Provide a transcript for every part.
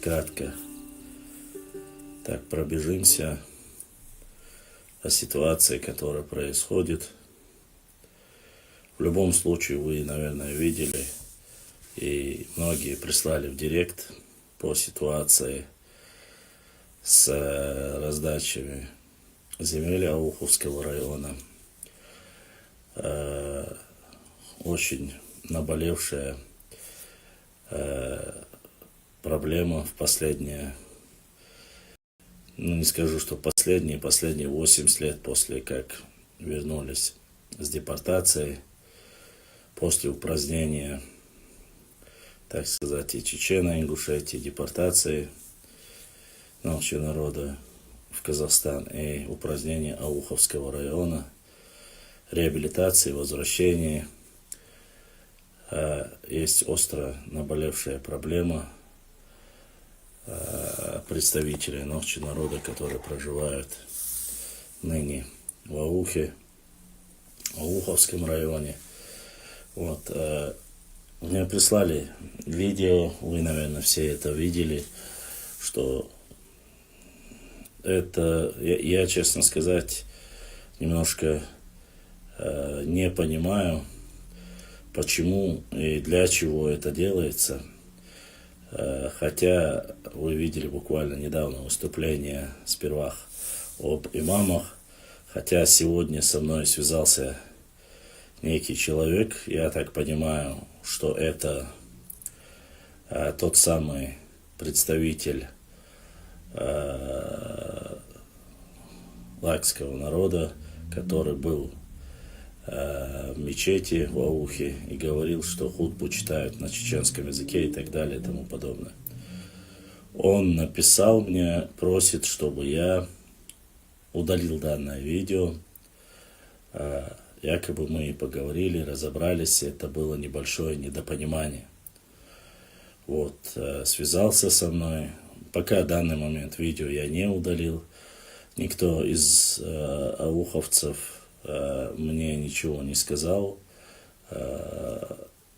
Кратко так пробежимся о ситуации, которая происходит. В любом случае, вы, наверное, видели, и многие прислали в директ по ситуации с раздачами земель Ауховского района. Очень наболевшая проблема в последние, не скажу, что последние 80 лет после как вернулись с депортации, после упразднения, так сказать, и Чечено-Ингушетии, депортации нашего народа в Казахстан и упразднения Ауховского района, реабилитации, возвращения. Есть остро наболевшая проблема представителей нашего народа, которые проживают ныне в Ауховском районе. Мне прислали видео, вы, наверное, все это видели, что это, я честно сказать, немножко не понимаю, почему и для чего это делается. Хотя вы видели буквально недавно выступление сперва об имамах, хотя сегодня со мной связался некий человек, я так понимаю, что это тот самый представитель лакского народа, который был в мечети в Аухе и говорил, что хутбу читают на чеченском языке и так далее и тому подобное. Он написал мне, просит, чтобы я удалил данное видео. Якобы мы поговорили, разобрались, это было небольшое недопонимание. Связался со мной. Пока в данный момент видео я не удалил. Никто из ауховцев мне ничего не сказал.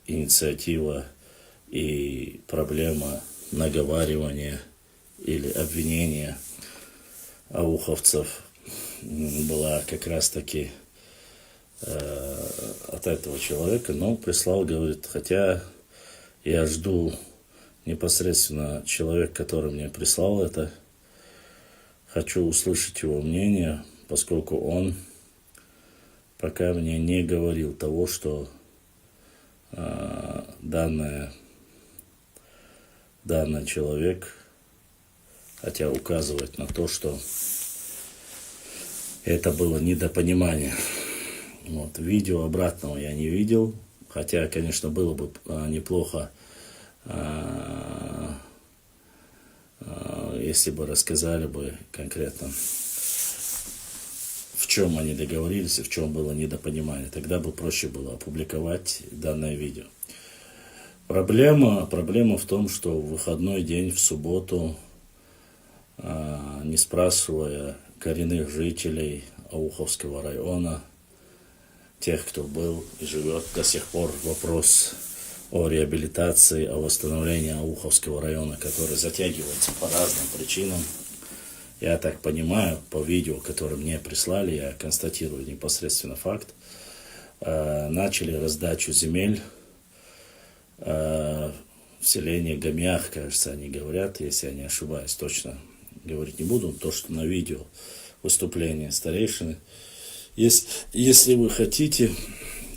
Инициатива и проблема наговаривания или обвинения ауховцев была как раз таки от этого человека, но прислал, говорит, хотя я жду непосредственно человек, который мне прислал это, хочу услышать его мнение, поскольку он пока мне не говорил того, что данный человек, хотя указывает на то, что это было недопонимание. Видео обратного я не видел, хотя, конечно, было бы неплохо, если бы рассказали бы конкретно, в чем они договорились и в чем было недопонимание. Тогда бы проще было опубликовать данное видео. Проблема в том, что в выходной день, в субботу, не спрашивая коренных жителей Ауховского района, тех, кто был и живет до сих пор, вопрос о реабилитации, о восстановлении Ауховского района, который затягивается по разным причинам, Я так понимаю, по видео, которое мне прислали, я констатирую непосредственно факт, начали раздачу земель в селении Гамиах, кажется, они говорят, если я не ошибаюсь, точно говорить не буду, то, что на видео выступление старейшины. Если вы хотите,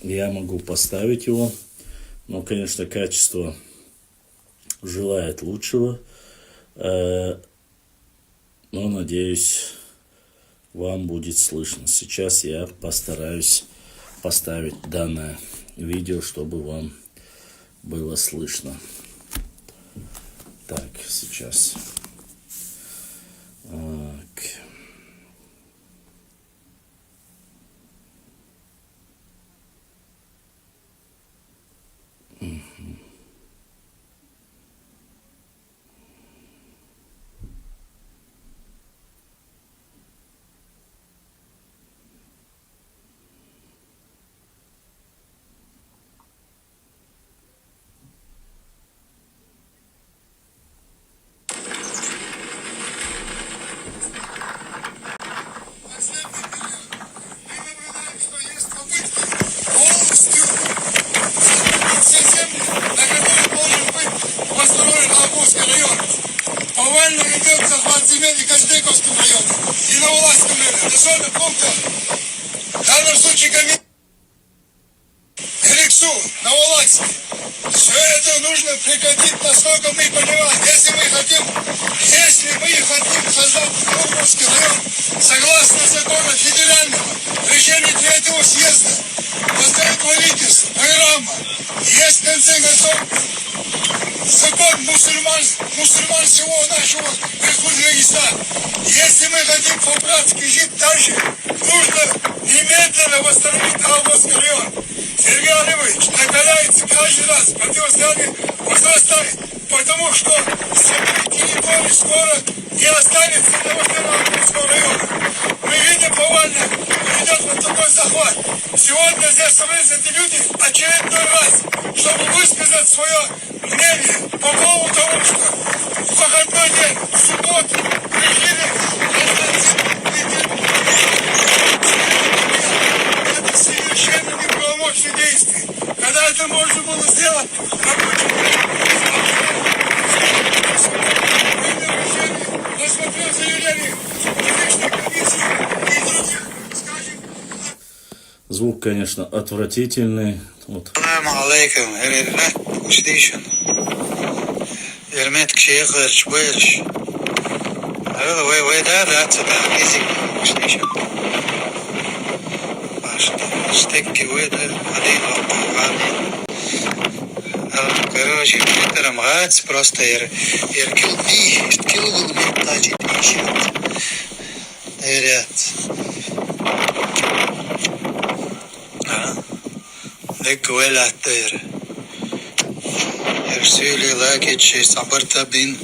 я могу поставить его, но, конечно, качество желает лучшего, но, надеюсь, вам будет слышно. Сейчас я постараюсь поставить данное видео, чтобы вам было слышно. Так, сейчас. Так. Повально ведет захват земель и Кождыковском районе, и на Уланском районе. Населенных пунктов, в данном случае Грексу, на Уланске. Все это нужно прекратить, насколько мы понимаем. Если мы хотим создать Кождыковский район, согласно закону федерального, решения третьего съезда, поставить правительство, программа. Есть, в конце концов, закон мусульман всего нашего Узбекистана. Если мы хотим по-братски жить дальше, нужно немедленно восстановить Албанский район. Сергей Олегович накаляется каждый раз, противостояние возрастает, потому что территории скоро не останется для Албанского района. Мы видим повально, идет вот такой захват. Сегодня здесь собрались эти люди очередной раз, чтобы высказать свое мнение по поводу того, что в выходной день, в субботу, решили это совершенно неправомочные действия. Когда это можно было сделать, рассмотрел заявление Конституционной комиссии и других, скажем... Звук, конечно, отвратительный. Вот. Assalamu alaikum, Constitution. Ермет кшие гырч бырч. Вы да, язык Constitution. Штекти вы да, один короче, это мгац просто килби, килгул ментачи ищет. Nek velater. Ersili lakic sabarta bin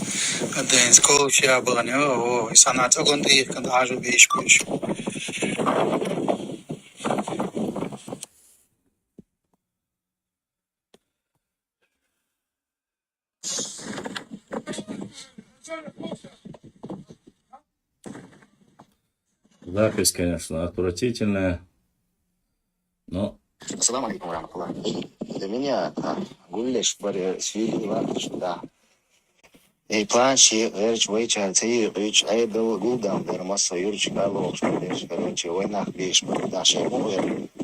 den skochi abanyo o sanat ogondi kan aju bish bish. Запись, конечно, отвратительная, но... Ассаламу алейкум раматуллах. Для меня гулеш баре свили вартыш да. И планши верч вейча цей вейч айдал гулдам дермаса юрч гало что короче войнах беш даши ему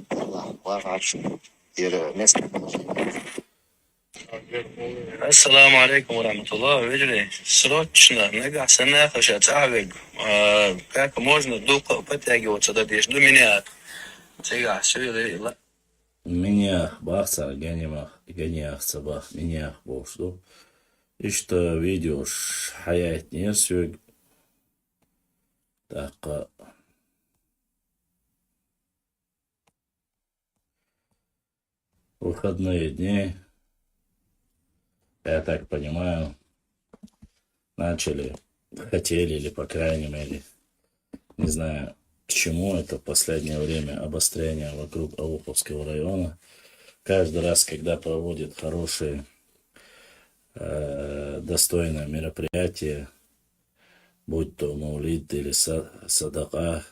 Allah варачу. Ир место. السلام عليكم ورحمة الله. Видели? Срочно, нагаса нахуй, цавик. Как можно долго подтягиваться до здесь? До меня. Сега, все видели? Меня бахца, ганиях цабах, меня бошду. İşte video hayat niye sög. Так. Выходные дни, я так понимаю, хотели или, по крайней мере, не знаю, к чему это в последнее время обострение вокруг Ауховского района. Каждый раз, когда проводят хорошие, достойное мероприятие, будь то Маулид или Садака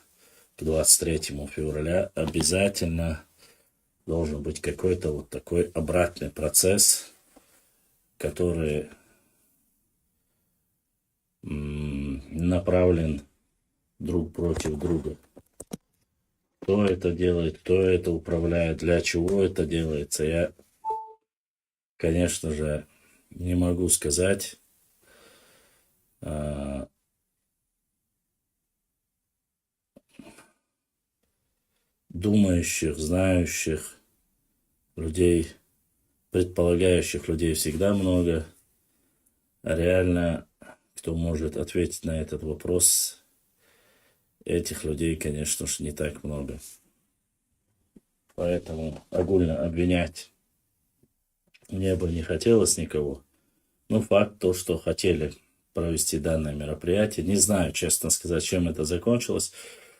к 23 февраля, обязательно должен быть какой-то вот такой обратный процесс, который направлен друг против друга. Кто это делает, кто это управляет, для чего это делается, я, конечно же, не могу сказать. Думающих, знающих людей, предполагающих людей всегда много, а реально, кто может ответить на этот вопрос, этих людей, конечно же, не так много. Поэтому огульно обвинять мне бы не хотелось никого. Но факт то, что хотели провести данное мероприятие. Не знаю, честно сказать, чем это закончилось,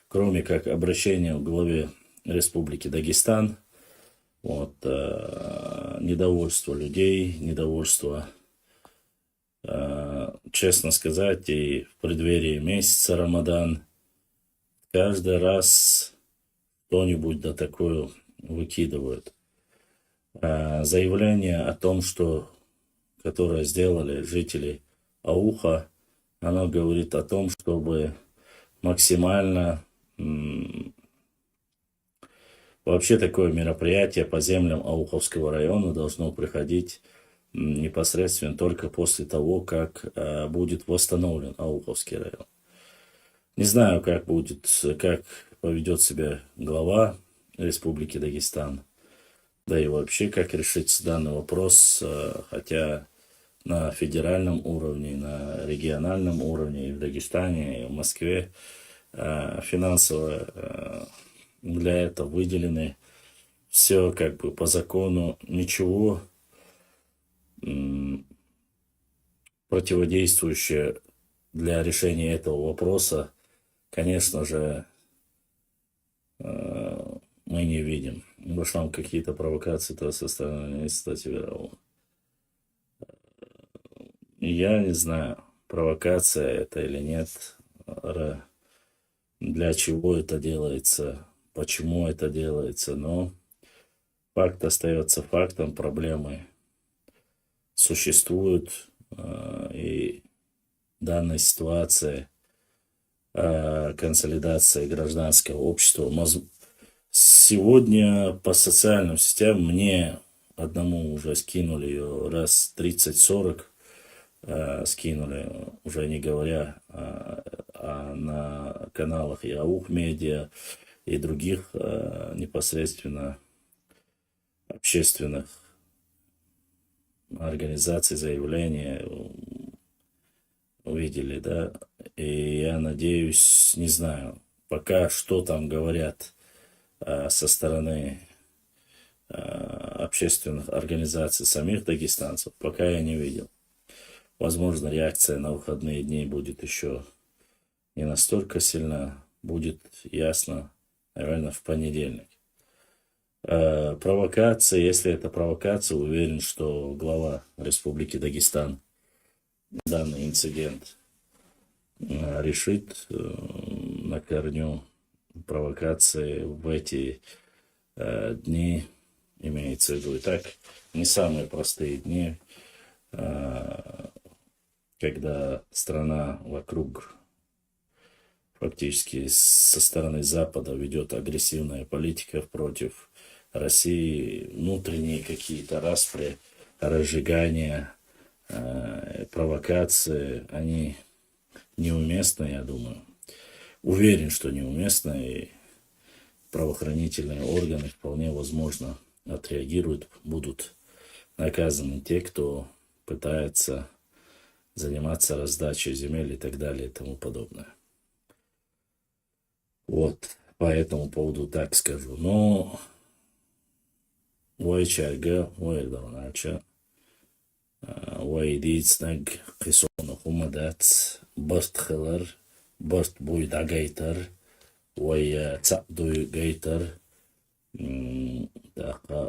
кроме как обращения к главе Республики Дагестан. Вот, недовольство людей, недовольство, честно сказать, и в преддверии месяца Рамадан каждый раз кто-нибудь да такое выкидывают. Заявление о том, которое сделали жители Ауха, оно говорит о том, чтобы максимально вообще такое мероприятие по землям Ауховского района должно проходить непосредственно только после того, как будет восстановлен Ауховский район. Не знаю, как поведет себя глава Республики Дагестан, да и вообще, как решится данный вопрос, хотя на федеральном уровне, на региональном уровне, и в Дагестане, и в Москве финансово для этого выделены все как бы по закону, ничего противодействующее для решения этого вопроса, конечно же, мы не видим. В основном какие-то провокации то со стороны министра Тиберова. Я не знаю, провокация это или нет, для чего это делается, почему это делается, но факт остается фактом, проблемы существуют, и данная ситуация консолидации гражданского общества. Сегодня по социальным сетям мне одному уже скинули ее раз 30-40, скинули, уже не говоря на каналах и АУХ Медиа и других непосредственно общественных организаций, заявления увидели, да, и я надеюсь, не знаю, пока что там говорят со стороны общественных организаций самих дагестанцев, пока я не видел. Возможно, реакция на выходные дни будет еще не настолько сильна, будет ясно, наверное, в понедельник. Провокация, если это провокация, уверен, что глава Республики Дагестан данный инцидент решит на корню. Провокации в эти дни, имеется в виду и так, не самые простые дни, когда страна вокруг фактически со стороны Запада ведет агрессивная политика против России, внутренние какие-то распри, разжигания, провокации, они неуместны, я думаю. Уверен, что неуместно, и правоохранительные органы вполне возможно отреагируют, будут наказаны те, кто пытается заниматься раздачей земель и так далее и тому подобное. Вот, по этому поводу так скажу. Но Уайчарга, Уайдарнача, Уайдицнаг, Кисона Хумадат, Бартхелар, Барт будет агайтер, ой, цапдуй гайтер,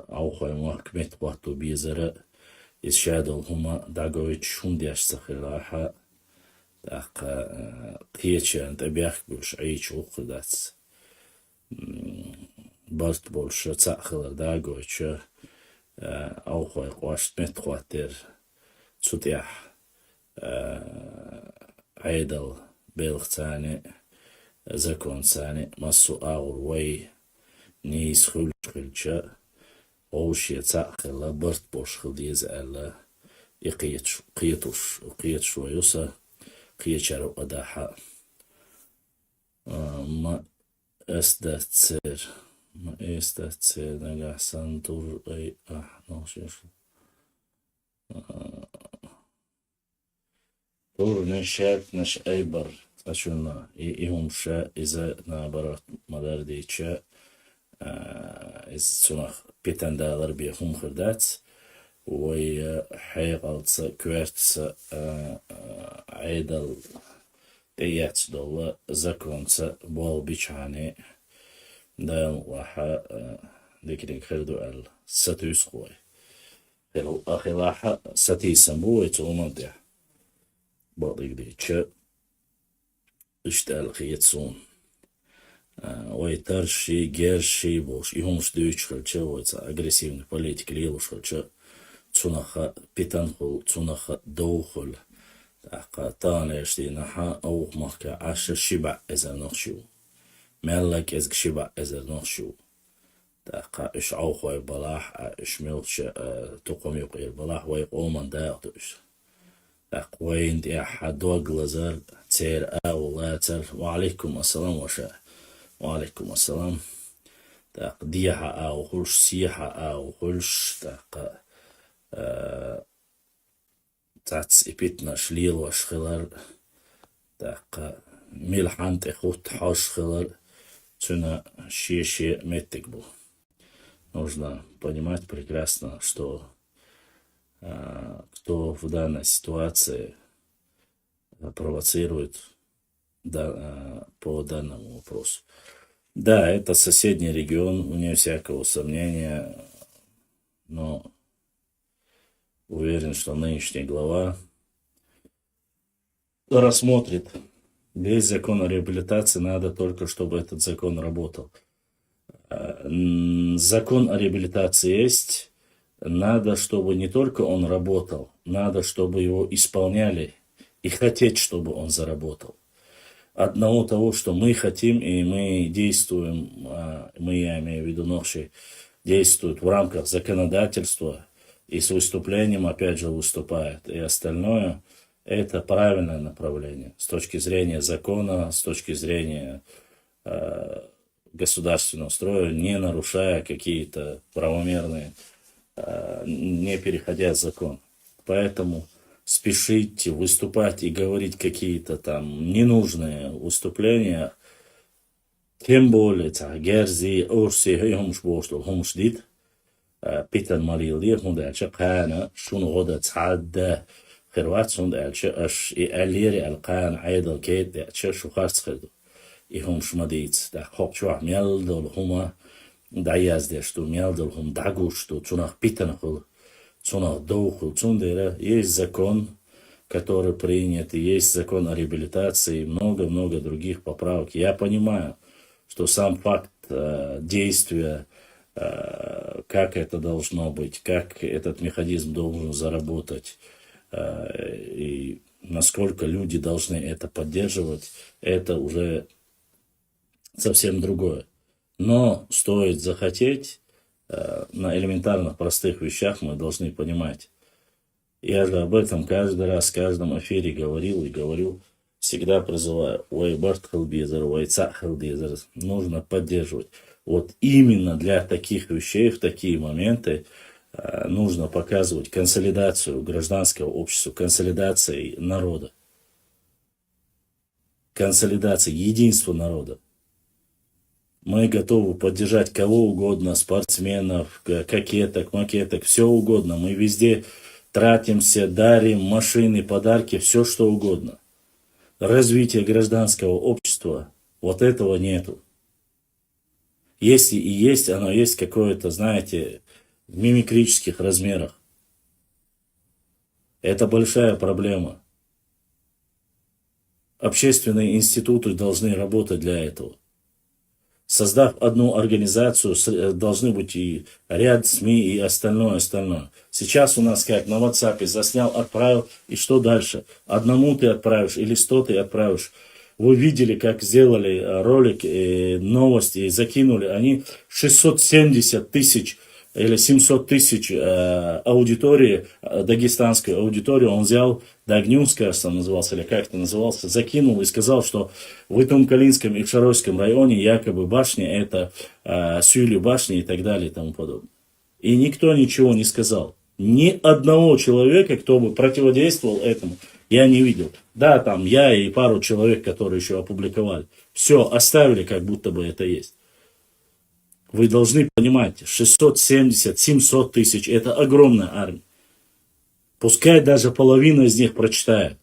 аухай махкмет вахту бизера, из шадал хума дагович хундяш сахилаха, قيتشان تبيخ بوش عيش وقدات برت بولش تأخذ داغوش أو خوي قواش متخواتر تسوتيح عيدل بيلغ تاني زكون تاني مسو أغر وي نيس خلشا أوشي تأخذ برت بوش خلديز ألا قيتوش ويوسا قيتشارو أداحا ما استاتسير نجح سنتور أي نوشيش تور نشات نش أيبر أشونا إيهم شا إذا نابرت مدار ديتشا إذا تنخ $5 بيهم خردات وي حيقلت كويرت عيدل $1 زكونت بول بيشاني دايم واحا ديكرين خردو ال ستوس خوي خلو أخي لاحا ستي سمبوي تومنتح بعضيك ديتشا اشتال خيتسون ويترشي جيرشي بوش يهمش دويتش خلча ويتا агрессивный политик лилуш خلча цунаха питанхул цунаха доухул تانيشتي نحا أو مخكا عشر شبع إذا نخشو ملك إذا شبع إذا نخشو تاقا إش عوخوي بلاح إش ملش تقوم يقير بلاح ويقومن داقدوش وين دي أحد وقلزر تير لا تر وعليكم السلام وشاء وعليكم السلام تاق ديها أو خلش سيحة أو خلش تاق تاتس إبتنا شليل وشخلر تاق ملحانت إخوت حاش خلر تنا شي меттекбу. Нужно понимать прекрасно, что кто в данной ситуации провоцирует по данному вопросу. Да, это соседний регион, вне всякого сомнения, но уверен, что нынешний глава рассмотрит. Весь закон о реабилитации, надо только, чтобы этот закон работал. Закон о реабилитации есть, надо, чтобы не только он работал, надо, чтобы его исполняли и хотеть, чтобы он заработал. Одного того, что мы хотим и мы действуем, мы, я имею в виду наши, действуют в рамках законодательства и с выступлением опять же выступает, и остальное, это правильное направление с точки зрения закона, с точки зрения государственного строя, не нарушая какие-то правомерные, не переходя закон. Поэтому спешить выступать и говорить какие-то там ненужные выступления, тем более, герзи, орси, хумш боштол, хумш дит, питан марил лирхун дальше, кана, шун года цадда, خرواتسون دالش اش اليري القان عيدل كيت دالش شو خارج خردو يهم شمديت دا خوب شو عميل دول هما دعياز داشتو ميل دول هم دعوشتو تونах питанхул тунах доухул тундера есть закон, который принят, есть закон о реабилитации и много-много других поправок. Я понимаю, что сам факт действия, как это должно быть, как этот механизм должен заработать, и насколько люди должны это поддерживать, это уже совсем другое. Но стоит захотеть, на элементарных простых вещах мы должны понимать. Я же об этом каждый раз, в каждом эфире говорил и говорю, всегда призываю, нужно поддерживать. Вот именно для таких вещей, в такие моменты, нужно показывать консолидацию гражданского общества, консолидацию народа, консолидацию, единство народа. Мы готовы поддержать кого угодно, спортсменов, кокеток, макеток, все угодно. Мы везде тратимся, дарим машины, подарки, все что угодно. Развитие гражданского общества, вот этого нету. Если и есть, оно есть какое-то, знаете, в мимикрических размерах. Это большая проблема. общественные институты должны работать для этого. Создав одну организацию, должны быть и ряд СМИ и остальное. Сейчас у нас как на WhatsApp заснял, отправил, и что дальше? Одному ты отправишь или 100 ты отправишь. Вы видели, как сделали ролик, новости, закинули. Они 670 тысяч или 700 тысяч аудитории, дагестанской аудитории, он взял, Дагнюс, кажется, назывался, или как это назывался, закинул и сказал, что в Итумкалинском и в Шаройском районе якобы башня, это Сюли башни и так далее и тому подобное. И никто ничего не сказал. Ни одного человека, кто бы противодействовал этому, я не видел. Да, там я и пару человек, которые еще опубликовали. Все, оставили, как будто бы это есть. Вы должны понимать, 670, 700 тысяч, это огромная армия. Пускай даже половина из них прочитает.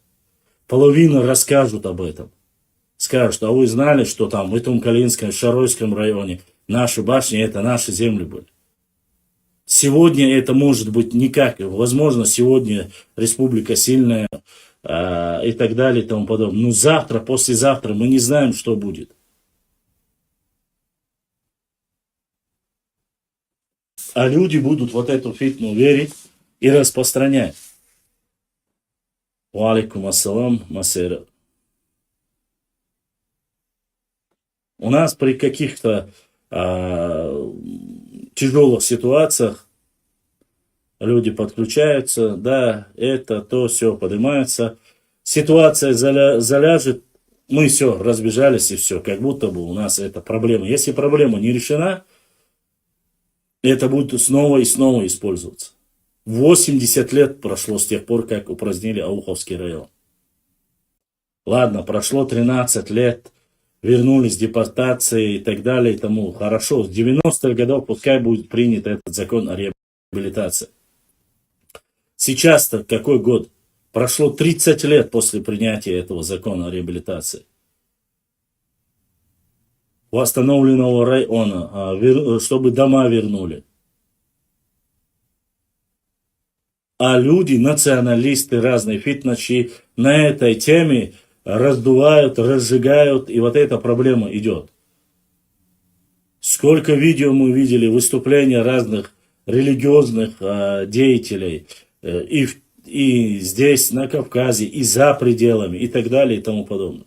Половина расскажут об этом. Скажут, а вы знали, что там в Итумкалинском, Шаройском районе наши башни, это наши земли были. Сегодня это может быть никак. Возможно, сегодня республика сильная и так далее и тому подобное. Но завтра, послезавтра мы не знаем, что будет. А люди будут вот эту фитну верить и распространять. Ва алейкум ассалам, масера. У нас при каких-то тяжелых ситуациях люди подключаются, да, это, то, все поднимается. Ситуация заляжет, мы все, разбежались и все, как будто бы у нас это проблема. Если проблема не решена, это будет снова и снова использоваться. 80 лет прошло с тех пор, как упразднили Ауховский район. Ладно, прошло 13 лет, вернулись депортации и так далее и тому. Хорошо, с 90-х годов пускай будет принят этот закон о реабилитации. Сейчас-то какой год? Прошло 30 лет после принятия этого закона о реабилитации. Восстановленного района, чтобы дома вернули. А люди, националисты, разные фитначи на этой теме раздувают, разжигают, и вот эта проблема идет. Сколько видео мы видели, выступления разных религиозных деятелей и здесь, на Кавказе, и за пределами, и так далее, и тому подобное.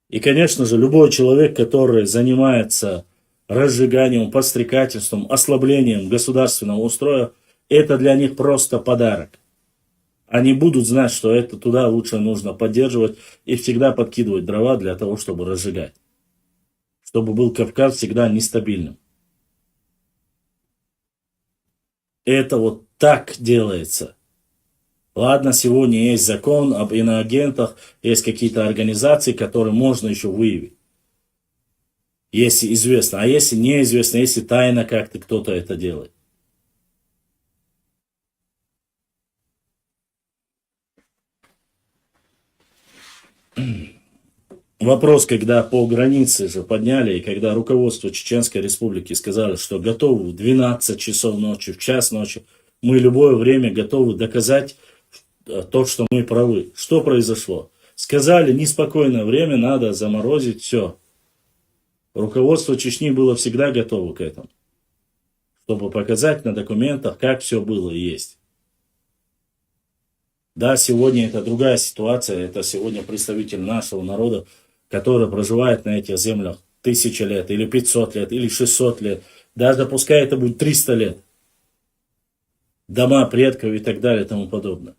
И, конечно же, любой человек, который занимается разжиганием, подстрекательством, ослаблением государственного устроя, это для них просто подарок. Они будут знать, что это туда лучше нужно поддерживать и всегда подкидывать дрова для того, чтобы разжигать. Чтобы был Кавказ всегда нестабильным. Это вот так делается. Ладно, сегодня есть закон об иноагентах, есть какие-то организации, которые можно еще выявить. Если известно. А если неизвестно, если тайно как-то кто-то это делает. Вопрос, когда по границе же подняли, и когда руководство Чеченской Республики сказали, что готовы в 12 часов ночи, в час ночи, мы любое время готовы доказать то, что мы правы. Что произошло? Сказали, неспокойное время, надо заморозить все. Руководство Чечни было всегда готово к этому, чтобы показать на документах, как все было и есть. Да, сегодня это другая ситуация, это сегодня представитель нашего народа, который проживает на этих землях 1000 лет, или 500 лет, или 600 лет, даже пускай это будет 300 лет. Дома предков и так далее и тому подобное.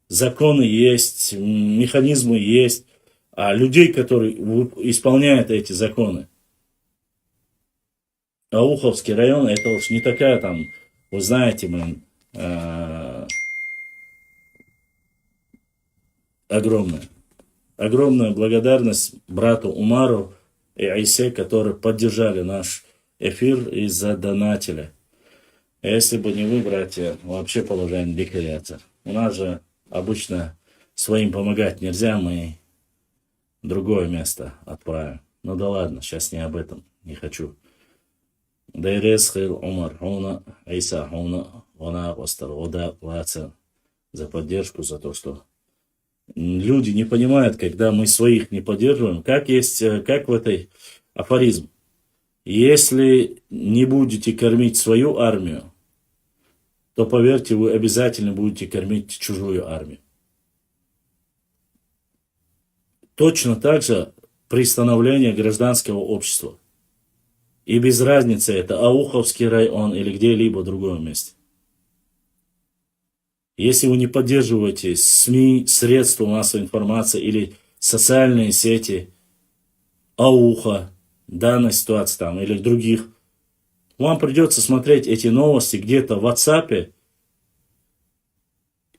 Законы есть, механизмы есть, а людей, которые исполняют эти законы. Ауховский район, это уж не такая там, вы знаете, огромная. Огромная благодарность брату Умару и Айсе, которые поддержали наш эфир и задонатили. Если бы не вы, братья, вообще положение дикаряться. У нас же обычно своим помогать нельзя, мы другое место отправим. Ну да ладно, сейчас не об этом, не хочу. Дайрес хил Умар Хуна, Айса Хуна, Вана Остар Ода, за поддержку, за то, что Люди не понимают, когда мы своих не поддерживаем, как в этой афоризм. Если не будете кормить свою армию, то, поверьте, вы обязательно будете кормить чужую армию. Точно так же при становлении гражданского общества. И без разницы, это Ауховский район или где-либо в другом месте. Если вы не поддерживаете СМИ, средства массовой информации или социальные сети Ауха, данной ситуации там, или других, вам придется смотреть эти новости где-то в WhatsApp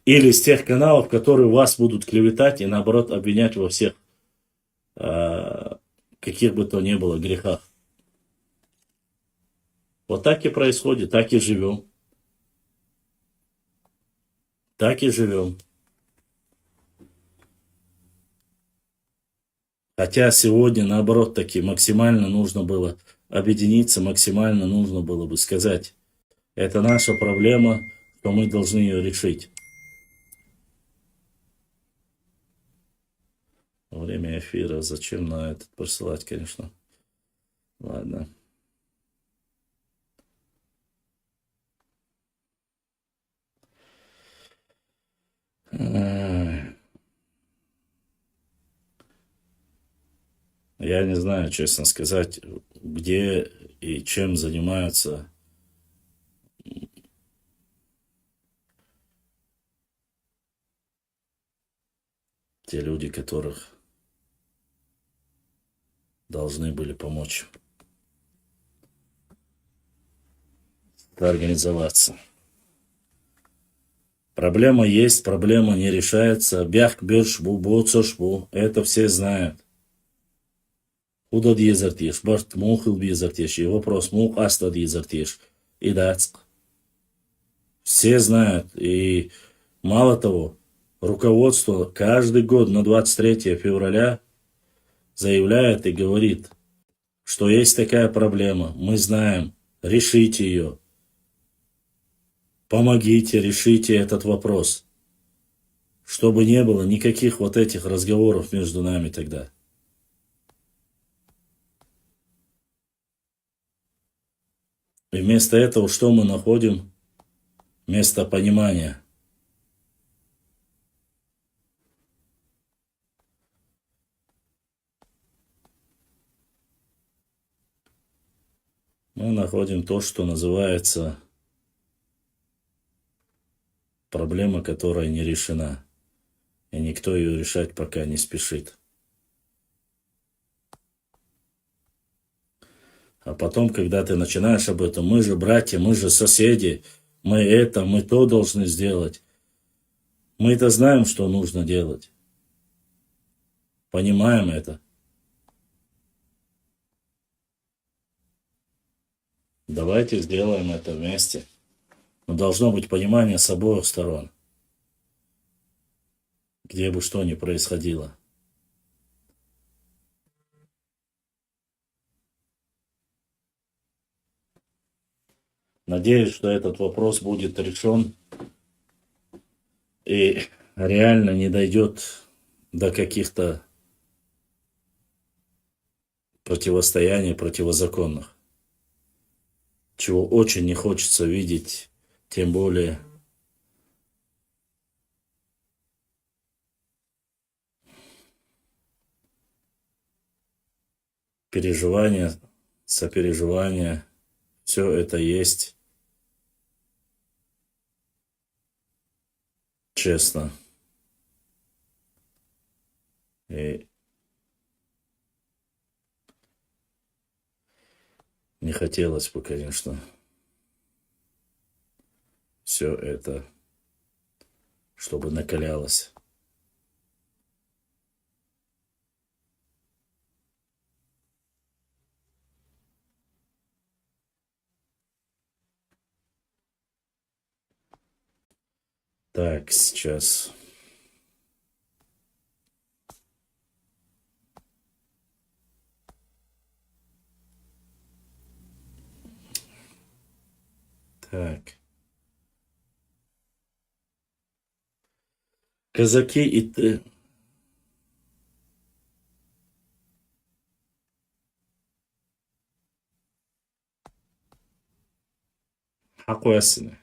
или с тех каналов, которые вас будут клеветать и наоборот обвинять во всех, каких бы то ни было, грехах. Вот так и происходит, так и живем. Так и живем. Хотя сегодня, наоборот, таки максимально нужно было объединиться, максимально нужно было бы сказать, это наша проблема, что мы должны ее решить. Во время эфира зачем на этот присылать, конечно. Ладно. Я не знаю, честно сказать, где и чем занимаются те люди, которых должны были помочь организоваться. Проблема есть, проблема не решается. Бях бешбу, боцошбу, это все знают. Куда дезертиш, барт мухил безертиш, и вопрос мух аста дезертиш. И дац. Все знают. И мало того, руководство каждый год на 23 февраля заявляет и говорит, что есть такая проблема, мы знаем, решите ее. Помогите, решите этот вопрос. Чтобы не было никаких вот этих разговоров между нами тогда. И вместо этого что мы находим? Вместо понимания. Мы находим то, что называется проблема, которая не решена. И никто ее решать пока не спешит. А потом, когда ты начинаешь об этом, мы же братья, мы же соседи, мы это, мы то должны сделать. Мы-то знаем, что нужно делать. Понимаем это. Давайте сделаем это вместе. Но должно быть понимание с обоих сторон. Где бы что ни происходило. Надеюсь, что этот вопрос будет решен и реально не дойдет до каких-то противостояний противозаконных. Чего очень не хочется видеть, тем более переживания, сопереживания, все это есть. Честно. И не хотелось бы, конечно, все это, чтобы накалялось. Так, сейчас. Так. Казаки и Хакуясины.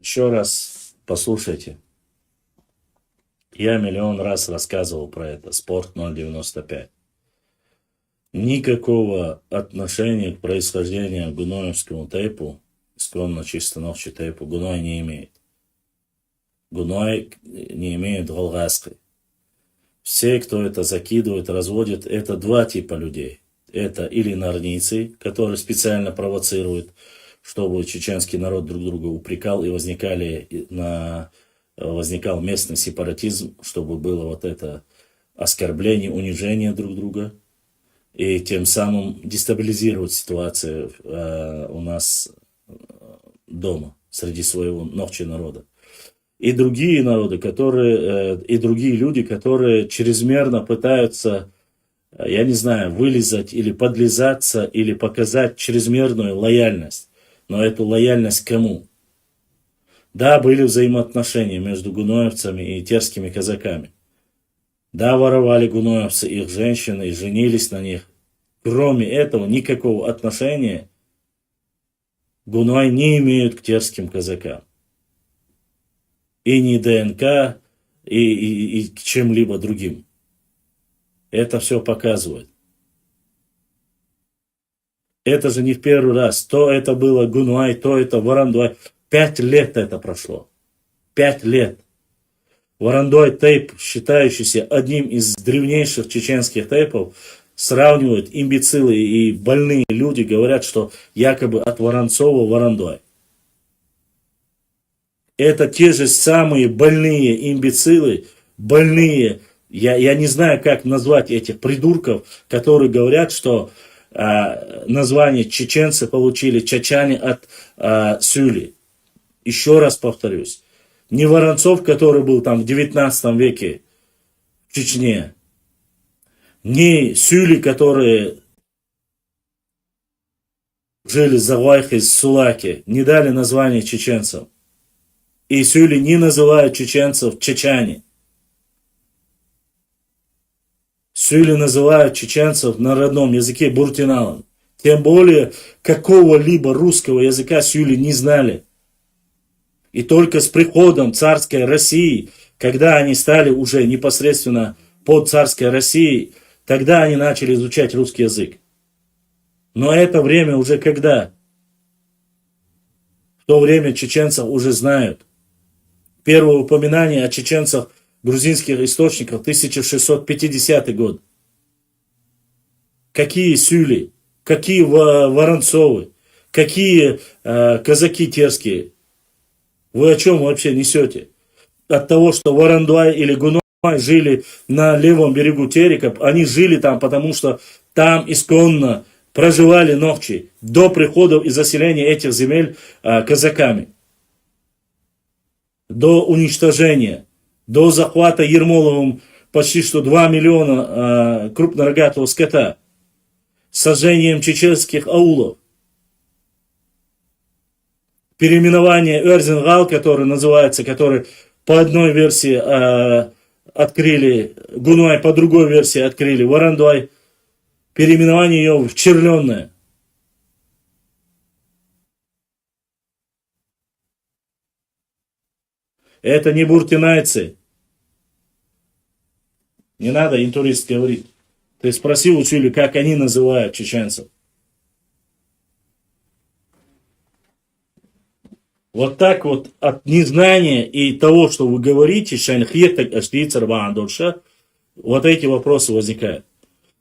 Еще раз послушайте. Я миллион раз рассказывал про это. Спорт 095. Никакого отношения к происхождению гуноевскому тейпу, исконно чисто ногчи тейпу, гуной не имеет. Гуной не имеет голгаской. Все, кто это закидывает, разводит, это два типа людей. Это или нарницы, которые специально провоцируют, чтобы чеченский народ друг друга упрекал и возникал местный сепаратизм, чтобы было вот это оскорбление, унижение друг друга, и тем самым дестабилизировать ситуацию у нас дома, среди своего ногчи народа. И другие народы, и другие люди, которые чрезмерно пытаются, я не знаю, вылезать или подлизаться, или показать чрезмерную лояльность. Но эту лояльность кому? Да, были взаимоотношения между гуноевцами и терскими казаками. Да, воровали гуноевцы их женщин и женились на них. Кроме этого, никакого отношения гуной не имеют к терским казакам. И ни ДНК, и к чем-либо другим. Это все показывает. Это же не в первый раз. То это было Гунуай, то это Варандуай. 5 лет это прошло. 5 лет. Варандуай тейп, считающийся одним из древнейших чеченских тейпов, сравнивают имбецилы и больные люди, говорят, что якобы от Воронцова Варандуай. Это те же самые больные имбецилы, больные, я не знаю, как назвать этих придурков, которые говорят, что название чеченцы получили чачане от Сюли. Еще раз повторюсь, не Воронцов, который был там в 19 веке в Чечне, не Сюли, которые жили за Вайхой, Сулаки, не дали название чеченцам. И Сюли не называют чеченцев чечане. Сюли называют чеченцев на родном языке буртиналом. Тем более, какого-либо русского языка Сюли не знали. И только с приходом царской России, когда они стали уже непосредственно под царской Россией, тогда они начали изучать русский язык. Но это время уже когда? В то время чеченцев уже знают. Первое упоминание о чеченцах в грузинских источниках 1650 год. Какие Сюли, какие Воронцовы, какие казаки терские. Вы о чем вообще несете? От того, что Варандуай или Гунуай жили на левом берегу Терека, они жили там, потому что там исконно проживали ногчи до прихода и заселения этих земель казаками. До уничтожения, до захвата Ермоловым почти что 2 миллиона крупнорогатого скота, сожжением чеченских аулов, переименование Эрзингал, который называется, который по одной версии открыли Гунуай, по другой версии открыли Варандуай, переименование ее в Черленное. Это не буртинайцы. Не надо, интурист говорит. Ты спросил у Чили, как они называют чеченцев. Вот так вот от незнания и того, что вы говорите, вот эти вопросы возникают.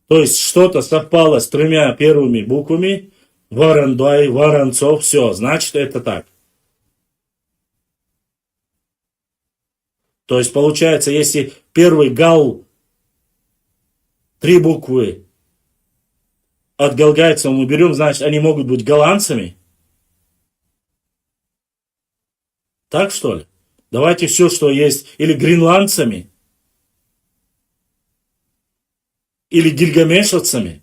То есть что-то совпало с 3 первыми буквами, Варандуай, Воронцов, все, значит это так. То есть получается, если первый гал, 3 буквы от галгайцев мы берем, значит они могут быть голландцами. Так что ли? Давайте все, что есть, или гренландцами, или гильгамешевцами.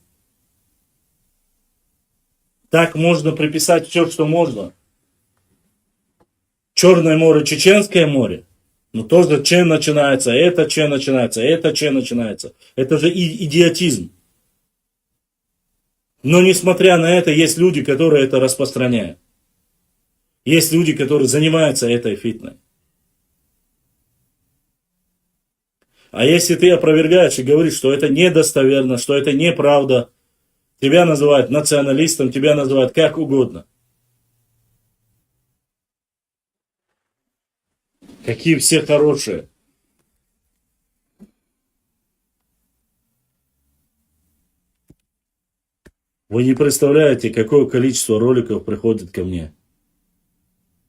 Так можно приписать все, что можно. Черное море, Чеченское море. Но тоже че начинается, это че начинается, это че начинается. Это же идиотизм. Но несмотря на это, есть люди, которые это распространяют. Есть люди, которые занимаются этой фитной. А если ты опровергаешь и говоришь, что это недостоверно, что это неправда, тебя называют националистом, тебя называют как угодно. Какие все хорошие. Вы не представляете, какое количество роликов приходит ко мне.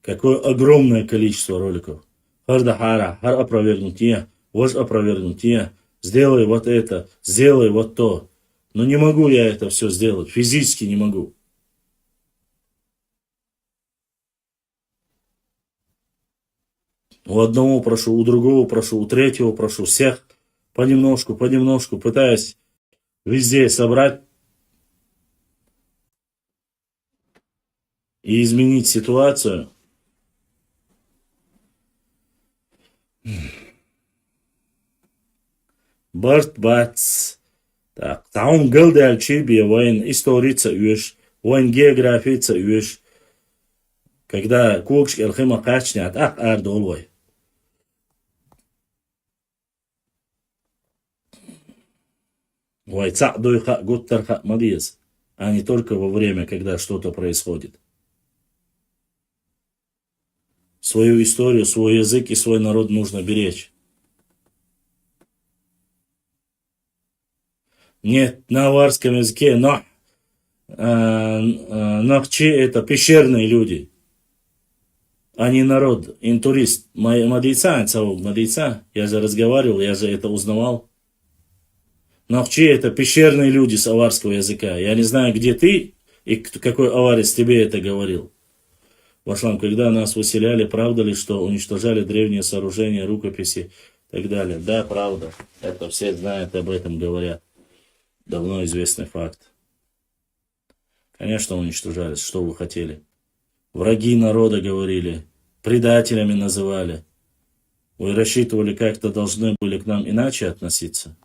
Какое огромное количество роликов. Хар опровергнутие, ваш опровергнутие. Сделай вот это, сделай вот то. Но не могу я это все сделать, физически не могу. У одного прошу, у другого прошу, у третьего прошу, всех понемножку, пытаясь везде собрать и изменить ситуацию. Барт бац. Так, таун гылдал чиби воин историца юш, воин географица юш. Когда кокш элхима качнят, ах ардолвой. Ой, цак дойха готтарха мадиес. А не только во время, когда что-то происходит. Свою историю, свой язык и свой народ нужно беречь. Нет, на аварском языке, но нахчи это пещерные люди, а не народ, интурист. Мадийца, я же разговаривал, я же это узнавал. Нахчи это пещерные люди с аварского языка. Я не знаю, где ты и какой аварец тебе это говорил. Вашлам, когда нас выселяли, правда ли, что уничтожали древние сооружения, рукописи и так далее? Да, правда. Это все знают, об этом говорят. Давно известный факт. Конечно, уничтожались. Что вы хотели? Враги народа говорили, предателями называли. Вы рассчитывали, как-то должны были к нам иначе относиться?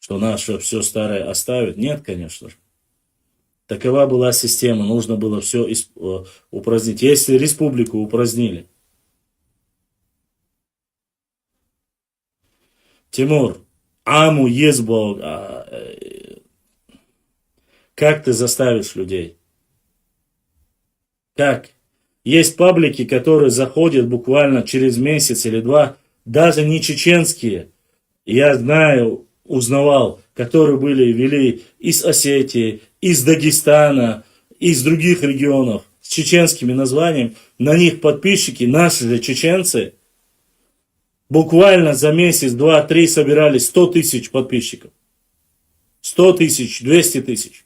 Что наше все старое оставят? Нет, конечно же. Такова была система, нужно было все упразднить. Если республику упразднили. Тимур, аму езбо, как ты заставишь людей? Как? Есть паблики, которые заходят буквально через месяц или два, даже не чеченские. Я знаю, узнавал, которые вели из Осетии, из Дагестана, из других регионов с чеченскими названиями. На них подписчики, наши же чеченцы, буквально за месяц, два, три собирали 100 тысяч подписчиков. 100 тысяч, 200 тысяч.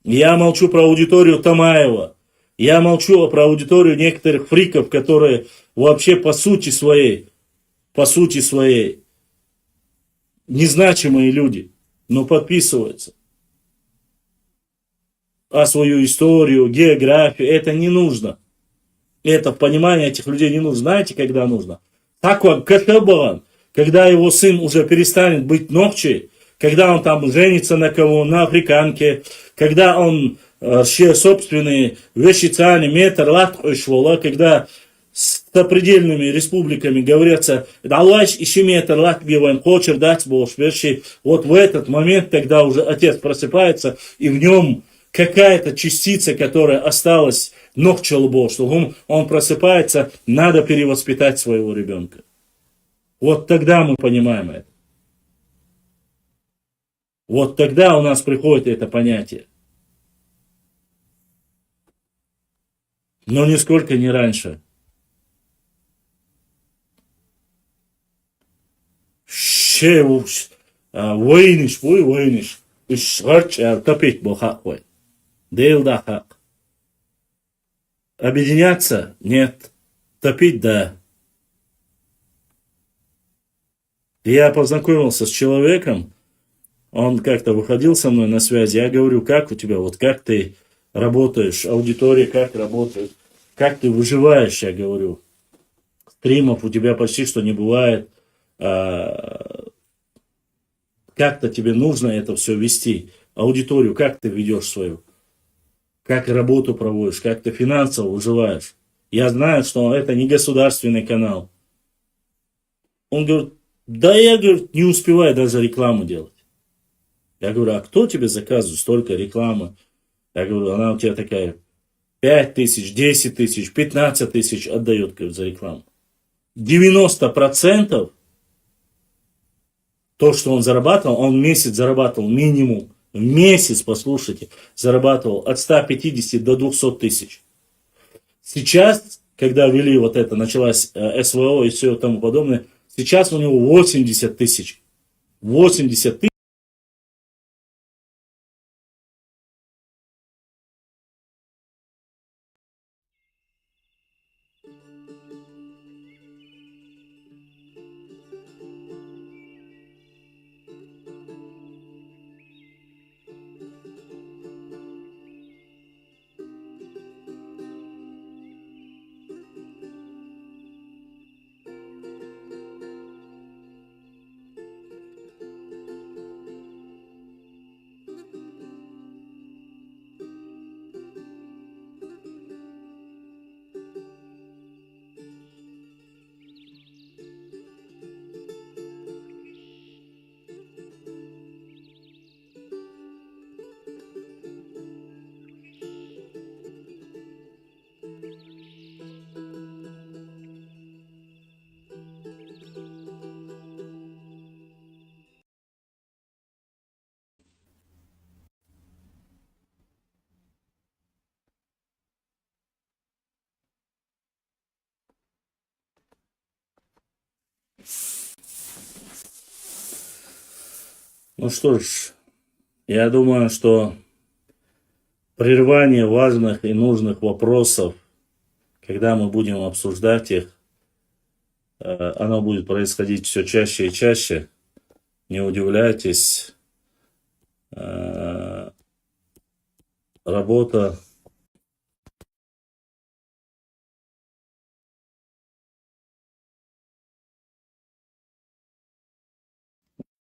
Я молчу про аудиторию Тамаева. Я молчу про аудиторию некоторых фриков, которые вообще по сути своей, незначимые люди, но подписываются. А свою историю, географию, это не нужно. Это в понимании этих людей не нужно. Знаете, когда нужно? Так вот, Катабан, когда его сын уже перестанет быть ногчей, когда он там женится на кого, на африканке, когда он собственные вещицани, метр, лат, когда с сопредельными республиками говорятся, Аллах ищи метр, лат, биваем, хочер дать Бог, вот в этот момент, когда уже отец просыпается, и в нем какая-то частица, которая осталась, ногчелбо, что он просыпается, надо перевоспитать своего ребенка. Вот тогда мы понимаем это. Вот тогда у нас приходит это понятие. Но нисколько не раньше. Воиниш, воиниш. Топить бохаквай. Дейлда хак. Объединяться? Нет. Топить? Да. Я познакомился с человеком, он как-то выходил со мной на связь, я говорю, как у тебя, вот как ты работаешь, аудитория как работает, как ты выживаешь, я говорю. Стримов у тебя почти что не бывает, как-то тебе нужно это все вести. аудиторию, как ты ведешь свою, как работу проводишь, как ты финансово выживаешь. Я знаю, что это не государственный канал. Он говорит, да я, говорит, не успеваю даже рекламу делать. Я говорю, а кто тебе заказывает столько рекламы? Я говорю, она у тебя такая 5 тысяч, 10 тысяч, 15 тысяч отдает, говорит, за рекламу. 90% то, что он зарабатывал, он в месяц зарабатывал минимум. В месяц, послушайте, зарабатывал от 150 до 200 тысяч. Сейчас, когда ввели вот это, началась СВО и все тому подобное, сейчас у него 80 тысяч. 80 тысяч. Ну что ж, я думаю, что прерывание важных и нужных вопросов, когда мы будем обсуждать их, оно будет происходить все чаще и чаще. Не удивляйтесь. Работа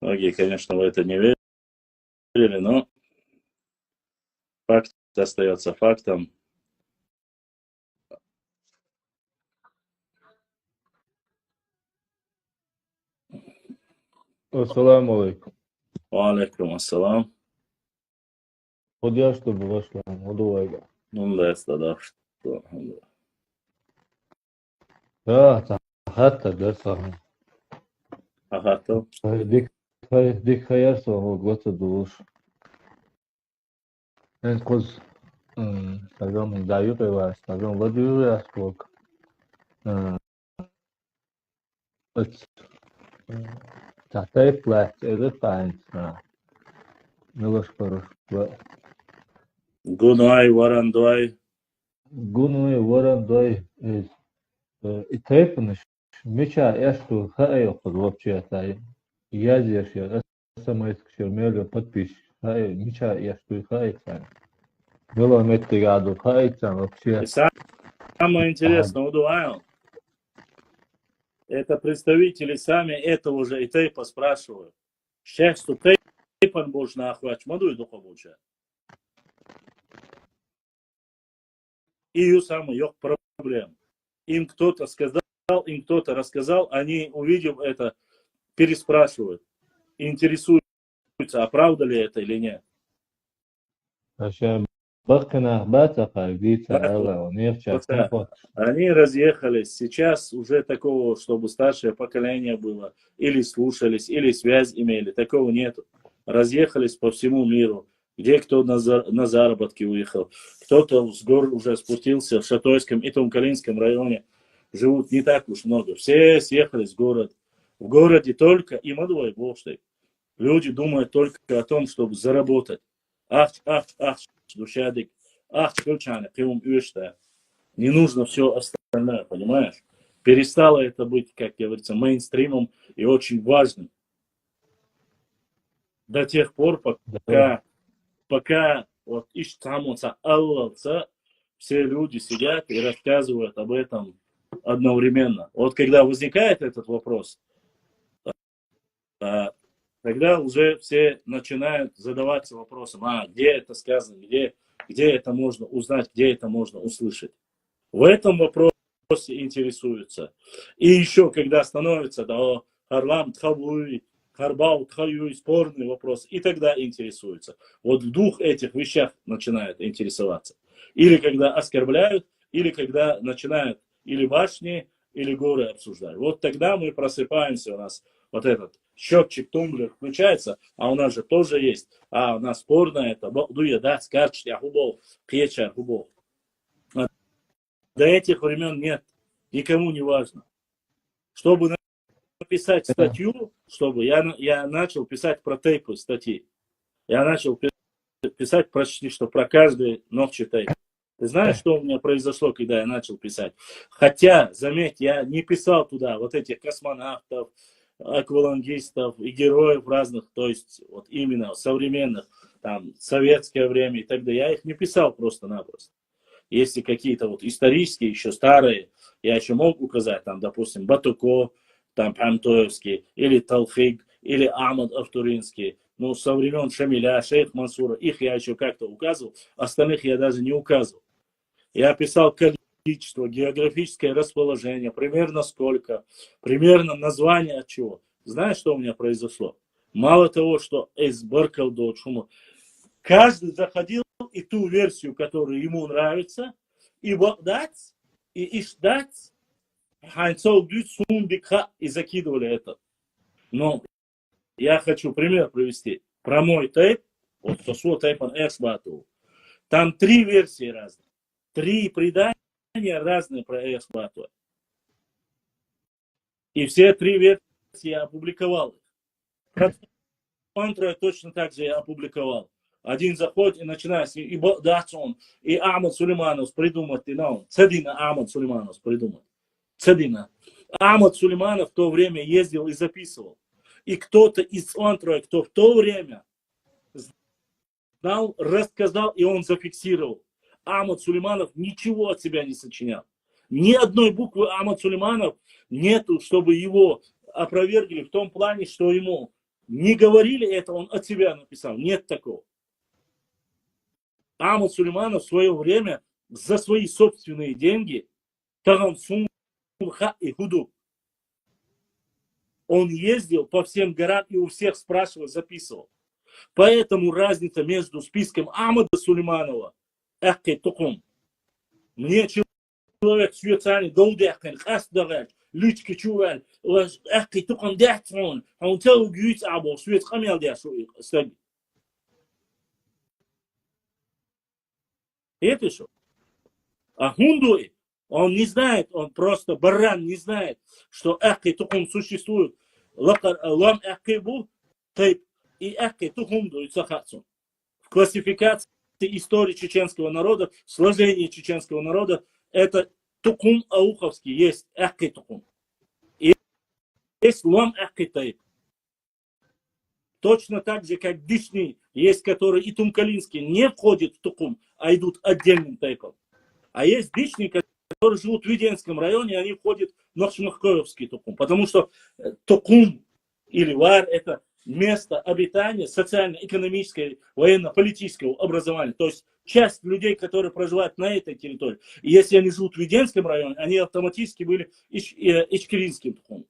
многие, конечно, в это не верили, но факт остается фактом. Ассаламу алейкум. Алейкум ассалам. Худя, чтобы вошла, удовайга. Ну да, да, что. Да, حتى ده صحيح. Ага, то. ديك خيار سوى قوات الدروش. انت قز استغام من دايوك ايوا استغام وديو يا سوك. اتس تحتاج بلاك اذا فاينت نلوش بروش. Гунай, варандуай. Гунуи ворон дой из итайпныш. Меча эшту хай под вообще тай. Я здесь я смс кшермелю подпись. Хай меча эшту хай тай. Было метриаду хай там вообще. И самое интересное, Удуайл, это представители сами этого же Итейпа спрашивают. Сейчас что Тейпан будешь нахуй, чмаду и духа получать. И ее самый yok проблем. Им кто-то сказал, им кто-то рассказал, они, увидев это, переспрашивают, интересуются, а правда ли это или нет. عشان بقنا باتقى بيتا الله ونرجع Они разъехались. Сейчас уже такого, чтобы старшее поколение было, или слушались, или связь имели, такого нет. Разъехались по всему миру. Где кто на заработки уехал, кто-то с гор уже спустился в Шатойском и Тумкалинском районе. Живут не так уж много. Все съехались в город. В городе только и мадвой болштой. Люди думают только о том, чтобы заработать. Ах, душадик, ах, ключане, пивом уешта. Не нужно все остальное, понимаешь? Перестало это быть, как говорится, мейнстримом и очень важным. До тех пор, пока вот ищтамуца аллаца, все люди сидят и рассказывают об этом одновременно. Вот когда возникает этот вопрос, тогда уже все начинают задаваться вопросом, где это сказано, где это можно узнать, где это можно услышать. В этом вопросе интересуются. И еще, когда становится, да, Харлам Тхавуй, Харбау Тхаюй, спорный вопрос, и тогда интересуются. Вот в двух этих вещах начинают интересоваться. Или когда оскорбляют, или когда начинают или башни, или горы обсуждать. Вот тогда мы просыпаемся, у нас вот этот счетчик тумблер включается, а у нас же тоже есть, у нас спорное это, дуя, скарчья, хубов, печа, хубов. До этих времен нет, никому не важно. Чтобы написать статью, я начал писать про тейпы статьи. Я начал писать почти что про каждый новый тейп. Ты знаешь, что у меня произошло, когда я начал писать? Хотя, заметь, я не писал туда вот этих космонавтов, аквалангистов и героев разных, то есть вот именно современных, там, советское время и так далее. Я их не писал просто-напросто. Если какие-то вот исторические, еще старые, я еще мог указать, там, допустим, Батуко, там, Памтоевский, или Талхиг, или Ахмад Автуринский, ну, со времен Шамиля, Шейх Мансура, их я еще как-то указывал, остальных я даже не указывал. Я писал количество, географическое расположение, примерно сколько, примерно название от чего. Знаешь, что у меня произошло? Мало того, что эсбаркал до шума, каждый заходил и ту версию, которая ему нравится, и дать, и ждать, и закидывали это. Но я хочу пример привести. Про мой тейп, вот сосо тейпан эксбату. Там 3 версии разные. 3 предания разные про эксбату. И все 3 версии я опубликовал. Про Антро точно так же я опубликовал. Один заходит и начинает, и Датсон, и Ахмад Сулейманов придумать, Цадина Ахмад Сулейманов придумать. Цадина. Ахмад Сулейманов в то время ездил и записывал. И кто-то из Антро, кто в то время знал, рассказал, и он зафиксировал. Ахмад Сулейманов ничего от себя не сочинял. Ни одной буквы Ахмад Сулейманов нету, чтобы его опровергли в том плане, что ему не говорили это, он от себя написал. Нет такого. Ахмад Сулейманов в свое время за свои собственные деньги, и худу, он ездил по всем горам и у всех спрашивал, записывал. Поэтому разница между списком Ахмада Сулейманова и Тукум. Мне человек в Швейцарии долдяхен, хастагал, лючки чувал, ахи Тукум дяхтон, а он целый гюйц або, швейц хамел дяшу. Это что? А Хундуй, он не знает, он просто баран не знает, что ахи Тукум существует. Лам ахи бу, тейп, и ахи Тукум дует сахатсун. В классификации истории чеченского народа, сложения чеченского народа, это Тукум Ауховский, есть ахи Тукум. И есть лам ахи тейп. Точно так же, как Дишни, есть которые и Тумкалинские не входят в Тукум, а идут отдельным тейпом. А есть Дишни, которые живут в Веденском районе, они входят в Нахчимахкоевский Тукум. Потому что Тукум или Вар – это место обитания социально-экономического, военно-политического образования. То есть часть людей, которые проживают на этой территории. И если они живут в Веденском районе, они автоматически были Ичкеринским Тукумом.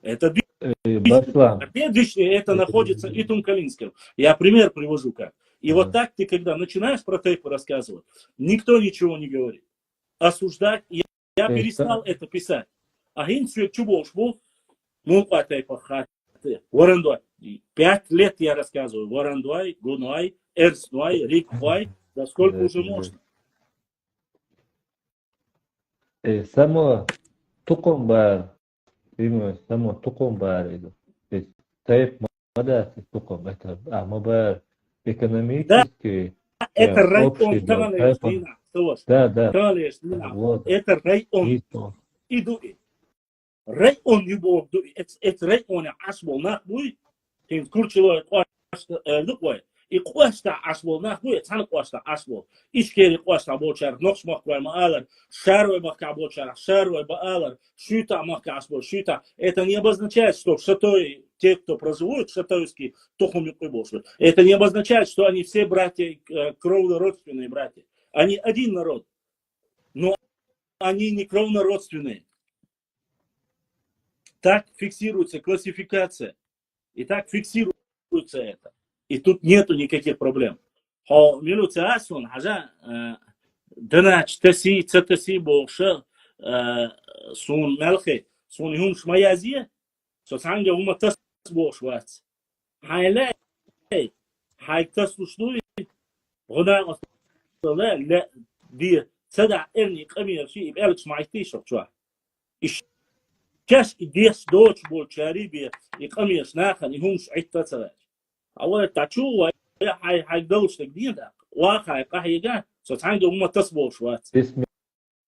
Это Дишни, это находится и Тумкалинском. Я пример привожу как. И вот так ты, когда начинаешь про тейпы рассказывать, никто ничего не говорит. Осуждать, я перестал это писать. А гинцвек чубош был, ну, по тейпах хаты. Варандуай. 5 лет я рассказываю. Варандуай, Гунуай, Эрснуай, Риквай. Да сколько уже можно? Само Тукум бар. Именно само Тукум бар. Тейп мадас Тукум. Это бар. Экономический. Да, это район. Да. Вот. Это район. Иду. Район не был. Это район ашбол нахуй. Тем курчило луквой. И кваста ашбол нахуй. Цан кваста ашбол. Ишкери кваста бочар. Нокс махквай маалар. Шарвай махка бочар. Шарвай баалар. Шута махка ашбол. Шута. Это не обозначает, что в шатой те, кто проживают Шатойский, Тухум Юкубоши, это не обозначает, что они все братья, кровно-родственные братья. Они один народ, но они не кровно-родственные. Так фиксируется классификация. И так фиксируется это. И тут нету никаких проблем. Милуция Асун, хажа, Данач, Таси, Цатаси, Бокша, Сун Мелхи, Сун Юм Шмаязия, Сосанга Ума Тас Бокшвац. Хайлай, Хайтас Уштуи, Гуна Асла, لا دي تدع إني قمير شيء يبقى معيتي شو كاش إديس دوتش بولشاري بي يقمير ناخن يهمش عيت تسرع أول تشو هاي دوش تقديم ده واقع قهيجا ستعنده هم تصبوا شوات بسم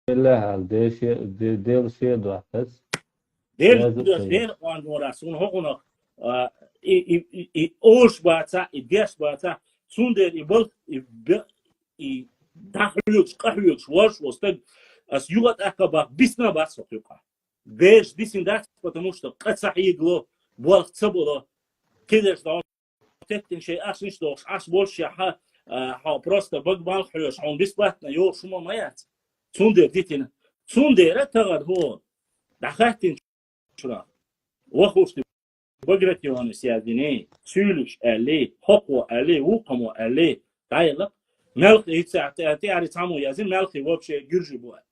الله الديش ديل شيء دوحتس ديل وان وراسون هون اوش باتا إديس باتا سوندر يبل دخلوش قهوش واش وستد أس يوغت أكبر بسنا بس وقيقة Веш, дисиндакс, потому что кацахигло, болх цебуло, кидеш да теттин шей ашин что аш больше ха просто багбал хёш, он бесплатно ё шума маят. Цундер дитин. Цундер тагар хо. Дахатин шура. Вахушти багратионы сядине, сюлиш али, хокво али, укамо али, тайлак. Мелх ицаати аритаму язин мелхи вообще гюржи буа.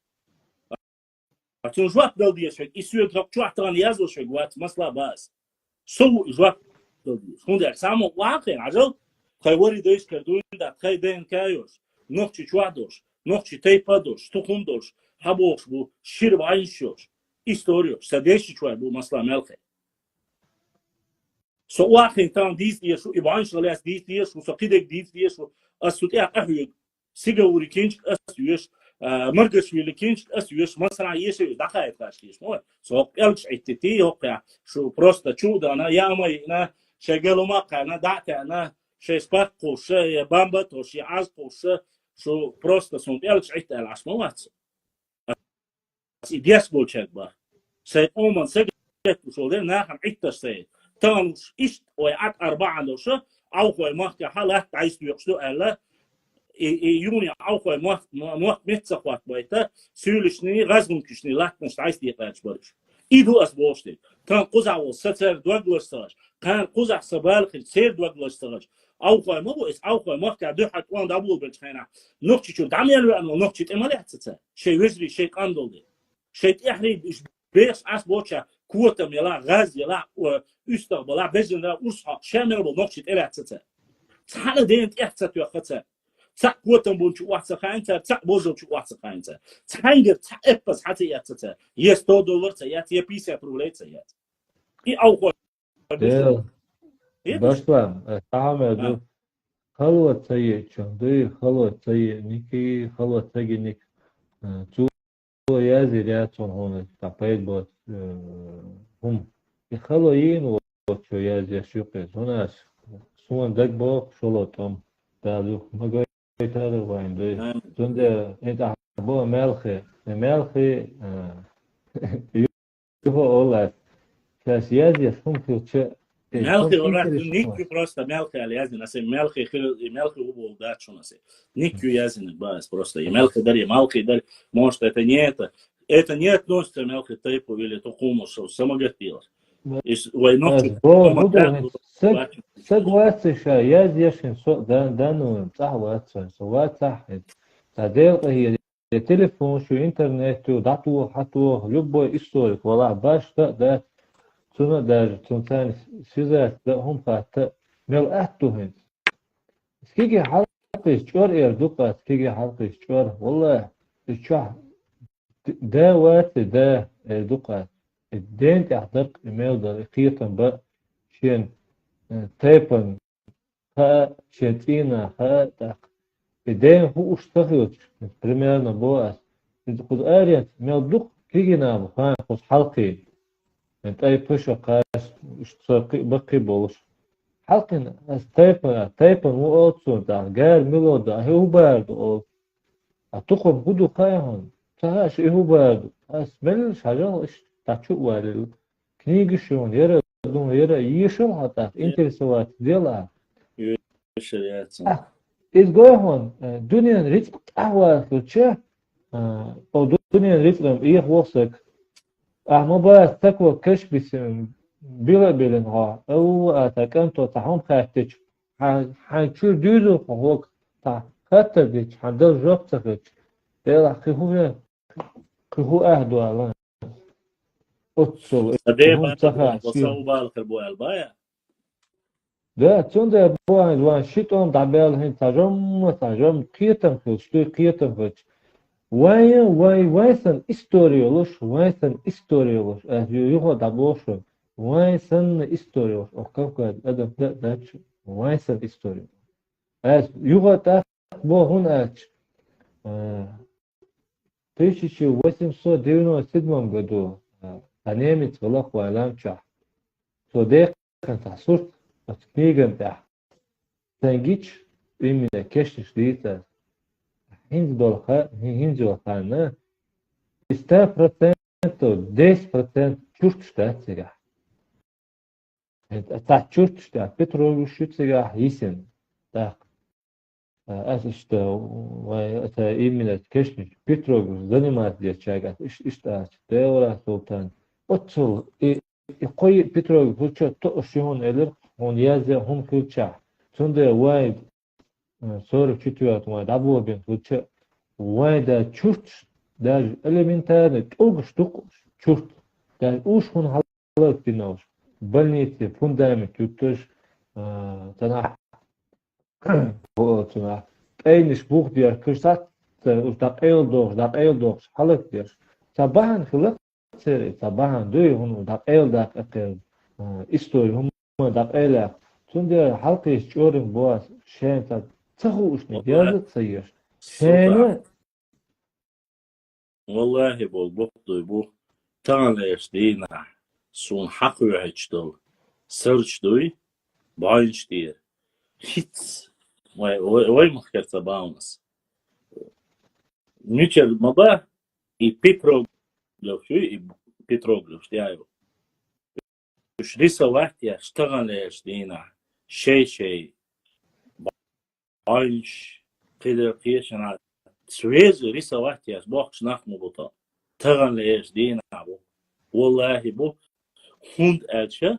Ацун жвак дал диешек, и сюет чуахтан язошек, вот масла бас. Су жвак дал диеш. Хундер само вахен, ажал, хайвори дейш кардуин да хай ден кайош. Нохчи чуадош, нохчи тейпадош, тухумдош, хабош бу, шир вайншош. Историош, садеши чуай бу масла мелхе. Со вахен там дис диеш, и вайнш галес дис диеш, со кидек дис диеш, асут я ахюг. Сига урикинч асюеш. مرقش ويلي كينش أسويش مصنع يشي دخلت كاشيش مو سو قلش عتتي هوقع شو بروستا شو ده أنا يا ماي أنا شغله ما أنا دعت أنا شيء سباق شيء بامبت وشيء عزق شو بروستا سون قلش عت العش موات إدياس بولشك با سي أومن سجت وشو ده ناهم عت سي تانش إيش ويعت أربعة لو شو أو هو ما كحالة عايز يقصدو ألا يوني عوقي موت متسقط بيتا سيولشني غزم كشني لاتنش عايز يقاش برش إيدو أسبوشتي كان قزع وستر دوغلستاش كان قزع سبال سير دوغلستاش عوقي ما بو إس عوقي ما كدو حد وان دابول بالخينا نقطة شو دعميلو أنو نقطة إمالي حتى شيء وزري شيء قندولي شيء إحري بيش أسبوشة كوتا ميلا غاز يلا ويستقبلا بزن لا أرصح شامل بنقطة إلى حتى حالا دينت إحتى يا تاع قوتن بونشو واحد خاينتا تاع بوزوشو واحد خاينتا تانجر تاع إبس حتى ياتتا يس $2 تيات يا بيسة بروليت تيات إيه أو خو باشلام تعمل دو خلوة سيء شندي خلوة سيء نيكي خلوة سيء نيك تو يازي رياتون هون تابيت بوت هم يخلوا ين وشو يازي شوقي هناش سوون دك بوك شلوتهم دالو مجاي هذا وين ده تند انت بو ملخي يبغى أقول كاسيازي ممكن ملخي وراح نيكو просто ملخي على ناس ملخي ملخي هو ده شو ناس نيكو يازن بس просто ملخي дари может это не относится мелхи тейпу или тухуму что самогатилось سجوات شايات يشين سو دانو صح واتسون سوات صح تدير هي التليفون شو انترنت ودعتو حطو لبو استوريك ولا باش ده سنة داج تنسان سيزات ده هم فات مل أهتوهن سكيجي حلقة شور إردوقة سكيجي حلقة شور والله الشح ده وات ده إردوقة الدين تحضر إيميل ده قيتن بقى شين تايبن ها شاتينا ها تاق الدين هو اشتغلت примерно بوأس إذا قد أريد ميل كيجي نابو ها قد حلقي انت أي بشو قاس اشتغل بقي بولش حلقي تايبن هو أوتسون تاق قال ميلو ده هو باردو أتوقف قدو خايهون تهاش هو باردو أس ملش حاجة إش تاچو والل كنيجي شون يرى думаю, я ешил хата, интересовать дела. Шариатсен. Изгохон, дуниян ритм ахва случа, о дуниян ритм их восак. Мобайл такво кэш бисим била билен ха. Атакан то тахом хаттич. Ханчур дюзу хок та хаттич хандал жоптач. Дела خو أهدو على أتصل Ade هم ba تها wasa شيء ubal karbo albaya. ده تون وان شيتون دعبال هين تجرم قيتم خلش تو قيتم خلش وايسن استوريولوش وايسن استوريولوش يوهو دابوش وايسن استوريولوش أو كم أدم داتش وايسن استوريولوش يوهو تا بو هون أتش 1897 году немец влах войламча. Содех контасурт от книгам да. Тангич именно кешниш дита. Хинзолхана 100% 10% чуртштатсига. Это чуртштат Петрогрушицига хисен. Так. Это именно кешниш Петрогруш занимает девчага. Ишта теора султан. Отцул и قوي بترول فلتشا تقشون إلر هون يازا هم فلتشا سنده وايد صور كتوات وايد أبوه بين فلتشا وايد تشورت داج إلمنتان تقوش تشورت داج أوش هون حلوك بيناوش بلنيتي فوندامنت يوتش تناح تناح أينش بوخ ديار كرسات داق أيل دوغش حلوك ديار صباحا خلق طبعا دوی هم دقیل دقیل استوری هم دقیل چون در حلقش چوریم باز شن تا تخوش نیازت سیرش شن والله بول بو تانلش دینا سون حق وحشتل سرچ دوی باینش دیر هیچ وای مخکرت باونس میچر مبا ای پیپرو и Петроглев, я его. Рисовать я штаганлеш дина, шей, банш, кидеркешена. Свежий рисовать я с бог шнахму бута. Таганлеш дина бу. والله бу хунд эльче.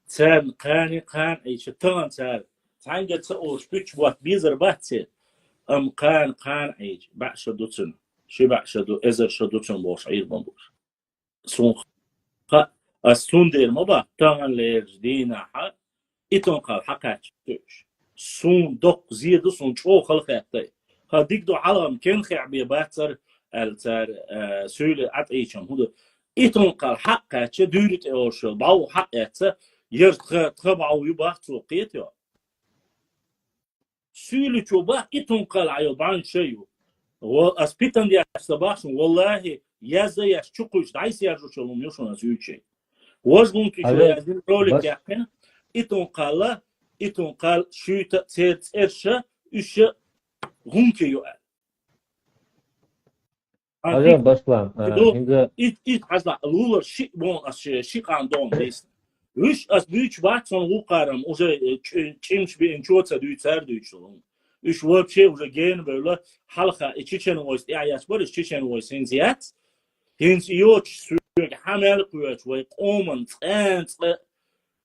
Цен кани эйче таган цер. Цанга цош бич вот бизер батсе. Кан эйч баша дуцун. شي بعشدو إذا شدوتشن باش عيد بنبوش سون خا السون دير مبا تاغن ليرج دينا حق إتون قال حقاتش سون دق زيدو سون شو خلق يحتاج هديك دو علم كن خيع بيباتر التر سؤال عطيشم هذا إتون قال حقاتش دورت أورشل باو حقاتش يرتخبعو يباخ توقيت يا سؤال شو با إتون قال عيوبان شيء وأسبيتن دي أستباحون والله يزاي أشوكوش دايس يرجوشلون يوشون أزيوشي وزنون كي شو يزين رولك يحكي إتون قال شو تأتيت إرشا إشا هونكي يوال هذا بسلام إت حزنا لولا شيء بون شيء عندهم ليس وش أسبيش باتون وقارم وجا تشيمش بإنشوتة دويتر دويشلون üç vapçe уже gen böyle halka içiçen voice ayas var içiçen voice inziyat hins yoç sürekli hamel kuvvet ve qoman ant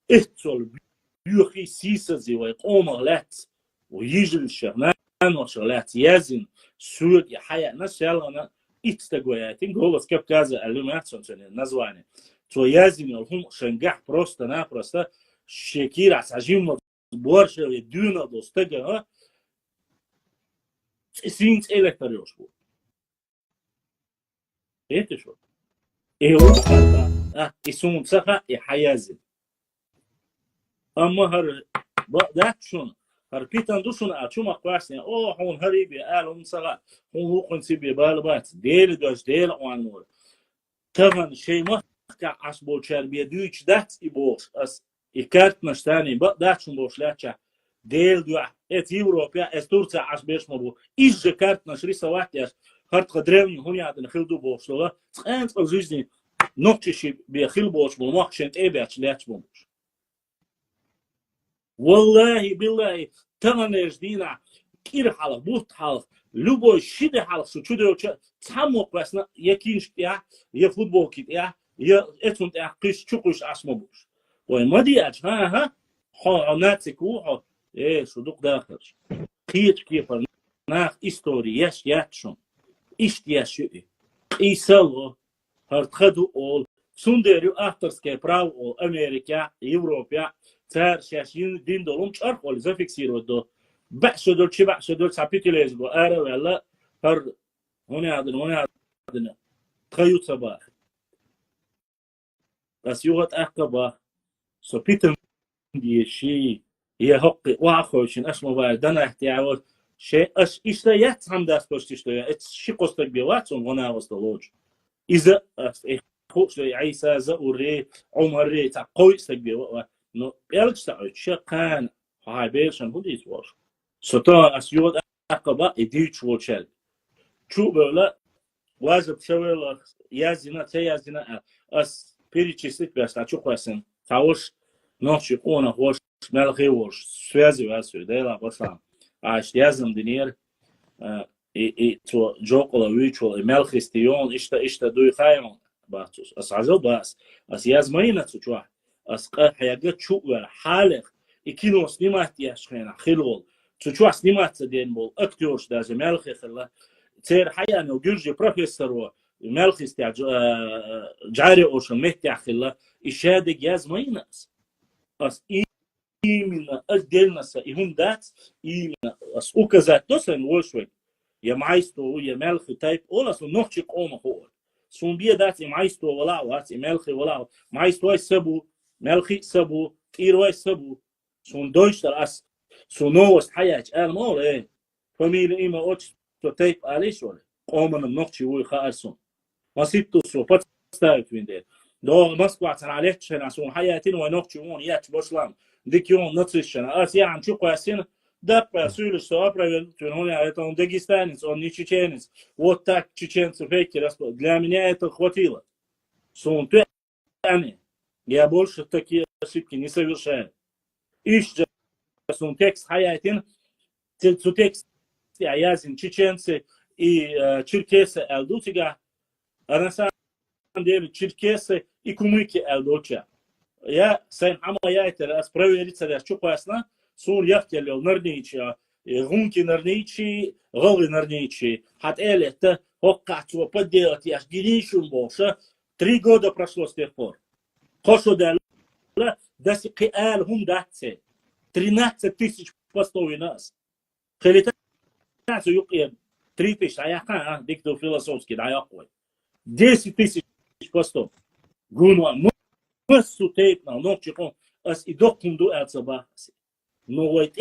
ihtol büyük sisezi ve qomalat ve yijil şahnan ve şalat yazin sürekli hayat nasıl истагуятин голос капказа алюматсон название то yazin hum шангах просто шекира сажим борше дюна достага Синц электрош bu. Etti şu. O isun saha hayazin. Ama har da şun. Har pitan duşun açuma kwasin. O hon haribi alum saha. Hon hukun sibi balbat. Değil anur. Tavan şey mahka asbol çerbiye düç dat iboş. As ikart nashtani ba dat şun boşlaça. Del dua et Европа es Турция аж беш мобу из же карт наш рисовать я харт древний хуняд хилду бошло цент в жизни ночи би хил бош бу махшен эбяч ляч бу والله بالله تمنيش دينا كير حلق بوت حلق любой شيء حلق شو شو تحمق بس يكينش يا فوتبول كيت يا اتون قيش شقش اسمبوش وما دي ها ها ناتسكو شو دوق داخل خيط كيف ناخ истории яш ятшон ишт яши исало хартхаду ол сундерю авторское право ол Америка Европа цар шашин дин долум чарх ол зафиксировать до башдор чи башдор сапитилез го ара вала хар هنا عندنا تخيط صباح بس يوغت أحقبا سبيتم دي شيء يحق واخوشين اسمه بعد دنا احتياج شيء اش اشتيات هم داس بوشتشتيا اتس شي قصتك بيواتهم هنا وصلوج اذا خوش عيسى زوري عمر تاع قويستك بيوا نو يلك تاع شقان هاي بيشن بوديس واش ستا اسيود احقبا اديتش وشل شو بلا واجب شويل يازنا تيازنا اس перечислить бяс а чё хвасен тауш ночи она хош мелхи вош связи васу дела башам аш язм динер и то жокола вичол мелхистион ишта дуй хайм баатус ас азо бас ас язмаина чуа ас қахяга чуа халех икино снимать яшхена хилол чуа снимать ден бол актёрш даже мелхи хла цер хаяно гюржи профессору ملخص جاري أوشن مهتي أخلا إشادة جاز مايناس أس إيمنا أجدلنا إهم دات إيمنا أس أوكزات دوسن وشوي يا مايستو يا ملخ تايب أولا سو نوخشي قوما هو سون بيا دات مايستو ولا وات ملخ ولا مايستو أي سبو ملخي سبو إيرواي سبو سون دوشتر أس سونوست حياة المول إيه فميل إيما أوتش تو تايب عليش ولا قوما نوخشي وي خارسون وسيتو سو بتستايت وين دير دو مسكو عشان عليه شنا سون حياتين ونوخشون ياتش بوشلام ديكيون نتشنا اس يعني شو قاسين ده بسول سو ابرا تنون это он дагестанец он не чеченец вот так чеченцы фейки для меня это хватило сун ты они я больше такие ошибки не совершаю ища сун текст حياتين цу текст язин чеченцы и черкесы элдутига а на самом деле черкесы и кумыки элдоча. Я сам амаяйтер справедливо да что поясна сун яхтелел нарнича гунки нарничи голы нарничи хат элета хоккачу поделать я гинишун больше 3 года прошло с тех пор. Хошо да даси киал хум датсе 13 тысяч постов у нас. Хелитацию юкиен 3 тысячи а я диктор философский да я 10 тысяч постов. Гунва مسو تيبنا نوتشكون اس يدقون دو الصباح نو ويت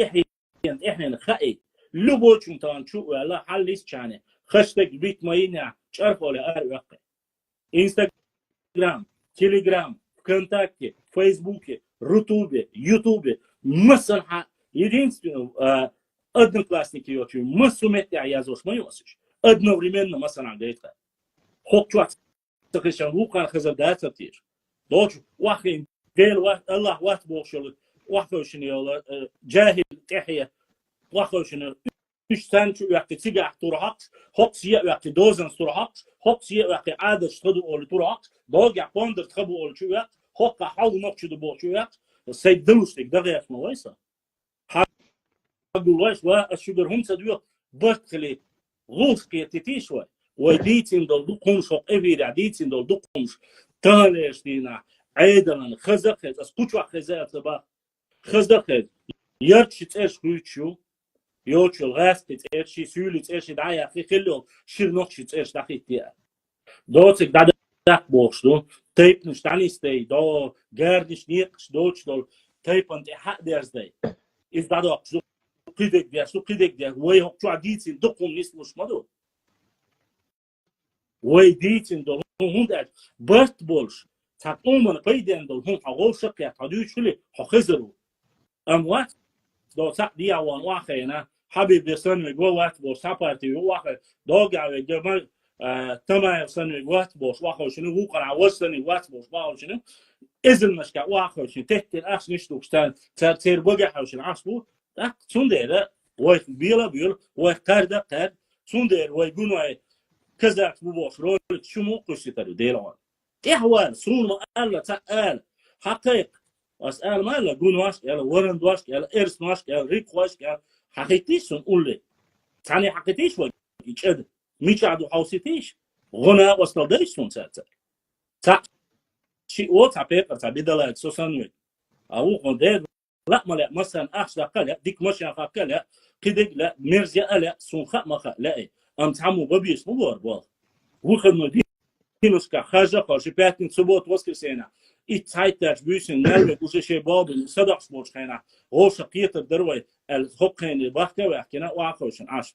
احنا خاي لبوچون تان شو ولا حليس چانه خشتك بيت ماينا چرف ولا ارق انستغرام تيليجرام ВКонтакте فيسبوك рутубе ютубе مثلا единственное одноклассники youtube مسو метя язош моёсиш одновременно مثلا говорит хокчуат تخشن وقان خزدات تير دوش واخين ديل واحد الله واحد بوشل واخوشن يلا جاهل تحية واخوشن مش سانشو وقت تيجي تروح هوكس يا وقت دوزن تروح هوكس يا وقت عادة تدو أول تروح دوجع بندر تخبو أول شو وقت هوك حاول نقش دبو شو وقت سيد دلوس لك دغيا اسمه ويسا حاول ويس واشجر هم سدوا بخلي غوش كيتيش شوي وديتين دول دقومش هوك إبير ديتين دول دقومش تالش دينا عيدنا خزق از قوچ خزق صباح خزق يرتش تاش خوچو يوچل غاست تاش سول تاش دايا خيلو شير نوخش تاش داخيتيا دوتك داك بوشدو تيب نشتانيستي دو گردش نيقش دوچ دول تيب انت حق درزدي از دادو قيدك ديا وي هوچو عديتين دقوم نسمش مدو وي ديتين دول هوندات برت بولش تقومن قيدن دول هم حغوش قيا قدوش لي حخزرو اموات دو سق دي وان واخينا حبيب سن وقوات بو سابارتي واخ دوغا وجمال تما سن وقت بوش واخ شنو هو قرا وسن وقت بوش باو شنو إزلناش كواخوشين تحت الأخ نشتوكستان تير بقحوشين عصبو تاك سوندير ويخ بيل ويخ قار سوندير ويقولوا كذا بوش رول شمو قصتر ديلون إحوال سون ما ألا تقال حقيق أسأل ما لا جون واش يلا ورن واش يلا إرس واش يلا ريك واش يلا حقيقتيش سون قولي تاني حقيقتيش وجه يشد ميش عدو حوسيتيش غنا وصل دايش سون ساعة تا شيء وات عبيقر تعبيدلا سوسانوي أو غندير لا ملا مثلا أحد قال ديك مش قال كده لا مرزيا لا سون خا ما خا لا أم تعمو ببيس مو بار وخدنا دينوس كخارجة خارج بيتين سبوت وسكرسينا إتحيتاج بيسن نلبي وش شيء بابل صدق سبوت خينا غوش قيت الدروي الحق خين البحكة وحكينا وعقوشن عش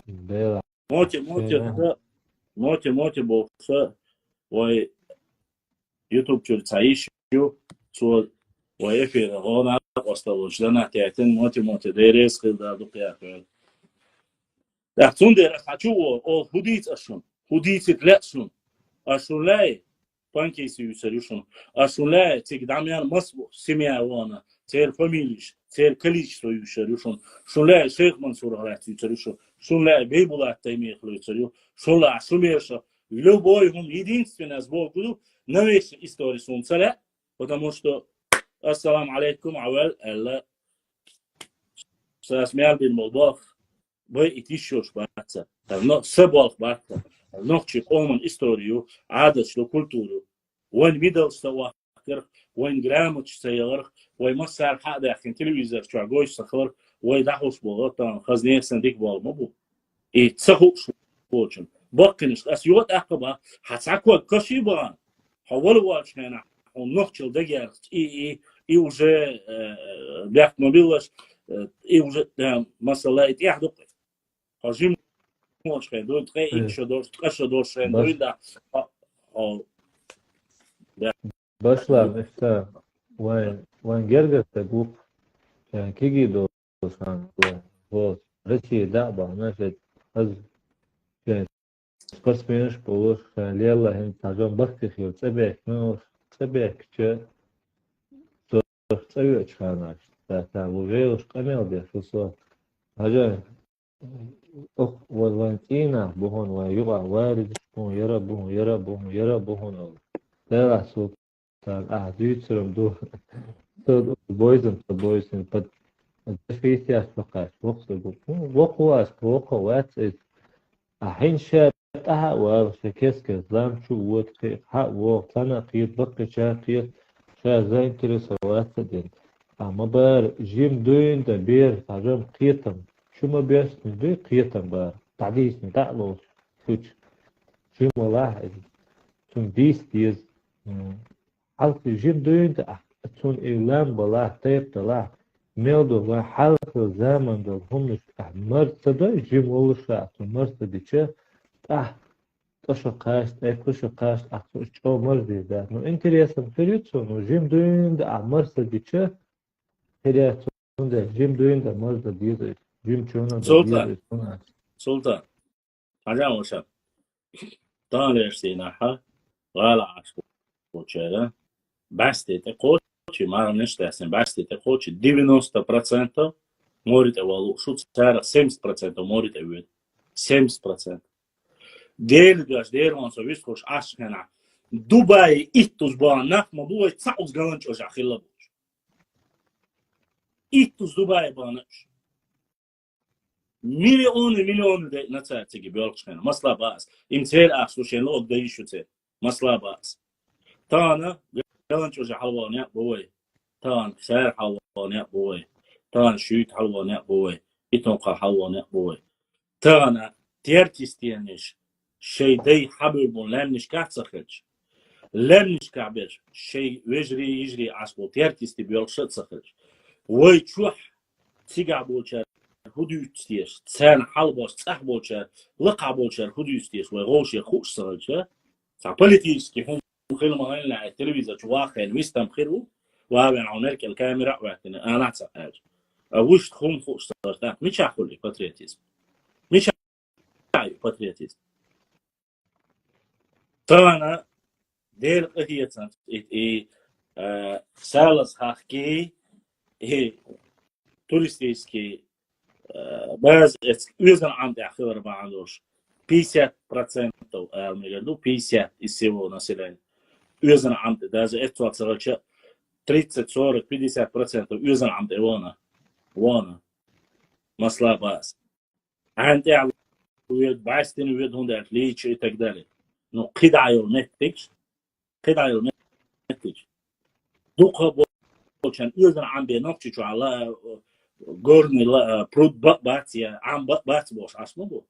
بيلا موتي بوخسا وي يوتيوب شو تعيش شو سو ويفي غانا واستلوش لنا تأتين موتي ديريس خدا دقيقة لحظون ديرس حشو أو هديت أشون هديت تلاتشون أشون لاي بانكيسي يسريشون أشون لاي تيك داميان مصبو سميا وانا تير فاميليش تير كليش سو يسريشون شون لاي شيخ منصور هرات يسريشون شون لاي بيبولا تيمي خلو يسريو شون لاي شميرشا любой هم единственное сбоку новейшей истории Солнца, потому что السلام عليكم عوال الله سأسمع بالموضوع بيتيشوش باتسا نو سبالخ باتسا نو تشيك أومن إستوريو عادة شلو كولتورو وين ميدل سواكر وين جرامتش سيغرق وين مسار حدا يحكي تلفزيون شو عجوش سخر وين دحوش بغطان خزنين سنديك بالمبو إيه تسخوش بوجن بقنش أسيوت أقبا حتسعكوا كشيبان حولوا هنا ونخشل دقيق إيه уже بيحكي مبيلش إيه уже مثلا يتيحدق حجم موش خير دول تغي إيش دور تقش دور شين دول ده başlar işte وين جرجس تقول كان كيجي دوسان هو رشي دعبة ناشد هز كان سبورتسمنش بولش ليلا هم تاجون بختي خير تبعك شو تسوي خاناش تابوجيوش قميل ده شو هجا والفانتينا بهون ويقع وارد بهون يرى بهون لا سو كان أحدود سرم دو بويزن بد في سياس فقاش وقوات الحين شاتها وشكيس كزلام شو وتقي حق وطنا قيد بقي شاقيت شا زين ترسوات دين أما بار جيم دوين دبير تعجب قيتم شو ما بيش ندوي قيتم بار تعديش نتعلو شو ملاحظ تون ديز حلقة جيم دوين دا تون إعلام بلا طيب تلا ميلدو لا حلقة زمن دو همش مرتدا جيم ولشا تون مرتدي چه تشو قاشت كشو قاشت شو مرضي ده نو انتريسم فريتسو نو جيم دوين دا مرتدي چه فريتسو ده جيم دوين دا مرتدي ده جيم چونا ده سلطان حاجة وشا طالع سيناحة غالع عشبو وشيرا بستي تقوشي ما رمنش تحسن بستي تقوشي 90% مورد أولو شو تسارة 70% مورد أول 70% دير وان سويسكوش عشقنا دبي إتوس بانا ما بوي تسعوز غلانش أجا خلا بوش إتوس دبي بانش مليون دي نتاعي تيجي بيولكش هنا مصلا باس إمتير أخسوشين لو أقديشو تي مصلا باس تانا غلانش أجا حلوانيا بوي تان سير حلوانيا بوي تان شويت حلوانيا بوي إتنقى حلوانيا بوي تانا تيرتيستيانيش شيء دي حبيبون لامنش كاعتسخلش لامنش كعبش شيء يجري عصبو تيرتيستي بيولكش تسخلش ويتشوح تيجع بولشار هدوستيش تسان حلبوش تسح بولشار لقع بولشار هدوستيش ويغوش يخوش سغلشار سابوليتيسكي هم خيل مهين على التلفزيون واخين ويستم خيرو وابن عونرك الكاميرا وقتنا انا اتسحاج وش تخون خوش سغلشار مش اخولي باتريوتيزم مش باتريوتيزم طبعا دير هي سالس حقي هي туристический بعض يوزن عند آخر ما عندوش 50% المجال 50 из всего населения يوزن عند даже это целое 30, 40, 50% يوزن عند وانا مسلا باس عند ويد باستين ويد هون ده ليش يتقدر نو قدع يونتج دوقة بوشان يوزن عم بينوكش شو على قرني لا برود باتيا عم بات بوش اسمه بو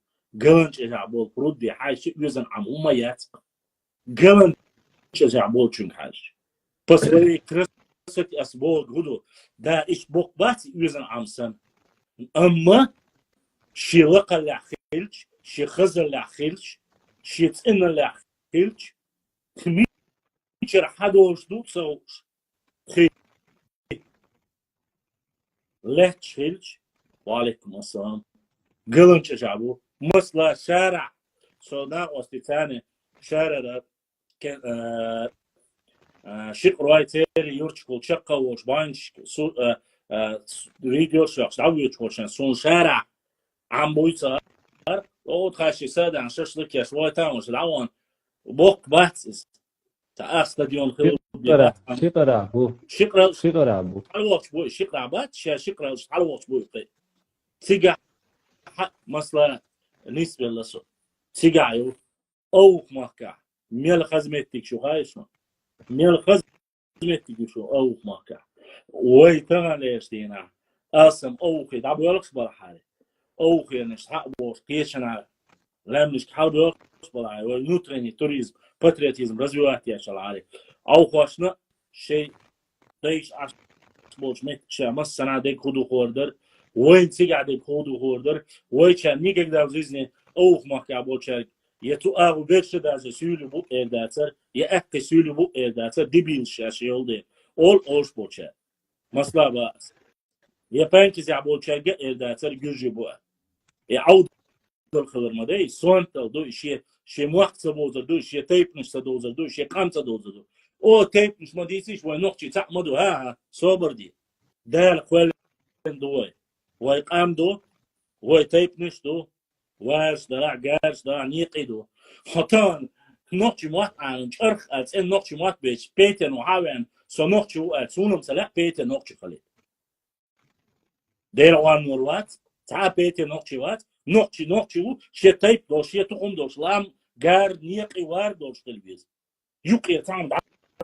قلنش إجابول برود دي حاجة يوزن عم أميات قلنش إجابول شون حاجة بس وي كرست أسبول غدو دا إيش بوك بات يوزن عم سن أما شي لقى لحيلش شي خزر لحيلش شي تئن لحيلش خميشر حدوش دوت سوش خي لهش هيلش وعليكم السلام قلنش أجابو مثل شارع سوداء وستيتاني شارع ده كان شق روايتي يورشكو شقة وش باينش ريديو شخص عويش وشان سون شارع عم بويتار او تخاشي سادة عن ششلك يا شوي تاوش العوان بوك باتس تا استاديون خلو شقرا بو شقرا شقرا بو حلوش بوي شقرا بات شقرا حلوش بوي تيجا مثلا نسبة لسو تيجايو أو مكة ميل خزمتك شو هايش ميل خزمتك شو أو مكة ويتنا ليش دينا أسم أو كي دعوا يلقش برحالي أو كي نشحق بوش كيشنا لم نشحق يلقش برحالي ونوتريني توريزم باتريوتيزم رزواتي يا شلعالي أو خوشنا شيء دايش عش بوش ميت شيء مس سنة ديك خدو خوردر وين تيجي عدك خدو خوردر ويشان نيجي كده وزيزني أو مكة بوشارك يتو أغو بيرش دازه سيولي بو إيرداتر يأكي سيولي بو إيرداتر ديبيل شاشي يولدي أول أوش بوشار مثلا باس يبانكي زي بوشار إيرداتر جوجي بو يعود الخضر مدي سونتل دو شي موقت سبوزر دو شي تيب نش سدوزر دو شي قامت دوزر دو أو تيب نش مديسيش ونقشي تعمدو ها صبر دي دال خوالين دوي ويقام دو ويتيب نش دو واش دراع جارش دراع نيقيدو خطان نقطي موات عن شرخ als إن نقطي موات بيش بيتن وحاوين سو نقطي وقال سونم سلاح بيتن نقطي خليل دير وان نوروات تعا بيتن نقطي وات نقطي و شي تايب دو شي تقوم دوش لام جار نيقي وار دوش تلبيز يقي تعم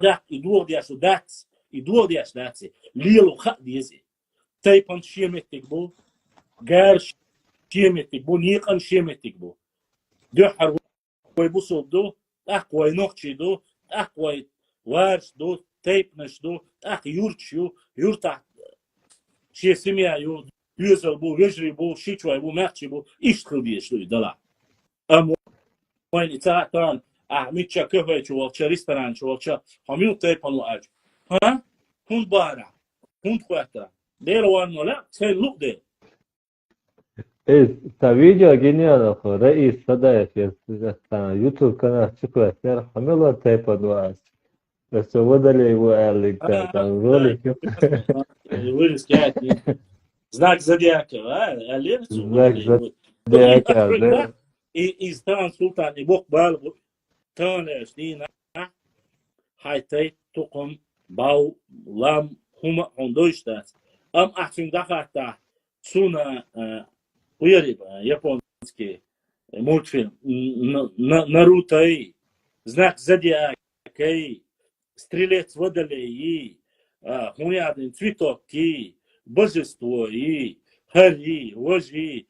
داك يدور دياش داتسي ليلو خق ديزي تايبان شي متك بو جار شيمتك بو نيقن شيمتك بو دو حر ويبوسو دو أقوى نقشي دو أقوى وارش دو تيبنش دو أق يورتشيو يورتا شي سميا يو يوزل بو يجري بو شيشوي بو ماتشي بو يشتغل بيش دو دلا أم وين إتاعتان ميتشا كهوي شو والشا ريستوران شو والشا هميو تيبن وأج ها هون بارع هون خواترا دير وان ولا سين لوك دير تا видео гениально хо رئيس صدايف يوتيوب канал чиква сер хамила тайпа дуас بس ودلي его алик там ролик вырез кятни знак зодиака алерцу знак зодиака да и стан султан и бог бал тонеш дина هايتي تقوم باو لام هما هندوشتاس أحسن دخلت سونا ويريب японский мультфильм Наруто знак зодиака стрелец водолей хунядин цветок божество хари вожи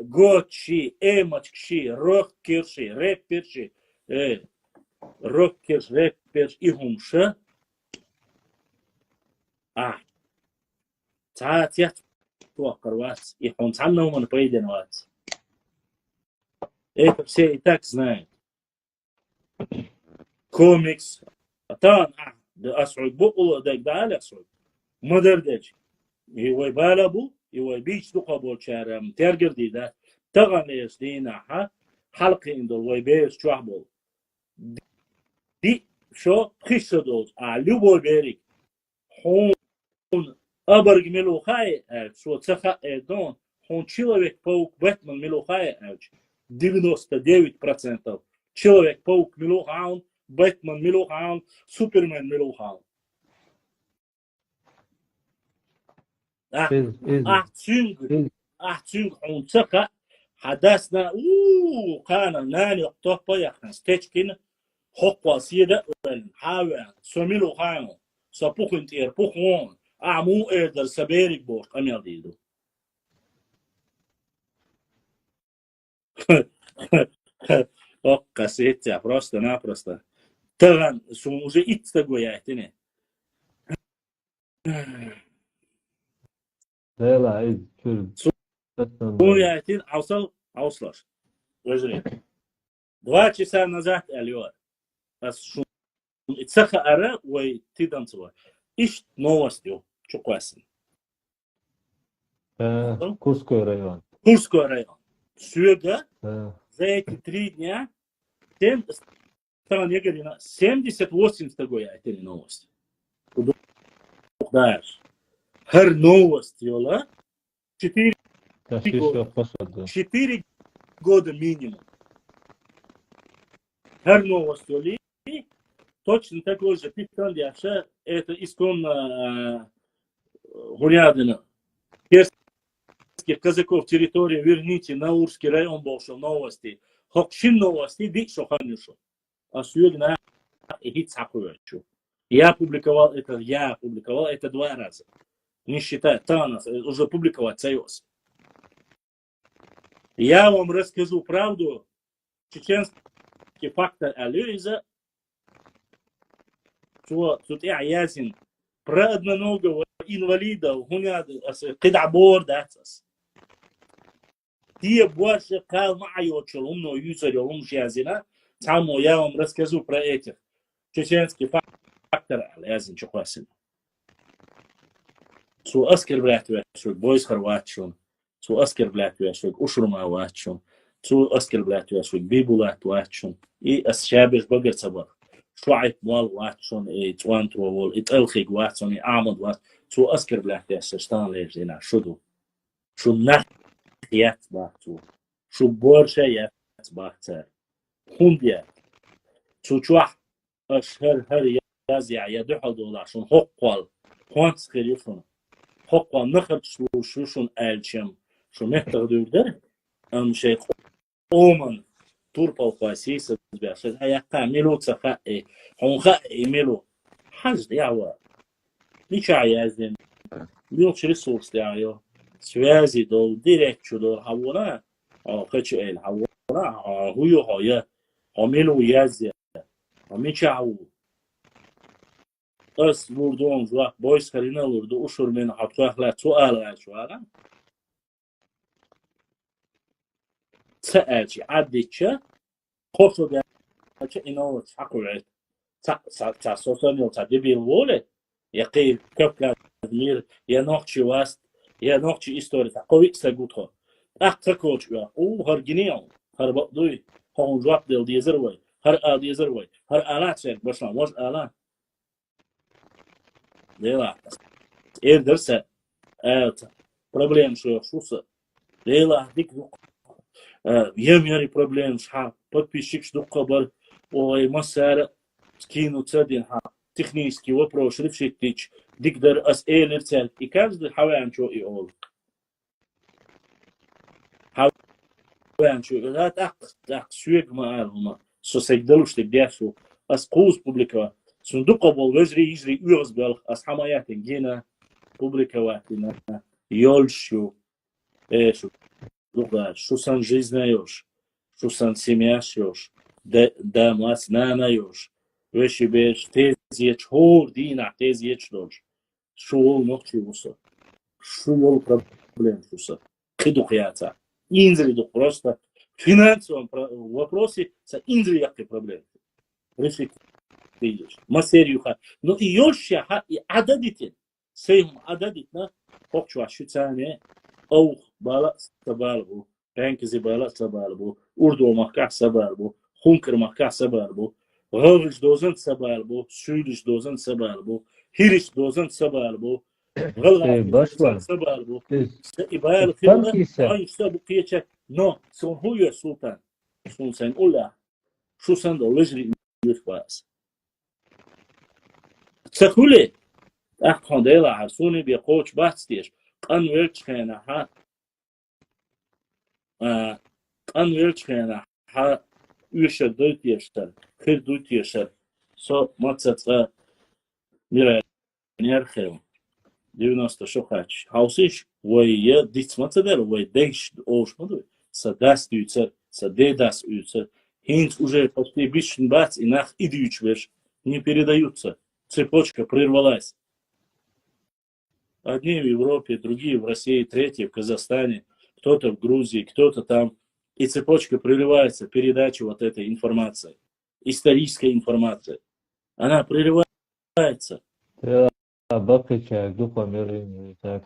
гочи эмочкши роккерши рэперши роккерш рэперш и хумша تعاتيات توقر وات يحون عنه من بعيدين وات ايه بسي تاك زناين كوميكس طبعا ده اسعود بقول ده قال اسعود مدر دج هو بالابو هو بيش دقبول شارم ترجر دي ده طبعا يسدينا حلقه اندو ويبيس شعبول Ди шо пришедол, а любой берег. Хун абарг милухай, шо цеха эдон, хун Человек-паук Бэтмен милухай, 99%. Человек-паук милухаун, Бэтмен милухаун, Супермен милухаун. أحسن حنسقة حدثنا كان ناني اقتوبة يخن ستيشكين حقوة سيدة حاوة سميلو خانو سبوكن تير بوخون أعمو إيدر سبيرك بوش أميال ديدو أوكا سيتيا просто напросто تغن سموزي إتستقو يأتيني Lela iz çür. يأتين عوصلش وجري 2 часа назад Алиор اتسخى أرى ويتيدان سوا إيش новостью чуквасин Kurskoy rayон. Курской район Сюда за эти 3 дня 78 такой эти новости знаешь Хер новость ёла 4 года минимум Хер новость ёли точно такой же питан яша это исконно гулядина перских казаков территории верните Наурский район больше новости Хокшин новости дик шоханюшу а сегодня и цакуючу я публиковал это 2 раза не считая Танас уже публиковать союз я вам расскажу правду чеченский фактор анализа что тут я ясен про одноногого инвалида قطع борд أساس Тие больше кал маючил умно юзерил умшязина само я вам расскажу про этих чеченский фактор лязин чухасин су аскер блять вешук бойс хорватчун су аскер блять вешук ушурма ватчун су аскер блять вешук бибулат ватчун и асшабиш багер сабар شعيب مال واتشون توان تروول اتلخيق واتشون اعمد وات سو اسكر بلاك دستان ليجينا شدو شو نخيات باكتو شو بورشيات باكتر خونديا سو تشوح اشهر هر يازيع يدحل دولا شون حقوال خوانت خريفون حقوال نخرج شون الشم شو مهتغدور در ام شيخ اومن турпал классис бяшет аяққа милуца хонха милу хаж ява нича язден милч ресурс яё связи дол директ чудор хавона хочу эл хавона хуё хоя хамилу язя амичау ас вурдон зва бойс харина лурду ушур мен хатхла суал ачвара سأجي عديتش خصو بيتش إنه تحقق تاسوسانيو تدبير وله يقيل كفلا دير ينوخشي واست ينوخشي إستوري تقوي سجوتها أختكوش يا هرجنيون هربطوي هون جواب دل ديزروي هر ديزروي هر آلات شيء بشلون واش آلات ديلا درسه проблем شو ديلا ديك يميري проблем ها подписчик что кабар ой масара скину цадин ха технический вопрос решить дикдар ас элерцел и каждый хаван что и ол хаван что да так сюек маалма со сагдалуште бяшу ас куз публика сундука бол везри изри уёзбал ас хамаятин гена публиковатина ёлшу эшу شو سن жизнеешь, что сан семьяешь, да мас нанаешь, вещи беш тезеч хор дина тезеч дож, шо ночи уса, шо проблем уса, кидухята, инзриду просто финансовом вопросе са инзри якой проблем, решить видишь, материю ха, но и ёшья ха и ададитин, сейм ададитна, покчу ашуцане. أو بالا سبالبو بانكزي بالا سبالبو أردو مكع سبالبو خنكر مكع سبالبو Gavrish dozan sabar bu, Sülish dozan sabar bu, Hirish dozan sabar bu, Galafish dozan Başlan. sabar bu. Biz İbayal tam khirla, ise ay işte bu kıyacak. No, son huya sultan. Son sen ola, şu sen de lejri yurtbaz. Tsakuli, kandela arsuni bir koç bahsediyor. Kanver çıkana ha, kanver çıkana ha, üyüşe dört yaşlar, kır dört yaşlar. So matsatsa mira нерхев 90 шохач хаусиш вой я дицмацадер вой дейш ошмаду садас дюцер садедас уцер хинц уже почти бишн бац и нах идюч веш не передаются, цепочка прервалась. Одни в Европе, другие в России, третьи в Казахстане, кто-то в Грузии, кто-то там, и цепочка прерывается, передача вот этой информации, исторической информации, она прерывается. bakacak dupamirin tak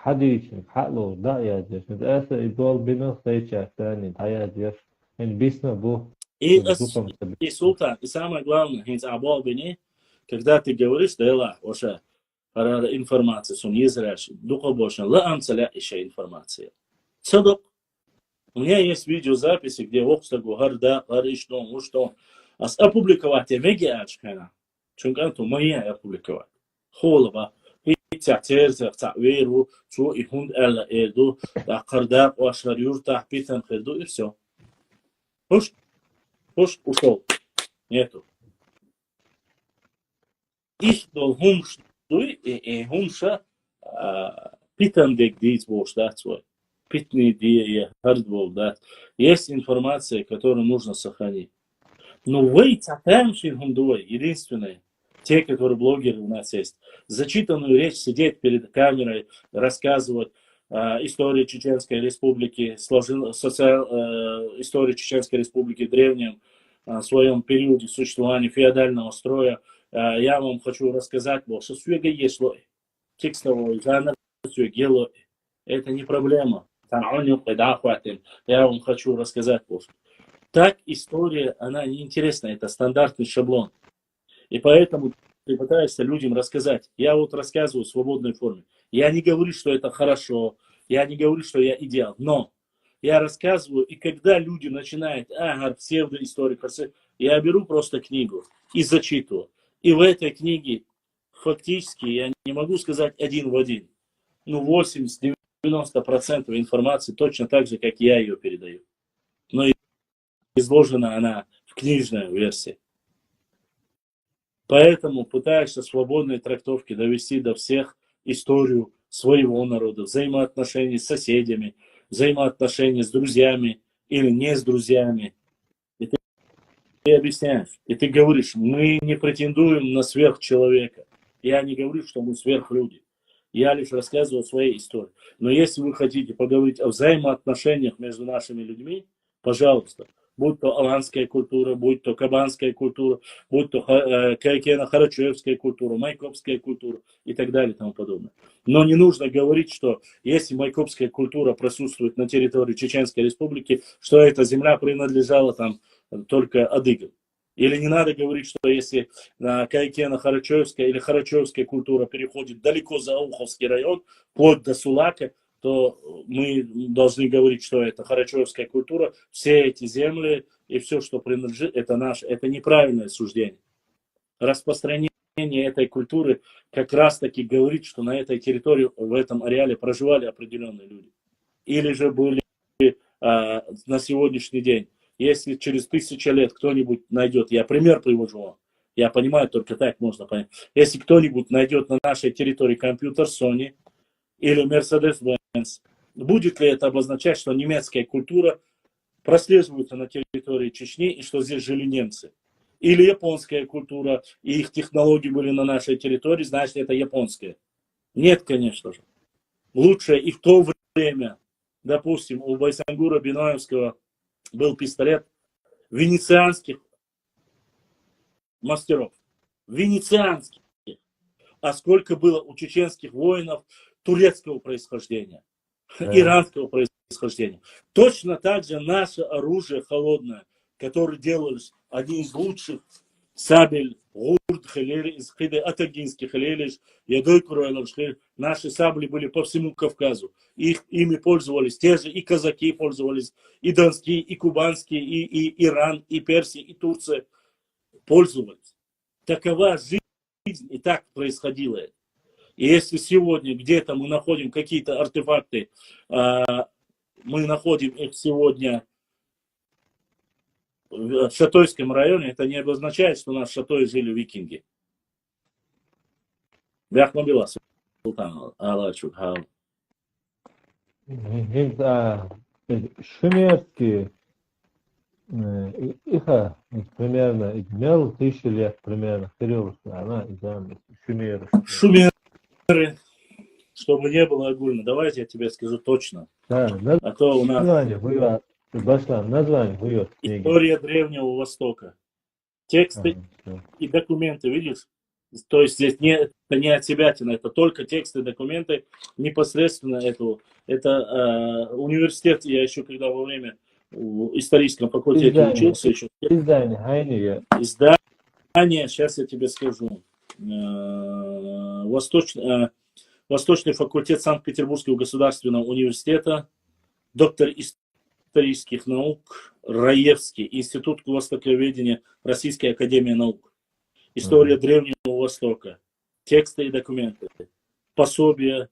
hadicin halo da yadır. Esa idol bina sayacak tani hayat en bisna bu И, дупам и султан, и самое главное, хинц абол бини, когда ты говоришь, да ла, оша, информация, сон езраш, духа бошна, ла амцаля еще информация. Цадок. У меня есть видеозаписи, где окстагу гарда, гариштон, уштон, а опубликовать я меги ачкана. Чунганту моя опубликовать. Холоба. Hitya terze ta'wiru, цу и хунд элла элду, да кардак, вашар юртах, питан херду, и все. Пуш ушел. Нету. Ich dol humш дуй, и humша питан дек диц бош, да, свой. Питни ди, хард бол, да. Есть информация, которую нужно сохранить. Но вы цатамшин хундуй, единственное, те, которые блогеры у нас есть, зачитанную речь сидеть перед камерой, рассказывать историю Чеченской Республики, историю Чеченской Республики в древнем своем периоде существования феодального строя. Я вам хочу рассказать, что сюга есть текстовой жанр, это не проблема. Я вам хочу рассказать, так история, она неинтересна, это стандартный шаблон. И поэтому ты пытаешься людям рассказать. Я вот рассказываю в свободной форме. Я не говорю, что это хорошо, я не говорю, что я идеал, но я рассказываю, и когда люди начинают, псевдоисторик, я беру просто книгу и зачитываю. И в этой книге фактически, я не могу сказать один в один, но 80-90% информации точно так же, как я ее передаю. Но изложена она в книжной версии. Поэтому пытаешься свободной трактовки довести до всех историю своего народа, взаимоотношений с соседями, взаимоотношений с друзьями или не с друзьями. И ты объясняешь, и ты говоришь, мы не претендуем на сверхчеловека. Я не говорю, что мы сверхлюди. Я лишь рассказываю свои истории. Но если вы хотите поговорить о взаимоотношениях между нашими людьми, пожалуйста, будь то аланская культура, будь то кабанская культура, будь то каракена-харачевская культура, майкопская культура и так далее и тому подобное. Но не нужно говорить, что если майкопская культура присутствует на территории Чеченской Республики, что эта земля принадлежала там только адыгам. Или не надо говорить, что если каракена-харачевская или харачевская культура переходит далеко за Уховский район, вплоть до Сулака, то мы должны говорить, что это харачевская культура, все эти земли и все, что принадлежит, это наше. Это неправильное суждение. Распространение этой культуры как раз-таки говорит, что на этой территории, в этом ареале проживали определенные люди. Или же были на сегодняшний день. Если через 1000 лет кто-нибудь найдет, я пример привожу вам, я понимаю, только так можно понять. Если кто-нибудь найдет на нашей территории компьютер Sony или Mercedes-Benz, будет ли это обозначать, что немецкая культура прослеживается на территории Чечни и что здесь жили немцы? Или японская культура и их технологии были на нашей территории, значит, это японская? Нет, конечно же. Лучше и в то время, допустим, у Байсангура Биноевского был пистолет венецианских мастеров. Венецианских. А сколько было у чеченских воинов турецкого происхождения, иранского происхождения. Точно так же наше оружие холодное, которые делали один из лучших сабель, гурд, хелели, из хиды атагинских хелелиш, ядой круэлаш, наши сабли были по всему Кавказу. Ими пользовались те же и казаки пользовались, и донские, и кубанские, и Иран, и Персия, и Турция пользовались. Такова жизнь, и так происходило это. И если сегодня где-то мы находим какие-то артефакты, мы находим их сегодня в Шатойском районе, это не обозначает, что у нас в Шатое жили викинги. Вяхмабила, Султан Алачук, Шумерские, их примерно имел 1000 лет примерно, она шумеры. Шумеры, чтобы не было огульно, давайте я тебе скажу точно. Да, А то у нас название будет книги. история Древнего Востока. Тексты и документы, видишь? То есть здесь это не от себятина, это только тексты, документы непосредственно этого. Это университет, я еще когда во время в историческом факультете учился еще. Издание, сейчас я тебе скажу. Восточный факультет Санкт-Петербургского государственного университета, доктор исторических наук Раевский, Институт востоковедения, Российская академия наук. История Древнего Востока. Тексты и документы. Пособие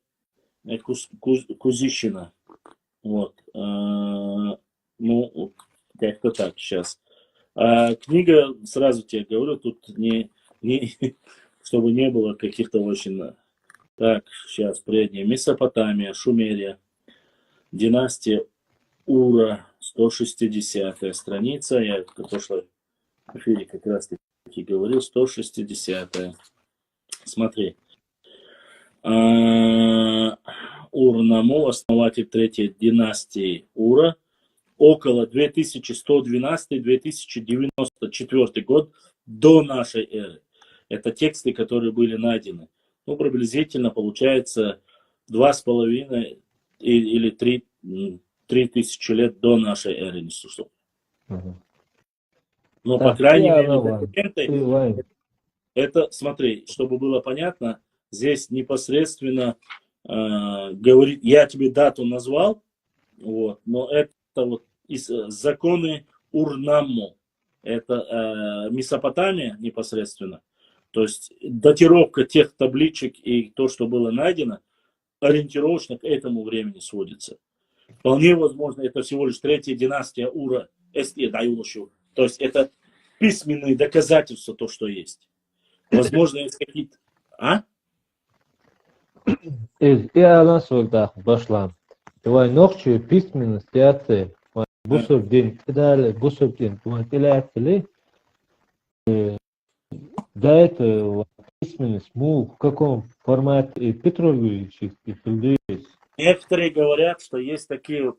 Кузищина. Вот. Ну, как-то так сейчас. Книга, сразу тебе говорю, тут чтобы не было каких-то очень... Так, сейчас предняя. Месопотамия, Шумерия, династия Ура, 160-я страница. Я в прошлом эфире как раз таки говорил, 160-я. Смотри. Ур-Наму, основатель третьей династии Ура, около 2112-2094 год до нашей эры. Это тексты, которые были найдены. Ну, приблизительно получается 2,5 или 3 тысячи лет до нашей эры Иисуса. Но, по крайней мере, документы, это, смотри, чтобы было понятно, здесь непосредственно говорит, я тебе дату назвал, вот, но это вот законы Ур-Намму, это Месопотамия непосредственно. То есть датировка тех табличек и то, что было найдено, ориентировочно к этому времени сводится. Вполне возможно, это всего лишь третья династия Ура. То есть это письменные доказательства, то, что есть. Возможно, есть какие-то... Я нас вот дошла. Давай ночью письменность яцы. Бусур день кидали, бусур день. Да, это письменность, в каком формате петроглифических есть? Некоторые говорят, что есть такие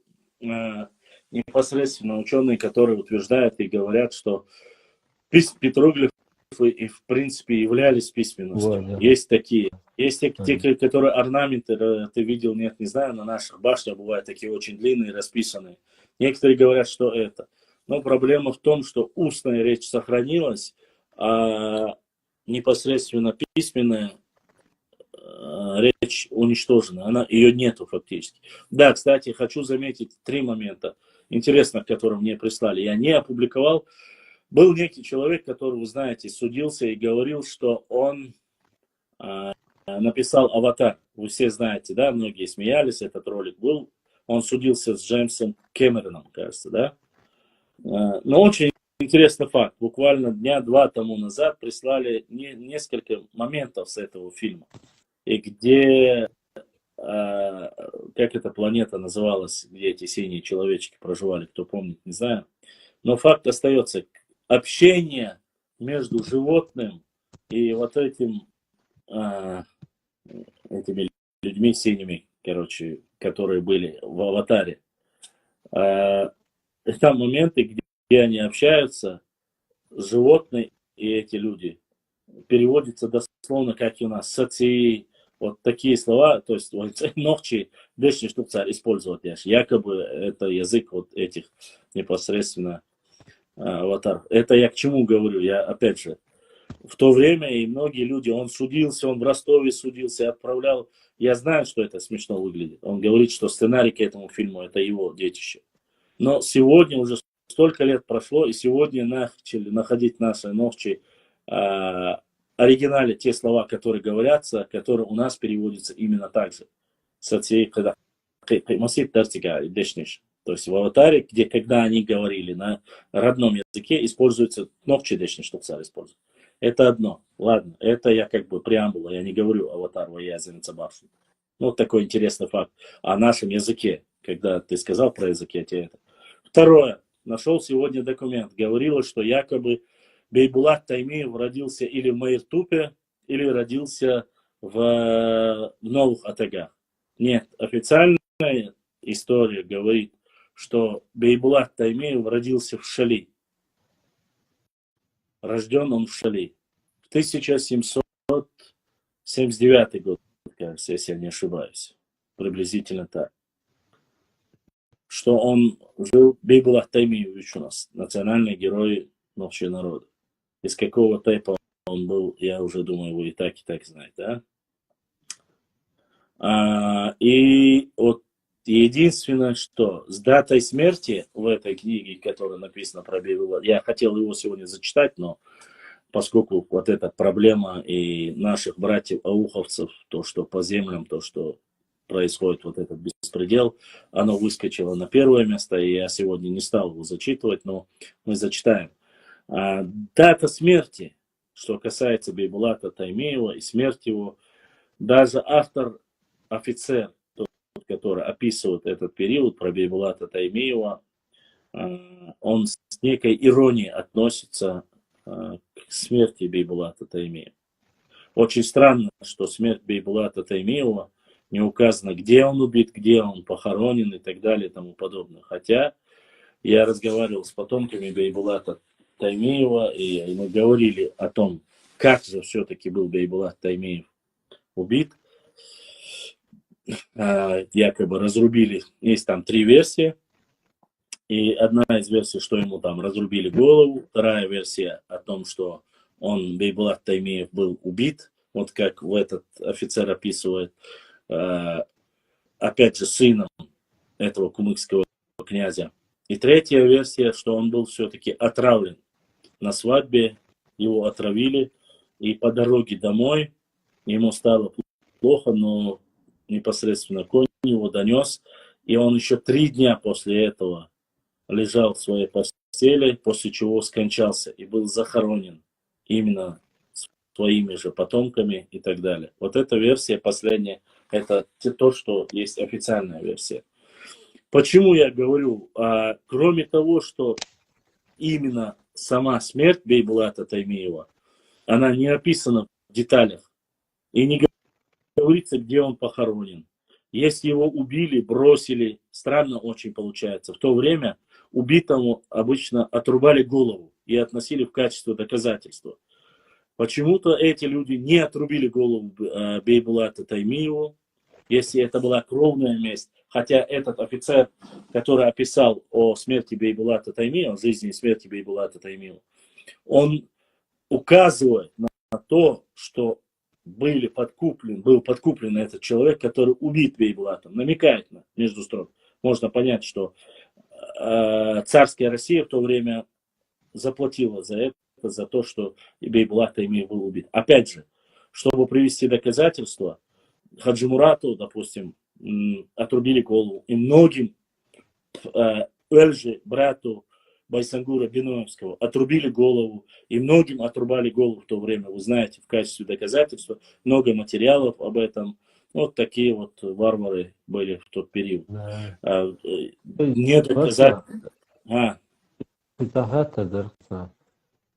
непосредственно ученые, которые утверждают и говорят, что петроглифы и в принципе являлись письменностью. Вот, да. Есть такие. Есть те, которые орнаменты, ты видел, нет, не знаю, на наших башнях бывают такие очень длинные, расписанные. Некоторые говорят, что это. Но проблема в том, что устная речь сохранилась, а непосредственно письменная речь уничтожена, ее нету фактически. Да, кстати, хочу заметить 3 момента, интересных, которые мне прислали. Я не опубликовал. Был некий человек, который, вы знаете, судился и говорил, что он написал «Аватар». Вы все знаете, да, многие смеялись, этот ролик был. Он судился с Джеймсом Кэмероном, кажется, да. Но очень интересный факт. Буквально дня 2 тому назад прислали несколько моментов с этого фильма. И где, как эта планета называлась, где эти синие человечки проживали, кто помнит, не знаю. Но факт остается. Общение между животным и вот этими людьми синими, короче, которые были в «Аватаре». Там моменты, где они общаются, животные и эти люди, переводится дословно, как и у нас, соци, вот такие слова, то есть ногчи, дальше что царь использовать, якобы это язык вот этих непосредственно аватар. Это я к чему говорю? Я, опять же, в то время и многие люди, он судился, он в Ростове судился, отправлял. Я знаю, что это смешно выглядит. Он говорит, что сценарий к этому фильму это его детище. Но сегодня уже столько лет прошло, и сегодня начали находить наши ногти оригинале те слова, которые говорятся, которые у нас переводятся именно так же. То есть в аватаре, где когда они говорили на родном языке, используется ногчи дешни, что царь использует. Это одно. Ладно, это я как бы преамбула, я не говорю аватар воязен цабавший. Ну, вот такой интересный факт о нашем языке, когда ты сказал про язык, я тебе это. Второе. Нашел сегодня документ. Говорилось, что якобы Бейбулат Таймиев родился или в Майртупе, или родился в Новых Атагах. Нет, официальная история говорит, что Бейбулат Таймиев родился в Шали. Рожден он в Шали. В 1779 год, кажется, если я не ошибаюсь. Приблизительно так. Что он жил, Бейбулат Таймиевич у нас, национальный герой нашего народа. Из какого тайпа он был, я уже думаю, вы и так знаете, да? И вот единственное, что с датой смерти в этой книге, которая написана про Бейбулат, я хотел его сегодня зачитать, но поскольку вот эта проблема и наших братьев-ауховцев, то, что по землям, то, что происходит вот этот беспредел, оно выскочило на первое место, и я сегодня не стал его зачитывать, но мы зачитаем. Дата смерти, что касается Бейбулата Таймиева и смерть его, даже автор, офицер, тот, который описывает этот период про Бейбулата Таймиева, он с некой иронией относится к смерти Бейбулата Таймиева. Очень странно, что смерть Бейбулата Таймиева не указано, где он убит, где он похоронен и так далее и тому подобное. Хотя я разговаривал с потомками Бейбулата Таймиева, и мы говорили о том, как же все-таки был Бейбулат Таймиев убит. Якобы разрубили, есть там 3 версии. И одна из версий, что ему там разрубили голову. Вторая версия о том, что он, Бейбулат Таймиев, был убит. Вот как в этот офицер описывает. Опять же, сыном этого кумыкского князя. И третья версия, что он был все-таки отравлен. На свадьбе его отравили. И по дороге домой ему стало плохо, но непосредственно конь его донес. И он еще 3 дня после этого лежал в своей постели, после чего скончался и был захоронен именно своими же потомками и так далее. Вот эта версия последняя, это то, что есть официальная версия. Почему я говорю? Кроме того, что именно сама смерть Бейбулата Таймиева, она не описана в деталях и не говорится, где он похоронен. Если его убили, бросили, странно очень получается. В то время убитому обычно отрубали голову и относили в качестве доказательства. Почему-то эти люди не отрубили голову Бейбулата Таймиеву, если это была кровная месть. Хотя этот офицер, который описал о смерти Бейбулата Таймиева, жизни и смерти Бейбулата Таймиева, он указывает на то, что был подкуплен этот человек, который убит Бейбулатом. Намекает на между строк. Можно понять, что царская Россия в то время заплатила за это, за то, что Бейбулат Таймиев был убит. Опять же, чтобы привести доказательства, Хаджи Мурату, допустим, отрубили голову. И многим Эльже, брату Байсангура Биноевского, отрубили голову. И многим отрубали голову в то время. Вы знаете, в качестве доказательства много материалов об этом. Вот такие вот варвары были в тот период. Да. Не доказать. Загата дырца.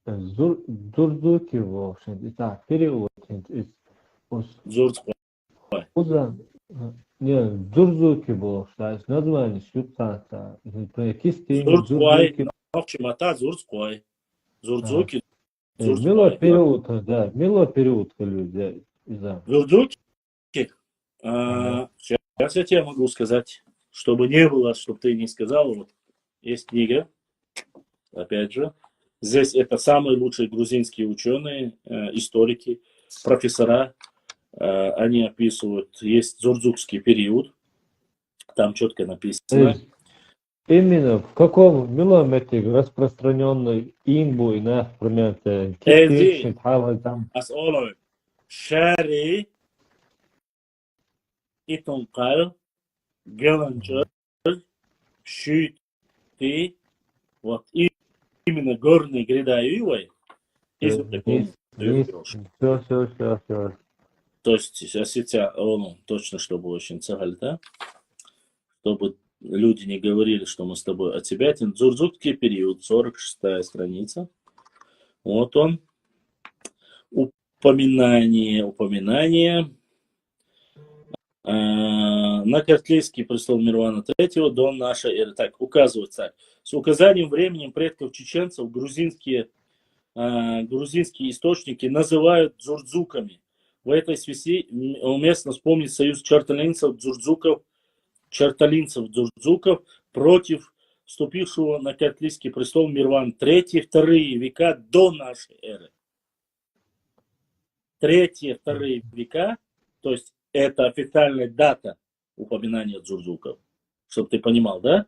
Зурдуки в общем. Так, перевод. Зурцкой. Не, Зурдуки был, значит, название Швейцарца. Зурцкой. Нохчимата Зурцкой. Зурдуки. Мило перевод, да. Мило перевод люди. Зурдуки. Сейчас я тебе могу сказать, чтобы не было, чтобы ты не сказал. Вот есть книга. опять же. Здесь это самые лучшие грузинские ученые, историки, профессора. Они описывают, есть Зурдзукский период, там четко То написано. есть именно в каком миллиметре распространенный имбу и например, Эди, там. асолой, шари, итонкал, галанчер, щити, вот именно горные гряда Ювой, из Низ, низ, все. То есть, сейчас я точно, чтобы очень цагаль, чтобы люди не говорили, что мы с тобой отсебятин. Дзурдзукский период, 46-я страница. Вот он. Упоминание. На Картлийский престол Мирвана III до нашей эры. Так, указывается. С указанием временем предков чеченцев грузинские источники называют дзурдзуками. В этой связи уместно вспомнить союз чарталинцев-дзурдзуков против вступившего на Картлийский престол Мирван III, вторые века до нашей эры. Вторые века, то есть это официальная дата упоминания дзурдзуков, чтобы ты понимал, да?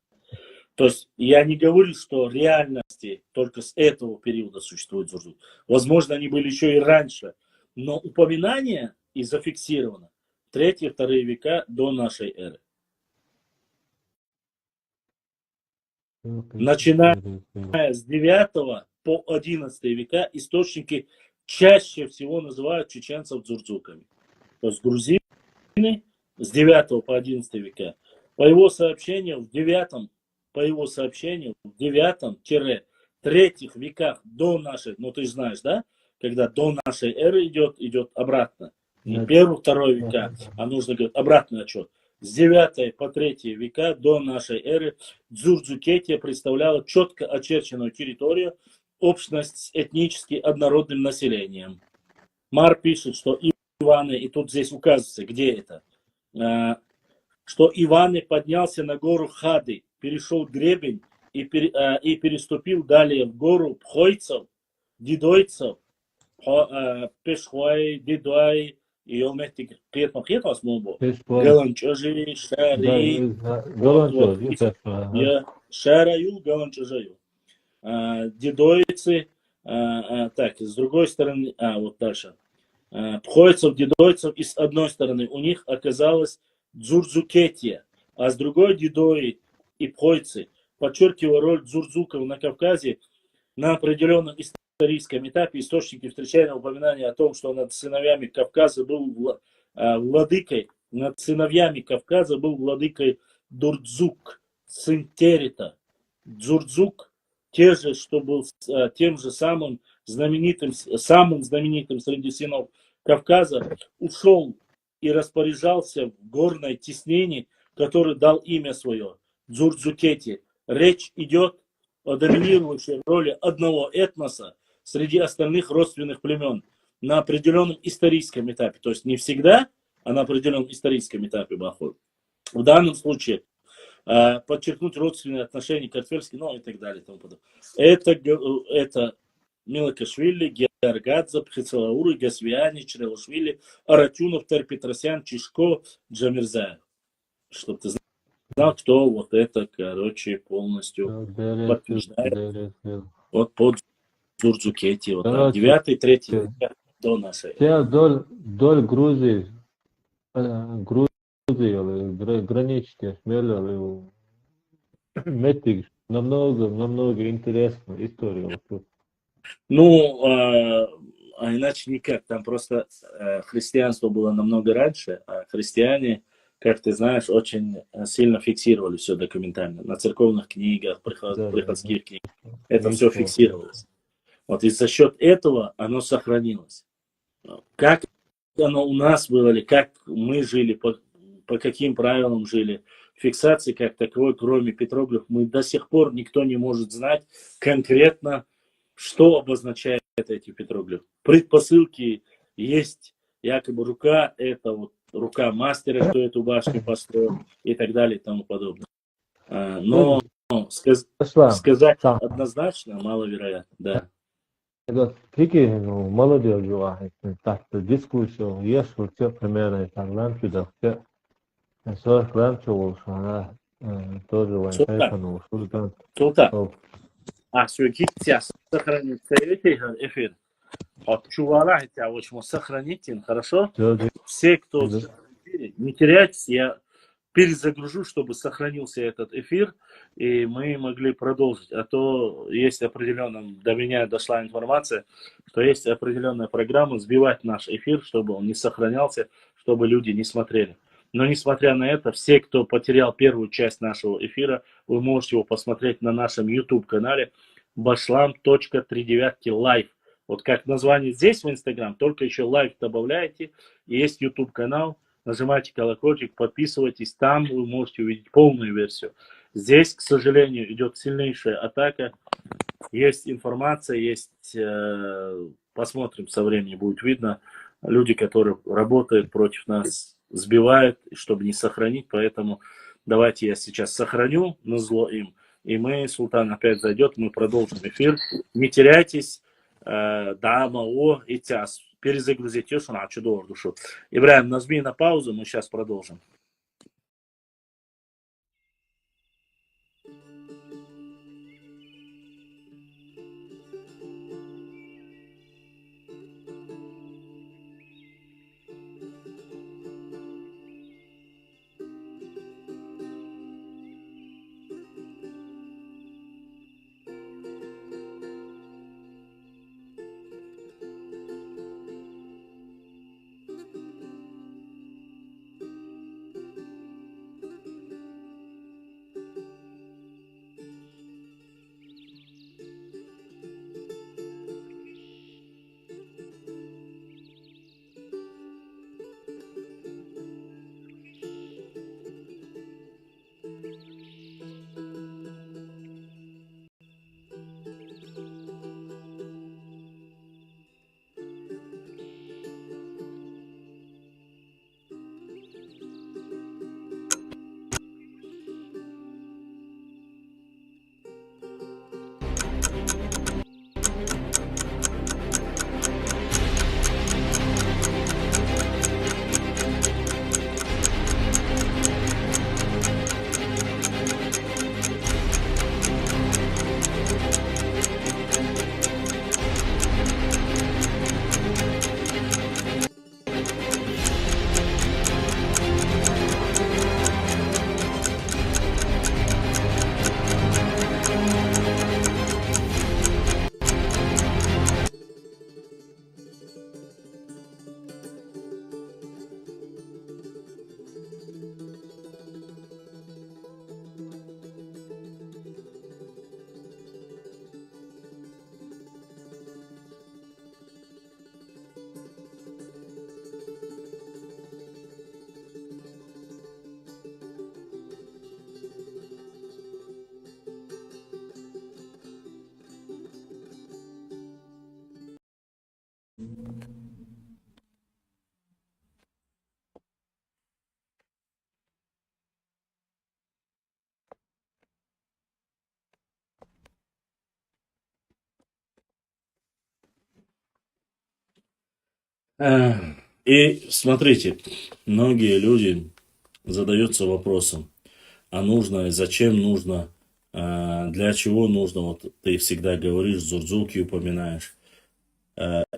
То есть я не говорю, что в реальности только с этого периода существует дзурдзук. Возможно, они были еще и раньше, но упоминание и зафиксировано 3-2 века до нашей эры. Начиная с 9 по 11 века источники чаще всего называют чеченцев дзурдзуками. То есть грузины с 9 по 11 века. По его сообщению, в 9-3 веках до нашей, ну ты знаешь, да, когда до нашей эры идет обратно. Не 1-2 века, а нужно говорить обратный отчет. С 9 по 3 века до нашей эры Дзурдзукетия представляла четко очерченную территорию, общность с этнически однородным населением. Мар пишет, что Иваны, и тут здесь указывается, где это, что Иваны поднялся на гору Хады, перешел гребень и переступил далее в гору Пхойцев, Дидойцев, Пешхуай, Дидуай, и он приятно смогу. Галанчажи, Шари, Шараю, Галанчажаю. Дидойцы, так, с другой стороны, вот дальше. Пхойцев, Дидойцев, и с одной стороны у них оказалась Дзурдзукетия, а с другой Дидои и Пхойцы, подчеркивая роль дзурдзуков на Кавказе. На определенном историческом этапе источники встречают упоминание о том, что над сыновьями Кавказа был владыкой Дурдзук, сын Терита. Дзурдзук, что был тем же самым знаменитым среди сынов Кавказа, ушел и распоряжался в горной теснине, который дал имя свое Дзурдзукете. Речь идет о доминирующей роли одного этноса среди остальных родственных племен на определенном историческом этапе. То есть не всегда, а на определенном историческом этапе Бахур. В данном случае подчеркнуть родственные отношения Картфельский, ну и так далее. И тому подобное. Это Милакашвили, Георгадзе, Пхицалауры, Гасвиани, Чрелашвили, Аратюнов, Терпетросян, Чишко, Джамирзаев. Чтобы ты знал, кто вот это, короче, полностью подтверждает. Вот под Дзурдзукетии. Вот 9-3 век до нашей. Доль Грузии, гранички, смело, метик, намного интересная история. Ну, а иначе никак. Там просто христианство было намного раньше, а христиане, как ты знаешь, очень сильно фиксировали все документально. На церковных книгах, приходских книгах. Это все фиксировалось. Вот и за счет этого оно сохранилось. Как оно у нас было, или как мы жили, по каким правилам жили, фиксации как таковой, кроме петроглифов, мы до сих пор никто не может знать конкретно, что обозначает эти петроглифы. Предпосылки есть, якобы рука, это вот рука мастера, кто эту башню построил, и так далее, и тому подобное. Но Ислам, сказать сам. однозначно маловероятно, да. Это фики, ну, молодежь واحد تحت дискуссию, есть вот те примеры, там, лампи, все, сорок лампи, она тоже Wi-Fi, Султан, ну, Султан, Султан, все сейчас сохраните эфир. От чувала хотя очень сохраните, хорошо? Все, кто в эфире, не теряйтесь, я перезагружу, чтобы сохранился этот эфир, и мы могли продолжить. А то есть определенная, до меня дошла информация, что есть определенная программа сбивать наш эфир, чтобы он не сохранялся, чтобы люди не смотрели. Но несмотря на это, все, кто потерял первую часть нашего эфира, вы можете его посмотреть на нашем YouTube-канале bashlam.39 live. Вот как название здесь в Instagram, только еще лайв добавляете, и есть YouTube-канал, нажимайте колокольчик, подписывайтесь, там вы можете увидеть полную версию. Здесь, к сожалению, идет сильнейшая атака, есть информация, есть, посмотрим, со временем будет видно, люди, которые работают против нас, сбивают, чтобы не сохранить, поэтому давайте я сейчас сохраню на зло им, и мы, Султан опять зайдет, мы продолжим эфир, не теряйтесь. Дама, и тяс. Перезагрузить ее, что на чудо душу. Ибраим, нажми на паузу, мы сейчас продолжим. И смотрите, многие люди задаются вопросом, а нужно, и зачем нужно, для чего нужно, вот ты всегда говоришь, Зурзуки упоминаешь.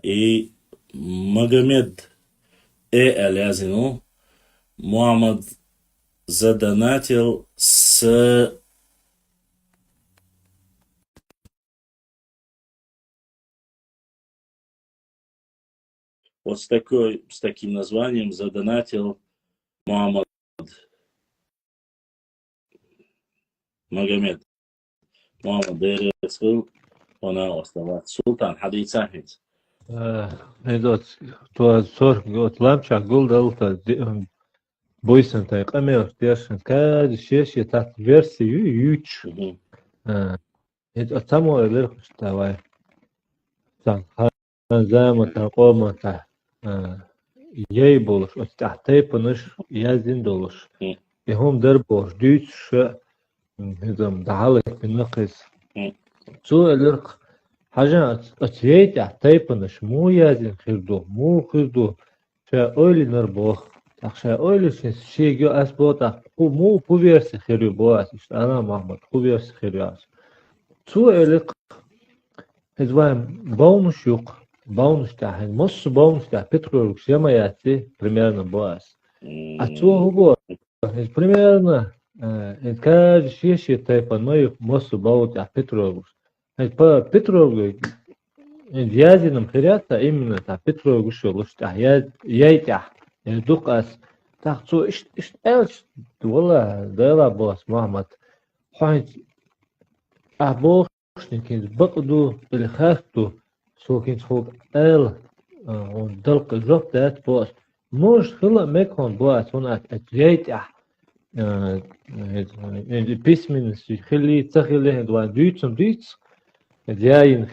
И Магомед Алязину Мухаммад задонатил вот с таким названием задонатил Мухаммад Магомед. Мухаммад Дересвил, она оставаться. Султан, حد يساعد. идет, то сорок год ламча, гулда, бойсон, так, амел, держен, каждый шесть, так, версию, юч. Это само элер, давай. Так, зама, такома, так, ей болуш, от тахтай паныш, язин долуш. И хом дер бош, дюч, نظام دعالك بنقص М. سوء الإرق حاجة أتيت أحتيبنش مو يازن خيردو مو خيردو شا أولي نربوخ تخشى أولي شي جو أسبوتا مو بوفيرسي خيرو بواس أنا محمد بوفيرسي خيرو سوء الإرق هزوان بونش يوق بونش تاعهن مص بونش تاع بترول شما ياتي примерно بواس أتوه هو примерно كاد شيء تايبان ما مص بونش تاع بترول بترول Дядиным хрята именно та Петров гушел, что яйтя, дукас, так что элч, вала, дала бос Мухаммад, хай, бошники, бакду, или хахту, сокин схог он далк жоп дат бос, мож хила мекон бос, он от яйтя, письменности, хили, цахили, два дюйцем дюйц, дяин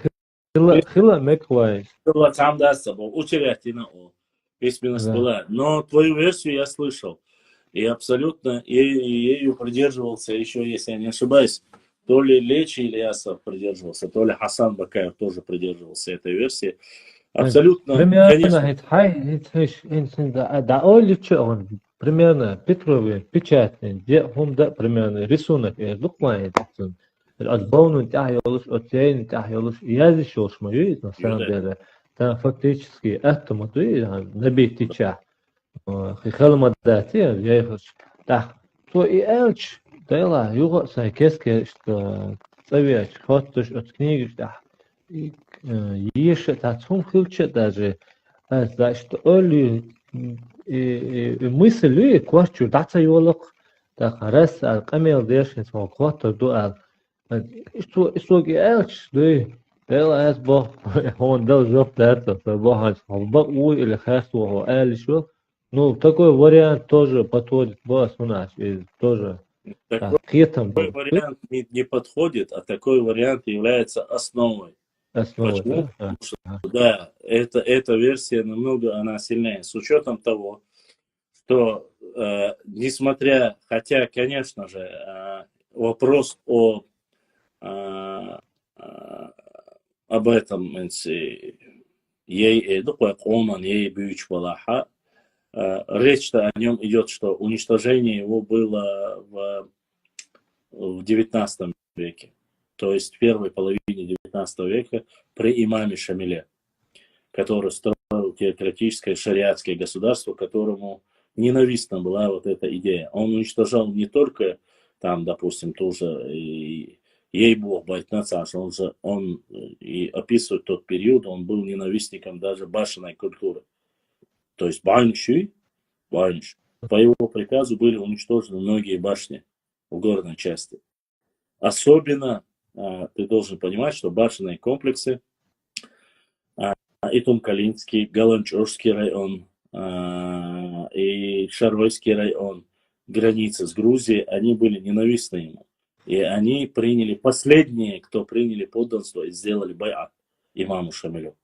хила меквай. Было там дастся, учерятина о письменность Да. была. Но твою версию я слышал. И абсолютно ею придерживался, еще если я не ошибаюсь, то ли Лечи Ильясов придерживался, то ли Хасан Бакаев тоже придерживался этой версии. Абсолютно, Примерно, конечно. да, он примерно Петрове печатный, где он да примерно рисунок, лукмает, отбавный тяхиолуш, отсеянный тяхиолуш, язычилуш мою, на самом деле, там фактически это мотуи, набить теча, хихалмадати, я их, так, то и элч, дела, юго, сайкеске, что цавяч, хотуш от книги, да, еще тацун хилче даже, за что оли мысли квачу даца юлок, так раз камел дешин свой кватер дуал, что элч, да, дела es бо, он дал жоп дата, бо бо или хасту о эльшо, ну такой вариант тоже подходит, бо у нас тоже. Такой вариант не подходит, а такой вариант является основой. Почему? Да? Потому что, да, эта версия намного она сильнее. С учетом того, что несмотря, хотя, конечно же, вопрос об этом ей бьюч балаха, речь-то о нем идет, что уничтожение его было в 19 веке. То есть в первой половине 19 века при имаме Шамиле, который строил теократическое шариатское государство, которому ненавистна была вот эта идея. Он уничтожал не только там, допустим, тоже ей-бог Байтнацаш, он и описывает тот период, он был ненавистником даже башенной культуры. То есть Банши, по его приказу были уничтожены многие башни в горной части. Особенно ты должен понимать, что башенные комплексы, и Тумкалинский, Галанчорский район, и Шаройский район, границы с Грузией, они были ненавистны ему. И они приняли, последние, кто приняли подданство и сделали байат имаму Шамилю.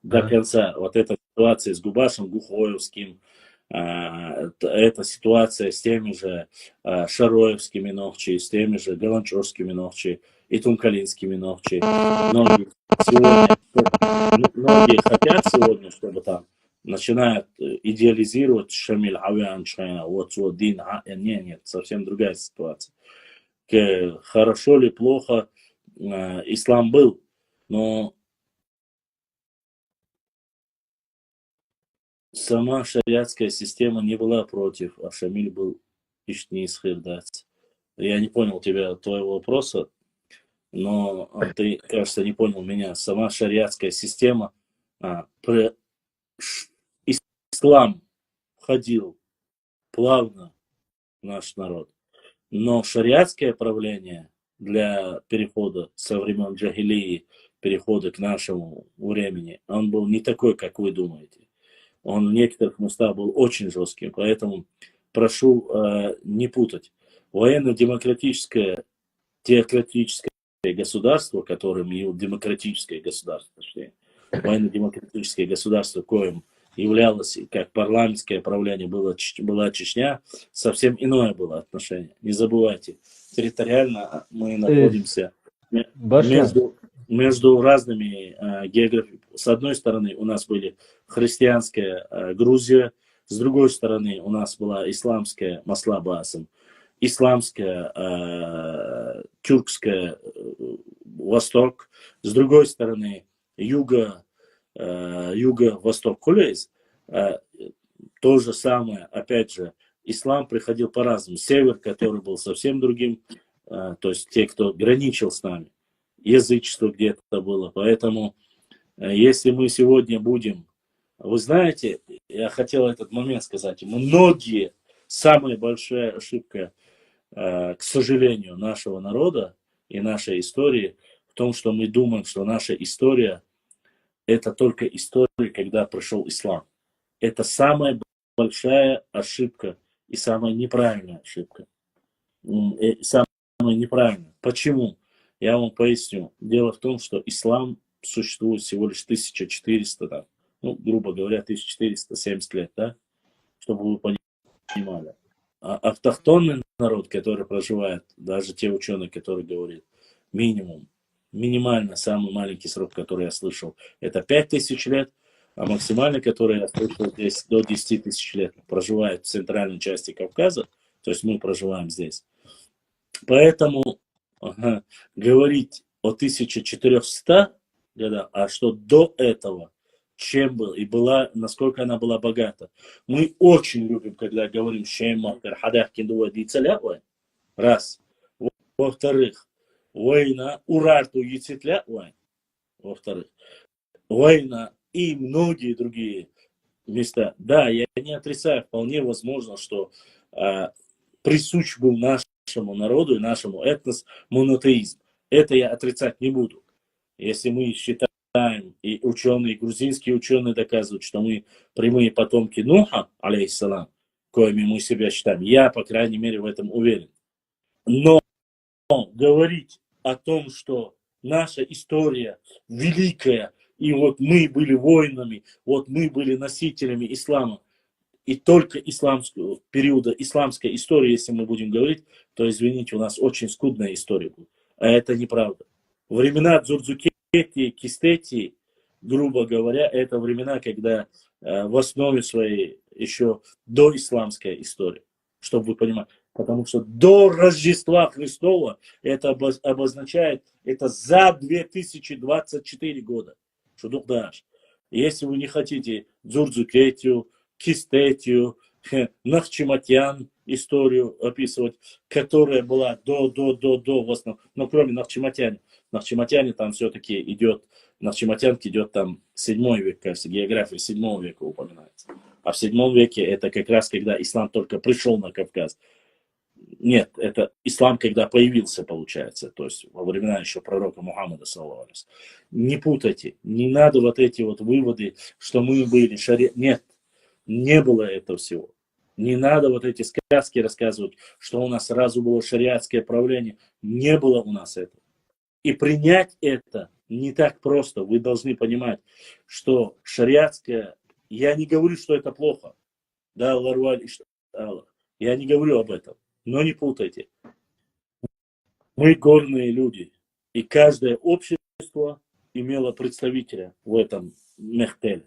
До конца. Вот эта ситуация с Губашем Гухоевским, эта ситуация с теми же Шароевскими Нохчи, с теми же Галанчорскими Нохчи и Тумкалинскими Нохчи. Многие хотят сегодня, чтобы там начинают идеализировать Шамиль Авиан Шайна, вот Дин, нет, совсем другая ситуация. Хорошо ли, плохо ислам был, но сама шариатская система не была против, а Шамиль был не из Хирдац. Я не понял твоего вопроса, но ты, кажется, не понял меня. Сама шариатская система, ислам входил плавно в наш народ. Но шариатское правление для перехода со времен джахилии, перехода к нашему времени, он был не такой, как вы думаете. Он в некоторых местах был очень жестким, поэтому прошу не путать. Военно-демократическое, теократическое государство, которым и демократическое государство, точнее, военно-демократическое государство, коим являлось, как парламентское правление была Чечня, совсем иное было отношение. Не забывайте. территориально мы Э, находимся Башлан, между разными географиями. С одной стороны у нас были христианская Грузия, с другой стороны у нас была исламская Маслабасом, исламская тюркская Восток, с другой стороны юго-восток Кулейс. То же самое, опять же, ислам приходил по-разному. Север, который был совсем другим, то есть те, кто граничил с нами. Язычество где-то было. Поэтому, если мы сегодня будем... Вы знаете, я хотел этот момент сказать. Многие, самая большая ошибка, к сожалению, нашего народа и нашей истории в том, что мы думаем, что наша история это только история, когда пришел ислам. Это самая большая ошибка и самая неправильная ошибка. Самая неправильная. Почему? Я вам поясню. Дело в том, что ислам существует всего лишь 1400, там, грубо говоря, 1470 лет, да? Чтобы вы понимали. А автохтонный народ, который проживает, даже те ученые, которые говорят, минимально самый маленький срок, который я слышал, это 5000 лет, а максимальный, который я слышал здесь, до 10 тысяч лет, проживает в центральной части Кавказа, то есть мы проживаем здесь. Поэтому говорить о 1400 годах, а что до этого, чем был и была, насколько она была богата. Мы очень любим, когда говорим раз. Во-вторых, война урарту яцетля, во-вторых, война и многие другие места. Да, я не отрицаю, вполне возможно, что присущ был нашему народу и нашему этнос монотеизм. Это я отрицать не буду. Если мы считаем, и ученые, грузинские ученые доказывают, что мы прямые потомки Нуха, алейхиссалам, коими мы себя считаем, я, по крайней мере, в этом уверен. Но говорить о том, что наша история великая, и вот мы были воинами, вот мы были носителями ислама, и только исламского периода, исламской истории, если мы будем говорить, то, извините, у нас очень скудная история будет. А это неправда. Времена Дзурдзукети, Кистети, грубо говоря, это времена, когда в основе своей еще доисламская история, чтобы вы понимали. Потому что до Рождества Христова это обозначает, это за 2024 года. Шудук даш. Если вы не хотите Дзурдзукетию, Кистетию, Нахчиматян историю описывать, которая была до в основном, но кроме Нахчиматяне. Нахчиматяне там все-таки идет, Нахчиматянки идет там 7 век, кажется, география 7 века упоминается. А в 7 веке это как раз когда ислам только пришел на Кавказ. Нет, это ислам, когда появился, получается, то есть во времена еще пророка Мухаммада, саллаллаху алейхи. Не путайте, не надо вот эти вот выводы, что мы были шари... Нет, не было этого всего. Не надо вот эти сказки рассказывать, что у нас сразу было шариатское правление. Не было у нас этого. И принять это не так просто. Вы должны понимать, что шариатское... Я не говорю, что это плохо. Да, Ларваль, я не говорю об этом. Но не путайте. Мы горные люди. И каждое общество имело представителя в этом мехтеле.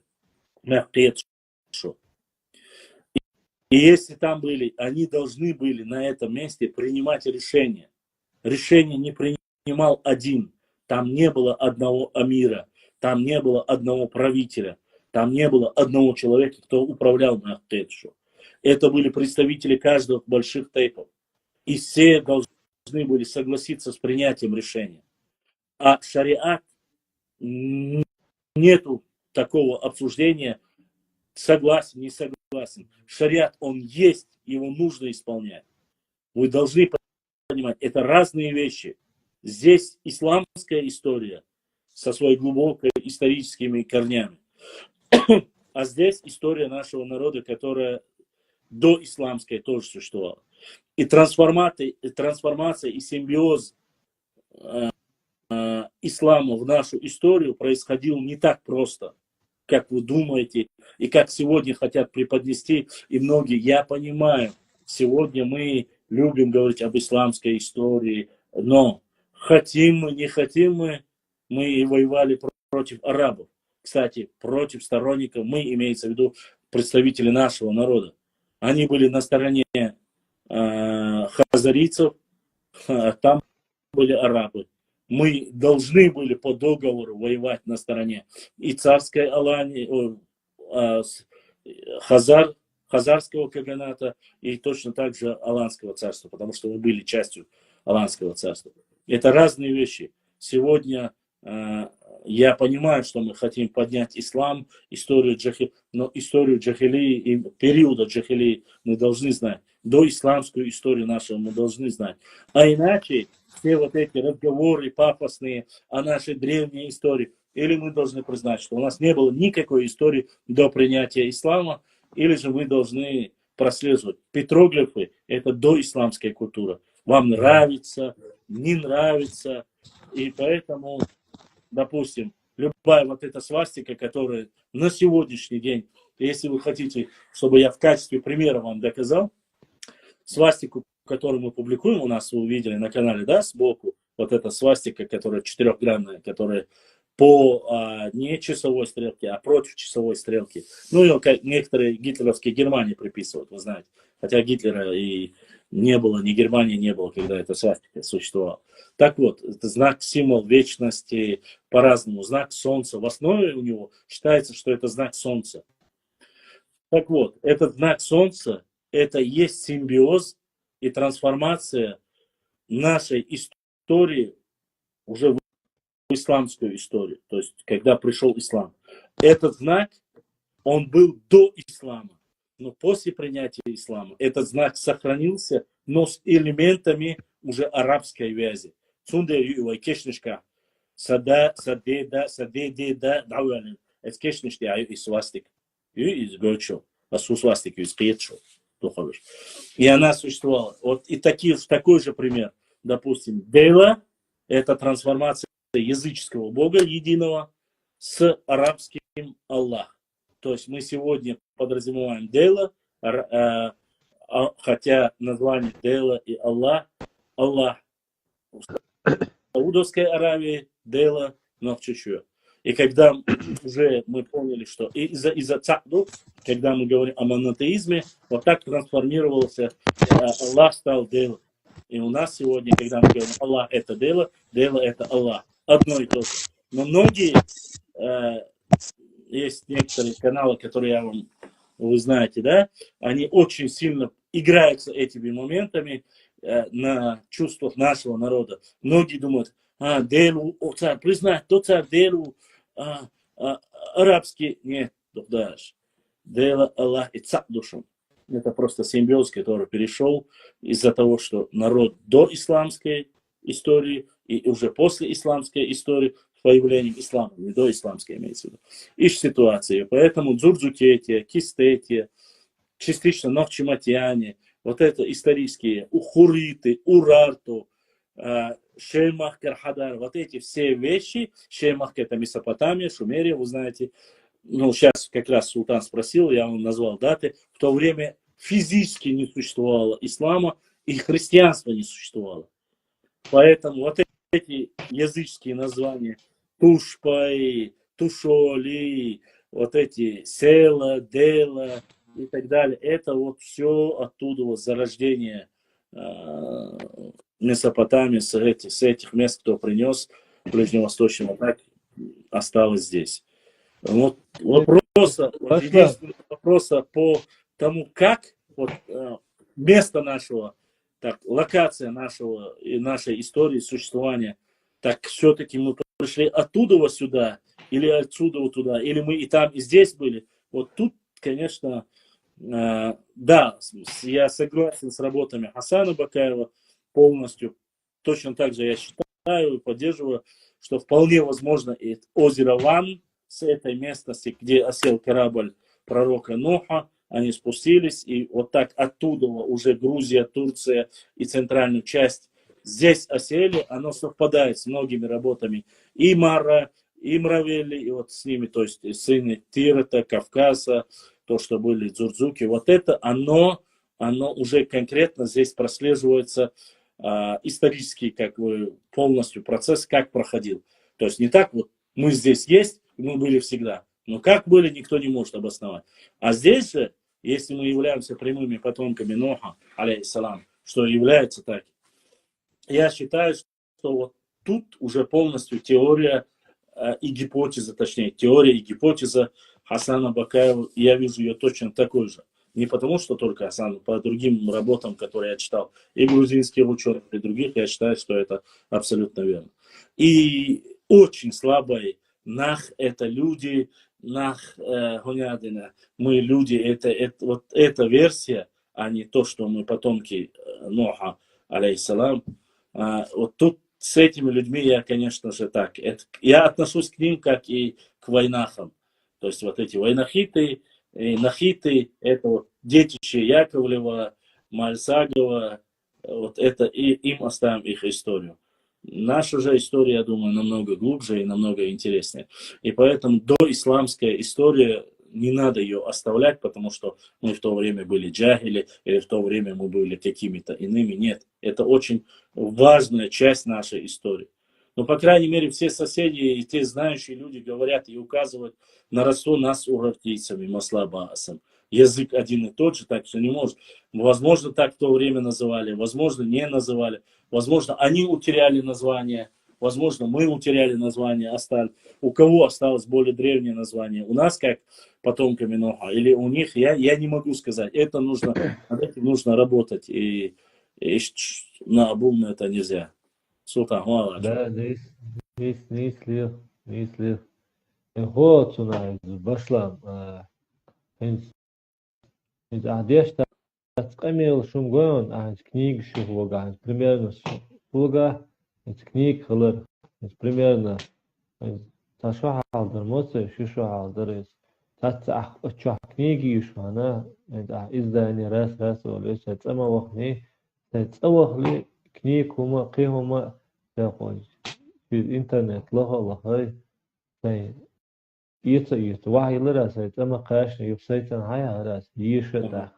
И если там были, они должны были на этом месте принимать решения. Решение не принимал один. Там не было одного амира. Там не было одного правителя. Там не было одного человека, кто управлял Мехтедшу. Это были представители каждого больших тейпов. И все должны были согласиться с принятием решения. А шариат нету такого обсуждения, согласен, не согласен. Шариат, он есть, его нужно исполнять. Вы должны понимать, это разные вещи. Здесь исламская история со своими глубокими историческими корнями. А здесь история нашего народа, которая доисламская тоже существовала. И трансформация и симбиоз ислама в нашу историю происходил не так просто, как вы думаете, и как сегодня хотят преподнести, и многие, я понимаю, сегодня мы любим говорить об исламской истории, но хотим мы, не хотим мы и воевали против арабов. Кстати, против сторонников, мы, имеется в виду представители нашего народа. Они были на стороне хазарийцев, там были арабы. Мы должны были по договору воевать на стороне и царской Алании, хазарского каганата и точно так же Аланского царства, потому что мы были частью Аланского царства. Это разные вещи. Сегодня я понимаю, что мы хотим поднять ислам, историю джахилии, но историю джахилии и периода джахилии мы должны знать. Доисламскую историю нашу мы должны знать. А иначе все вот эти разговоры пафосные о нашей древней истории, или мы должны признать, что у нас не было никакой истории до принятия ислама, или же мы должны прослеживать. Петроглифы – это доисламская культура. Вам нравится, не нравится, и поэтому, допустим, любая вот эта свастика, которая на сегодняшний день, если вы хотите, чтобы я в качестве примера вам доказал, свастику, которую мы публикуем, у нас вы увидели на канале, да, сбоку, вот эта свастика, которая четырехгранная, которая по не часовой стрелке, а против часовой стрелки. Ну, ее как некоторые гитлеровские Германии приписывают, вы знаете. Хотя Гитлера и не было, ни Германии не было, когда эта свастика существовала. Так вот, это знак, символ вечности, по-разному, знак солнца. В основе у него считается, что это знак солнца. Так вот, этот знак солнца, это и есть симбиоз и трансформация нашей истории уже в исламскую историю. То есть, когда пришел ислам. Этот знак, он был до ислама. Но после принятия ислама этот знак сохранился, но с элементами уже арабской вязи. Цунде юй кешнишка сада садеда садедеда дауалин. Это кешнишки аю и свастик. Юй из гочо. А су свастик из пьетшо. И она существовала. Вот и такой же пример. Допустим, Дейла – это трансформация языческого бога единого с арабским Аллах. То есть мы сегодня подразумеваем Дейла, хотя название Дейла и Аллах, Аллах в Саудовской Аравии, Дейла, но в чуть-чуть. И когда уже мы поняли, что из-за цаду, когда мы говорим о монотеизме, вот так трансформировался, Аллах стал Дейла. И у нас сегодня, когда мы говорим Аллах это Дейла это Аллах. Одно и то же. Но многие, есть некоторые каналы, которые вы знаете, да, они очень сильно играются этими моментами на чувствах нашего народа. Многие думают, Дейлу, царь, признать, то царь Дейлу, арабский, нет, даже. Дейла, Аллах и царь душам. Это просто симбиоз, который перешел из-за того, что народ до исламской истории и уже после исламской истории с появлением ислама, не до исламской имеется в виду, ищет ситуации. Поэтому Дзурдзукетия, Кистетия, частично Нохчиматьяне, вот это исторические Ухуриты, Урарту, Шеймах, Кархадар, вот эти все вещи, Шеймах это Месопотамия, Шумерия, вы знаете, ну сейчас как раз султан спросил, я вам назвал даты, в то время физически не существовало ислама и христианства не существовало. Поэтому вот эти языческие названия Тушпай, Тушоли, вот эти Села, Дела и так далее, это вот все оттуда, вот зарождение Месопотамии, с этих мест, кто принес ближневосточного, так осталось здесь. Вот вопроса по тому, как вот, место нашего, так, локация нашего и нашей истории существования, так все-таки мы пришли оттуда вот сюда, или отсюда вот туда, или мы и там, и здесь были. Вот тут, конечно, да, я согласен с работами Хасана Бакаева полностью. Точно так же я считаю и поддерживаю, что вполне возможно и озеро Ван, с этой местности, где осел корабль пророка Ноха, они спустились, и вот так оттуда уже Грузия, Турция и центральную часть здесь осели, оно совпадает с многими работами и Мара, и Мравели, и вот с ними, то есть сыны Тирата, Кавказа, то, что были Дзурдзуки, вот это оно оно уже конкретно здесь прослеживается исторический как бы полностью процесс, как проходил. То есть не так вот мы здесь есть, мы были всегда. Но как были, никто не может обосновать. А здесь же, если мы являемся прямыми потомками Ноха, алейхиссалам, что является так, я считаю, что вот тут уже полностью теория и гипотеза, точнее, теория и гипотеза Хасана Бакаева, я вижу ее точно такой же. Не потому, что только Хасан, по другим работам, которые я читал, и грузинских ученых, и других, я считаю, что это абсолютно верно. И очень слабый нах – это люди, нах гонядина, мы люди, вот эта версия, а не то, что мы потомки Ноха, алейхиссалам. Вот тут с этими людьми я, конечно же, так. Я отношусь к ним как и к войнахам. То есть вот эти войнахиты, и нахиты, это вот детище Яковлева, Мальсагова, вот это и им оставим их историю. Наша же история, я думаю, намного глубже и намного интереснее. И поэтому доисламская история, не надо ее оставлять, потому что мы в то время были джахили, или в то время мы были какими-то иными. Нет, это очень важная часть нашей истории. Но, по крайней мере, все соседи и те знающие люди говорят и указывают на родство нас урартийцами, маслабаасом. Язык один и тот же, так что не может. Возможно, так в то время называли, возможно, не называли. Возможно, они утеряли название, возможно, мы утеряли название, остались. У кого осталось более древнее название? У нас, как потомками Ноха, или у них? Я не могу сказать. Это нужно, над этим нужно работать. И наобум это нельзя. Султан, Да, не слив. Вот у нас башлам. Одежда скамил шумгон, а книг шухвога, примерно шухвога, книг хлыр, примерно ташу халдыр, моцы шишу халдыр, татца очах книги юшвана, издание раз олеш, цама вахни, цавахли книг хума қихума тaqoy, интернет лохай, يت وحي لراسه أما قاش يبسيطن هاي راس يشة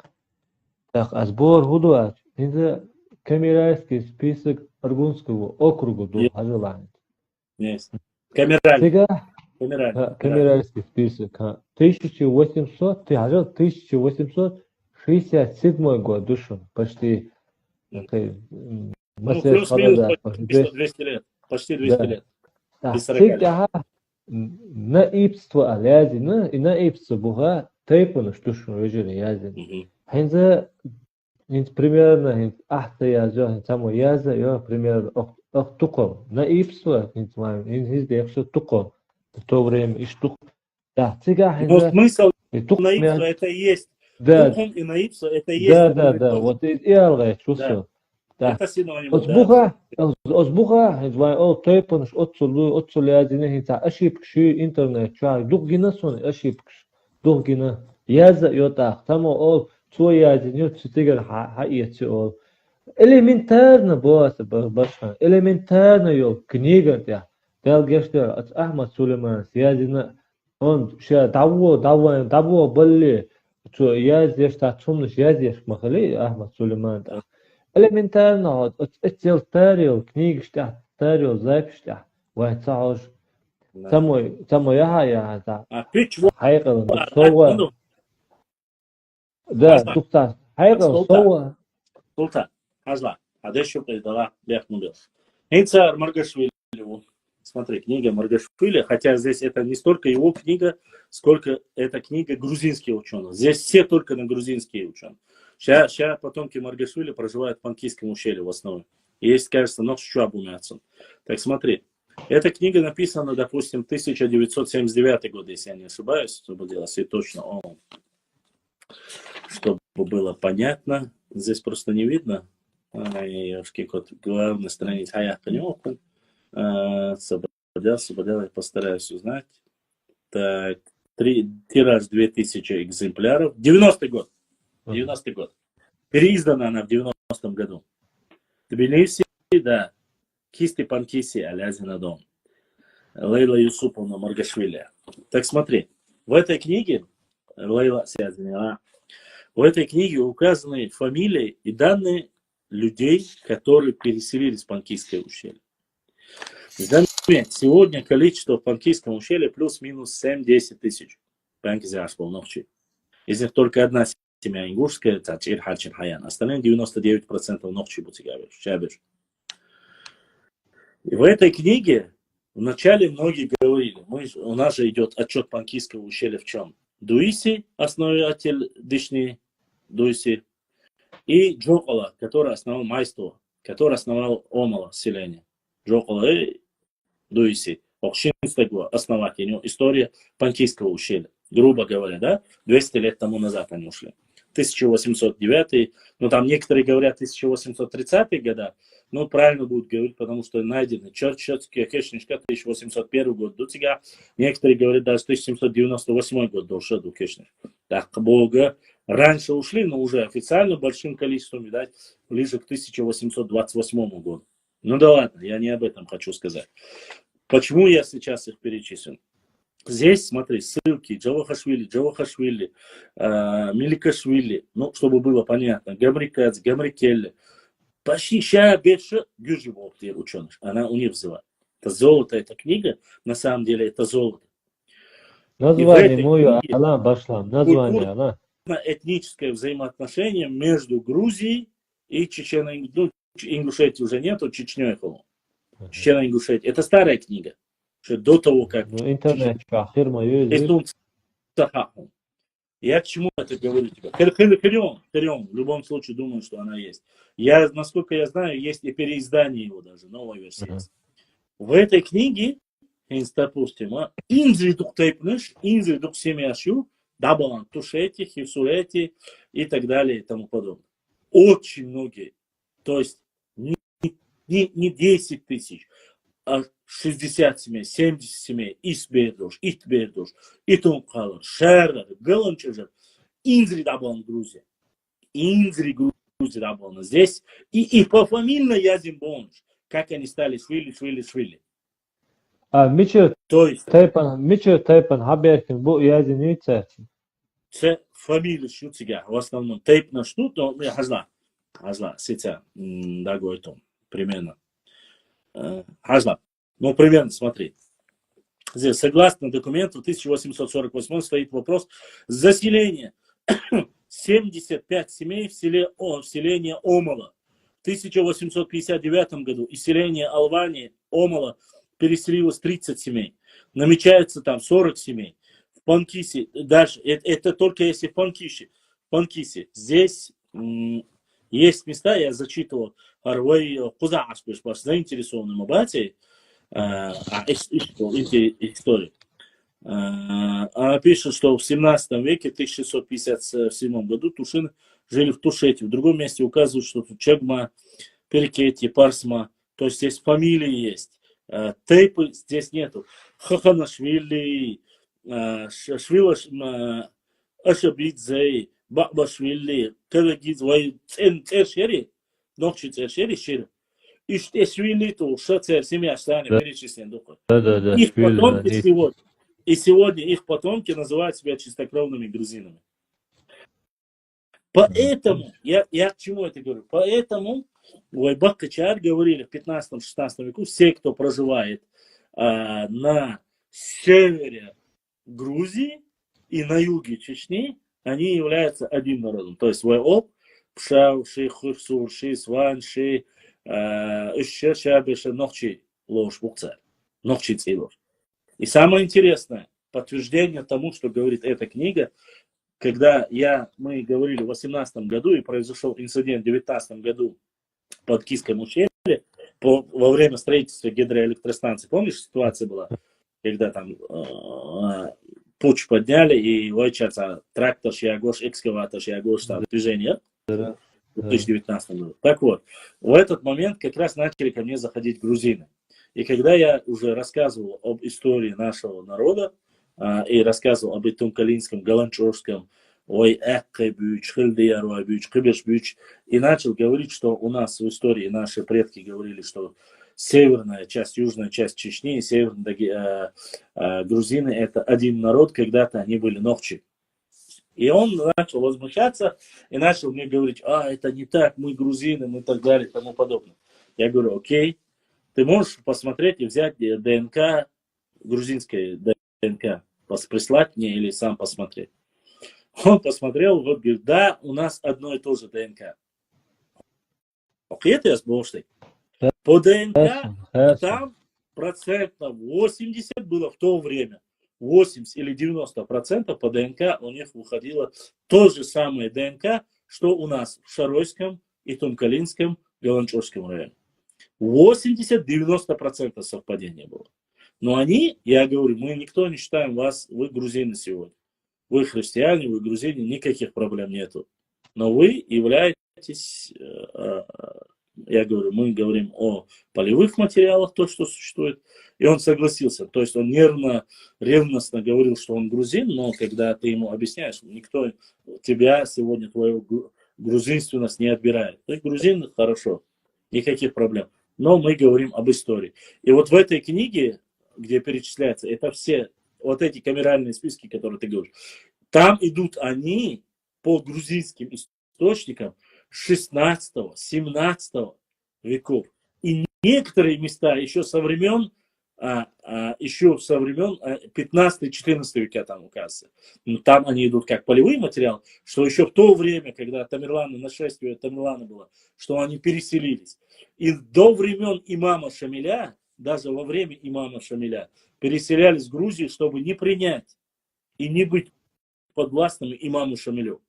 так сбор худуач инде камерайский список Аргунского округа до Хазеланд. Камерайский список 1800, ты хажал 1867 год душу почти. Плюс-минус 200 лет, почти 200 лет. Всегда наибство алязи, и наибство буга тайпаны штушу режили язи. Хенза примерно ахта язо, само яза, я примерно туком. Наибство, хизде все туком. В то время и штук. Да, сега хенза. Смысл наибство это и есть. Туком и наибство это и есть. Да, вот и алгай, чувство. Это синоним. Озбуха, хизвай о тайпаны отцу язине хиза ашипкши интернет чай. Дугина сон ашипкш. Дугина яза йотах, само о Своя денёт цитигер хаиetse ол. Элементарно боас башхан. Элементарно ёл книга тя. Белгештер от Ахмад Сулейман язина он ша даво балли. Чо язеш та чумныш язеш махали Ахмад Сулейман. Элементарно от этел тарил книгшта тарил запишта. Вайцаош. Самой я та. А ты чего? Хайгал сова. Да, туктан. Хайгал сова. Султан, Хазла, Адешу передала Бехмудел. Инцар Маргашвили. Смотри, книга Маргашвили, хотя здесь это не столько его книга, сколько это книга грузинских ученых. Здесь все только на грузинские ученые. Сейчас потомки Маргашвили проживают в Панкийском ущелье в основном. Есть, кажется, Нокс Чуабумяцин. Так смотри, эта книга написана, допустим, 1979 год, если я не ошибаюсь, чтобы делать и точно. Чтобы было понятно, здесь просто не видно. Главная страница Хаях Канёкун. Сободел, я постараюсь узнать. Так, тираж 2000 экземпляров. 90-й год. 90-й год. Переиздана она в 90-м году. Тбилиси, да. Кисти Панкиси, Алязина дом. Лейла Юсуповна Маргашвили. Так смотри, в этой книге Лейла Сязина В этой книге указаны фамилии и данные людей, которые переселились в Панкийское ущелье. Заметь, сегодня количество в Панкийском ущелье плюс-минус 7-10 тысяч. Из них только одна семья ингушская, это Ирхат Черхаян. Остальные 99% Нохчи Бутигавиш. И в этой книге вначале многие говорили, у нас же идет отчет Панкийского ущелья в чем? Дуиси, основатель Дышни, Дуиси, и Джокола, который основал Майство, который основал Омала селение. Джокола и Дуиси, Охшинского основатель, история Панкийского ущелья. Грубо говоря, да, 200 лет тому назад они ушли. 1809, ну там некоторые говорят 1830 года, но правильно будет говорить, потому что найдены Чорчатские кешничка 1801 год до тебя, некоторые говорят даже 1798 год до Шеду кешнич. Так, Бога раньше ушли, но уже официально большим количеством, видать, ближе к 1828 году. Ну да ладно, я не об этом хочу сказать. Почему я сейчас их перечислил? Здесь, смотри, ссылки Джавахашвили, Миликашвили, ну, чтобы было понятно, Гамрикац, Гамрикелли, почти ща больше Гюжевов, ученых, она у них взяла. Это золото, эта книга, на самом деле, это золото. Название мое, она башлам, название, она. Этническое взаимоотношение между Грузией и Чеченой, ну, Ингушетии уже нету, Чечней холо. Чечена Ингушетия. Это старая книга. Что до того, как... Ну, интернет, фирма, я к чему это говорю тебе? Хрем. В любом случае думаю, что она есть. Я, насколько я знаю, есть и переиздание его даже, новая версия есть. В этой книге, допустим, инзри дух тайпныш, инзри дух семяшу, дабалан тушети, хивсуэти и так далее и тому подобное. Очень многие. То есть не 10 тысяч, а 60 семей, 70 семей, Исбердош, Итбердош, Итумкалар, Шерер, Галанчежер, Инзри Дабан, Грузия. Инзри Грузия Дабан. Здесь и пофамильно Язим Бонш, как они стали Швили. А, Мичо То есть, Тайпан, Хаберкин, Бу Язим Ницачин. це фамилия шутига, в основном. Тейп на штут, но я хазла, сетя, дагой том, примерно. Хазла. Ну, примерно, смотри. Здесь, согласно документу 1848 стоит вопрос заселения 75 семей в селение Омала. В 1859 году из селения Алвании Омала переселилось 30 семей. Намечается там 40 семей. В Панкисе, дальше, это только если в Панкисе. Здесь есть места, я зачитывал Арвей Кузашпиш, ваш заинтересованный мабатей, истории. Она пишет, что в 17 веке, в 1657 году Тушины жили в Тушете. В другом месте указывают, что тут Чегма, Перекети, Парсма, то есть здесь фамилии есть. Тейпы здесь нету. Хаханашвили, Швила Ашабидзей, Бабашвили, Кавагидзвай, Цершери, Нохчи Цершери, Шир. И Швили, то Шацер, семья Штани, перечислен духом. Да, Их потомки сегодня. И сегодня их потомки называют себя чистокровными грузинами. Поэтому, я к чему это говорю? Поэтому у Айбак Качар говорили в 15-16 веку, все, кто проживает на севере Грузии и на юге Чечни, они являются одним народом. То есть Вайоп, Пшау, Ши, Хурсур, Ши, Сван, Ши, Ишшер, Шабеша, Нохчи, Лош, Букцар, Нохчи, Цилош. И самое интересное, подтверждение тому, что говорит эта книга, когда мы говорили в 18 году, и произошел инцидент в 19 году под Кийском ущелье, во время строительства гидроэлектростанции. Помнишь, ситуация была, когда там пуч подняли, и войчаться трактор, шиягош, экскаватор, шиягош, там движение в 2019 году. Так вот, в этот момент как раз начали ко мне заходить грузины. И когда я уже рассказывал об истории нашего народа, и рассказывал об этом калинском, галанчорском, ой, бюч, хильдеяруа бюч, кыбеш бюч, и начал говорить, что у нас в истории наши предки говорили, что северная часть, южная часть Чечни и северные грузины это один народ, когда-то они были нохчи. И он начал возмущаться и начал мне говорить, это не так, мы грузины, мы так далее и тому подобное. Я говорю, окей, ты можешь посмотреть и взять ДНК, грузинское ДНК, прислать мне или сам посмотреть. Он посмотрел, вот говорит, да, у нас одно и то же ДНК. Окей, ты сбошный. По ДНК там процентов 80 было в то время. 80 или 90% по ДНК у них выходило то же самое ДНК, что у нас в Шаройском и Тункалинском, Галанчорском районе. 80-90% совпадения было. Но они, я говорю, мы никто не считаем вас, вы грузины сегодня. Вы христиане, вы грузины, никаких проблем нету. Но вы являетесь, я говорю, мы говорим о полевых материалах, то, что существует. И он согласился. То есть он ревностно говорил, что он грузин, но когда ты ему объясняешь, никто тебя сегодня, твою грузинственность не отбирает. Ты грузин, хорошо, никаких проблем. Но мы говорим об истории. И вот в этой книге, где перечисляется, это все вот эти камеральные списки, которые ты говоришь, там идут они по грузинским источникам 16-17 веков. И некоторые места еще со времен 15-14 века там указывается. Но там они идут как полевой материал, что еще в то время, когда нашествие Тамерлана было, что они переселились. И до времен имама Шамиля, даже во время имама Шамиля, переселялись в Грузию, чтобы не принять и не быть подвластными имаму Шамилю.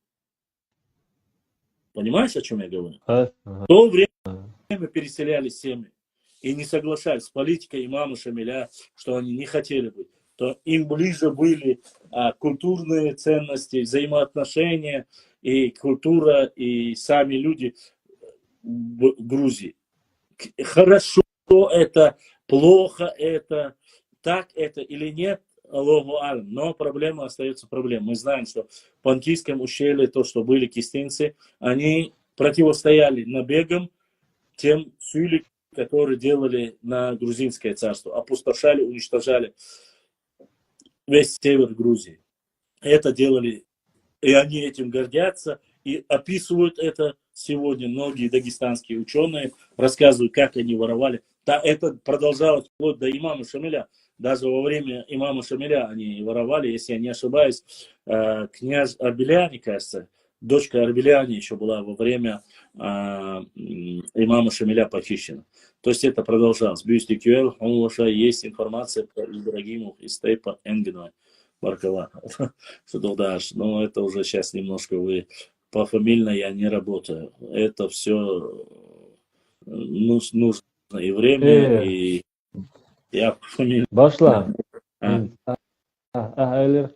Понимаешь, о чем я говорю? В то время переселялись семьи и не соглашались с политикой имама Шамиля, что они не хотели быть. То им ближе были культурные ценности, взаимоотношения и культура, и сами люди в Грузии. Хорошо это, плохо это, так это или нет, Аллаху алям. Но проблема остается проблемой. Мы знаем, что в Панкийском ущелье, то, что были кистинцы, они противостояли набегам тем сюли, которые делали на грузинское царство. Опустошали, уничтожали весь север Грузии. Это делали, и они этим гордятся, и описывают это сегодня. Многие дагестанские ученые рассказывают, как они воровали. Да, это продолжалось вплоть до имама Шамиля. Даже во время имама Шамиля они воровали, если я не ошибаюсь, князь Арбеляне, кажется, дочка Арбеляне еще была во время имама Шамиля похищена. То есть это продолжалось. Бюстикюэл, есть информация про Ибрагимов и Стейпа Энгеной. Баркала. Но это уже сейчас немножко вы пофамильно я не работаю. Это все нужно и время, и я фамилия. Başla. Ahalik.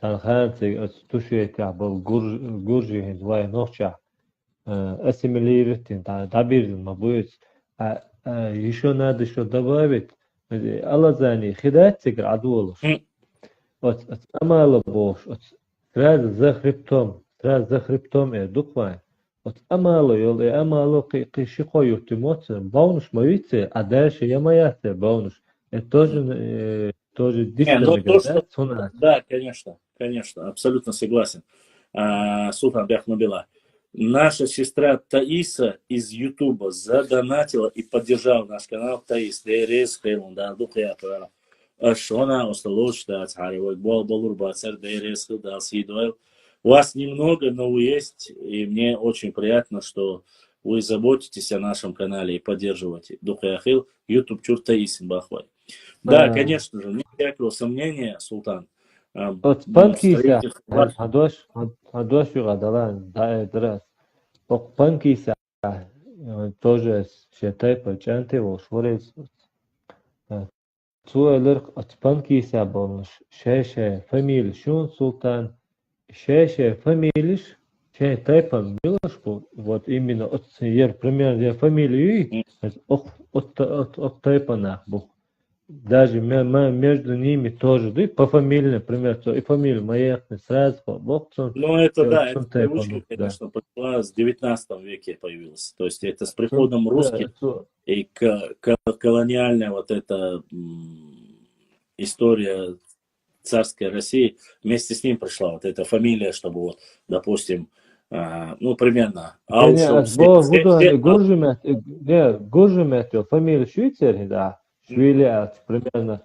Tanhansi tuşuyete bol gurji hind vay nohça assimilirtin tabirdin ma buyut еще надо еще добавить алазани хидатик адволуш от амала бош от раз за хребтом духвай от амало yol амало киши коют тимот баунуш мавице а дальше ямаяте баунуш это тоже действительно. Да, конечно, абсолютно согласен. Султан Бяхмабила. Наша сестра Таиса из Ютуба задонатила и поддержала наш канал Таис. У вас немного, но вы есть, и мне очень приятно, что вы заботитесь о нашем канале и поддерживаете. Духаяхил, Ютуб Чур Таисин Бахвай. Да, конечно же, нет всякого сомнения, Султан. От Панкиса, Хадош Юрадалан, да, драс. От Панкиса тоже считай почанты волшворец. Цуэлэр от Панкиса был шеше фамилия Шун Султан, шеше фамилия считай фамилия, вот именно от примерно фамилии, от тайпана был. Даже между ними тоже, да, по фамилии, например, и фамилия моя сразу по. Ну, это да, это привычка, конечно, в 19 веке появилась. То есть это с приходом русских и колониальная вот эта история царской России, вместе с ним пришла вот эта фамилия, чтобы вот, допустим, ну, примерно, Yani Аушов, bu hudan Gurjumet фамилия Швейцарии, да, Швейцария, примерно,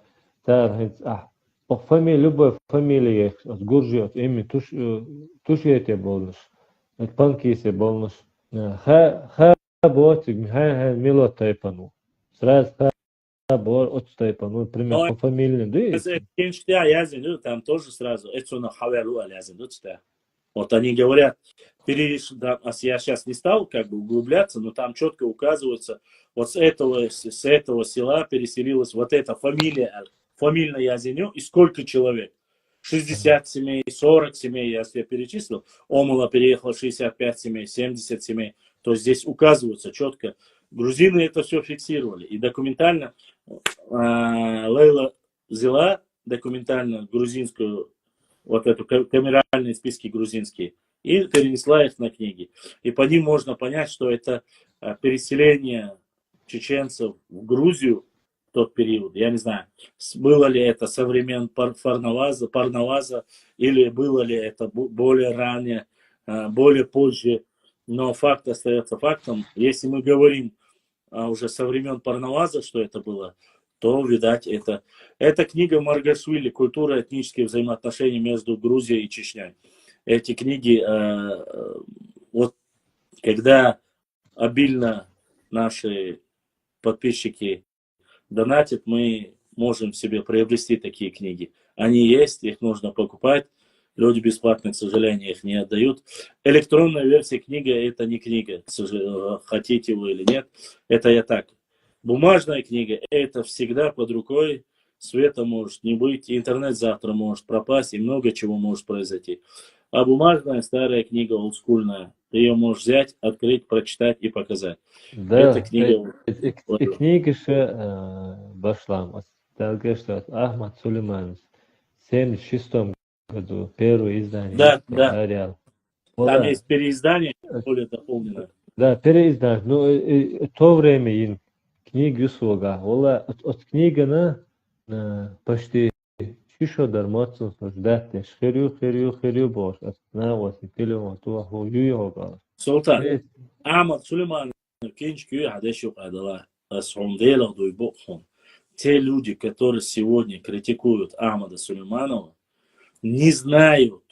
о фамилии, любой фамилии, от Гуржи, имя тушете болнуш, от панкисе болнуш, ха ботик, ха мило тайпану, сразу ха бор от тайпану, примерно но по фамилии, да, это Кенштя язин, там тоже сразу, это на Хаверу язин, вот они говорят, да, я сейчас не стал как бы углубляться, но там четко указывается, вот с этого села переселилась вот эта фамилия, фамильная языню, и сколько человек? 60 семей, 40 семей, я себе перечислил. Омула переехало 65 семей, 70 семей. То есть здесь указывается четко. Грузины это все фиксировали. И документально Лейла взяла документально грузинскую, вот эту камеральные списки грузинские, и перенесла их на книги. И по ним можно понять, что это переселение чеченцев в Грузию в тот период. Я не знаю, было ли это со времен Парнаваза, или было ли это более ранее, более позже. Но факт остается фактом. Если мы говорим уже со времен Парнаваза, что это было, то, видать, это книга Маргашвили «Культура и этнические взаимоотношения между Грузией и Чечней». Эти книги, вот когда обильно наши подписчики донатят, мы можем себе приобрести такие книги. Они есть, их нужно покупать. Люди бесплатно, к сожалению, их не отдают. Электронная версия книги – это не книга, хотите вы или нет. Это я так. Бумажная книга – это всегда под рукой. Света может не быть, интернет завтра может пропасть, и много чего может произойти. А бумажная старая книга, олдскульная, ты ее можешь взять, открыть, прочитать и показать. Да, Эта книга... книги başlamış. Dalga что Ахмад Сулейманов в 76 году первое издание. Да. Там есть переиздание, более дополненное. Да, переиздание. Ну, то время книги услуга. От книги почти шишодар моцун датте херю бош. На вот телефон то хуюга. Султан, Ахмад Сулейманов, Кенчкю, Адешу Адала, Асхундела, Дуйбокхон. Те люди, которые сегодня критикуют Ахмада Сулейманова, не знают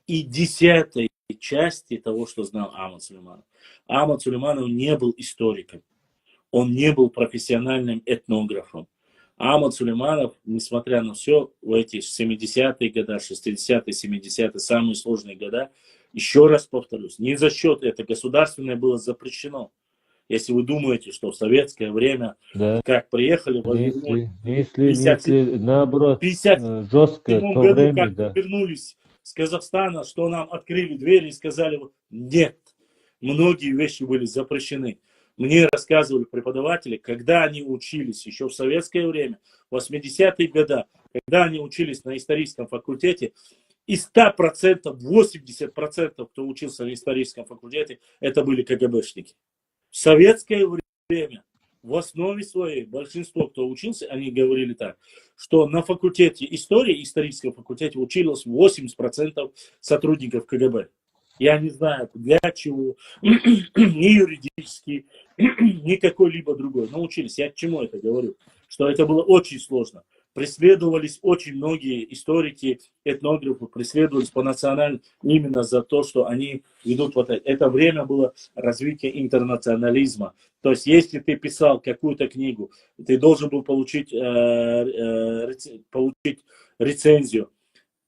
и 10-й части того, что знал Ахмад Сулейманов. Ахмад Сулейманов не был историком. Он не был профессиональным этнографом. Ахмад Сулейманов, несмотря на все, в эти 70-е годы, 60-е, 70-е, самые сложные года, еще раз повторюсь, не за счет этого государственное было запрещено. Если вы думаете, что в советское время, как приехали, несли, наоборот, жестко в то году, время, как вернулись с Казахстана, что нам открыли двери и сказали, нет, многие вещи были запрещены. Мне рассказывали преподаватели, когда они учились еще в советское время, в 80-е годы, когда они учились на историческом факультете, из 100%, 80%, кто учился на историческом факультете, это были КГБшники. В советское время, в основе своей, большинство, кто учился, они говорили так, что на факультете истории, историческом факультете училось 80% сотрудников КГБ. Я не знаю, для чего, ни юридически, ни какой-либо другой. Но учились. Я к чему это говорю? Что это было очень сложно. Преследовались очень многие историки, этнографы, преследовались по национальному именно за то, что они ведут вот это. Это время было развития интернационализма. То есть, если ты писал какую-то книгу, ты должен был получить рецензию,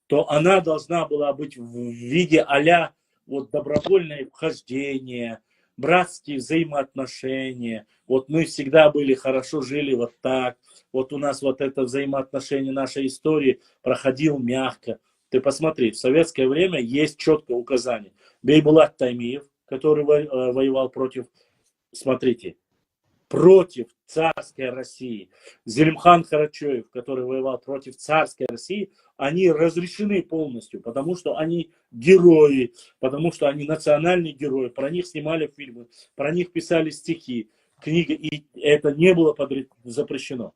то она должна была быть в виде а-ля вот добровольное вхождение, братские взаимоотношения. Вот мы всегда были хорошо, жили вот так. Вот у нас вот это взаимоотношение нашей истории проходило мягко. Ты посмотри, в советское время есть четкое указание. Бейбулат Таймиев, который воевал против, смотрите, против царской России. Зелимхан Карачоев, который воевал против царской России, они разрешены полностью, потому что они герои, потому что они национальные герои. Про них снимали фильмы, про них писали стихи, книги, и это не было запрещено.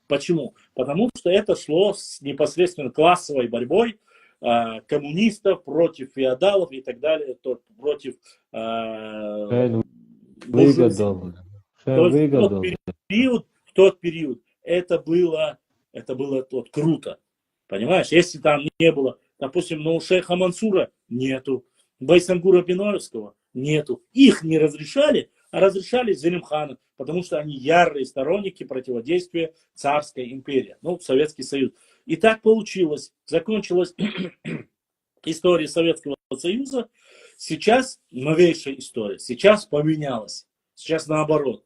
Почему? Потому что это шло с непосредственно классовой борьбой коммунистов против феодалов и так далее, против Шайн буржуазии. выгодал. То Шайн есть выгодал. в тот период это было вот круто. Понимаешь, если там не было, допустим, у шейха Мансура нету, Байсангура Биноевского нету. Их не разрешали, а разрешали Зелимхана, потому что они ярые сторонники противодействия царской империи, Советский Союз. И так получилось, закончилась история Советского Союза. Сейчас новейшая история, сейчас поменялась, сейчас наоборот.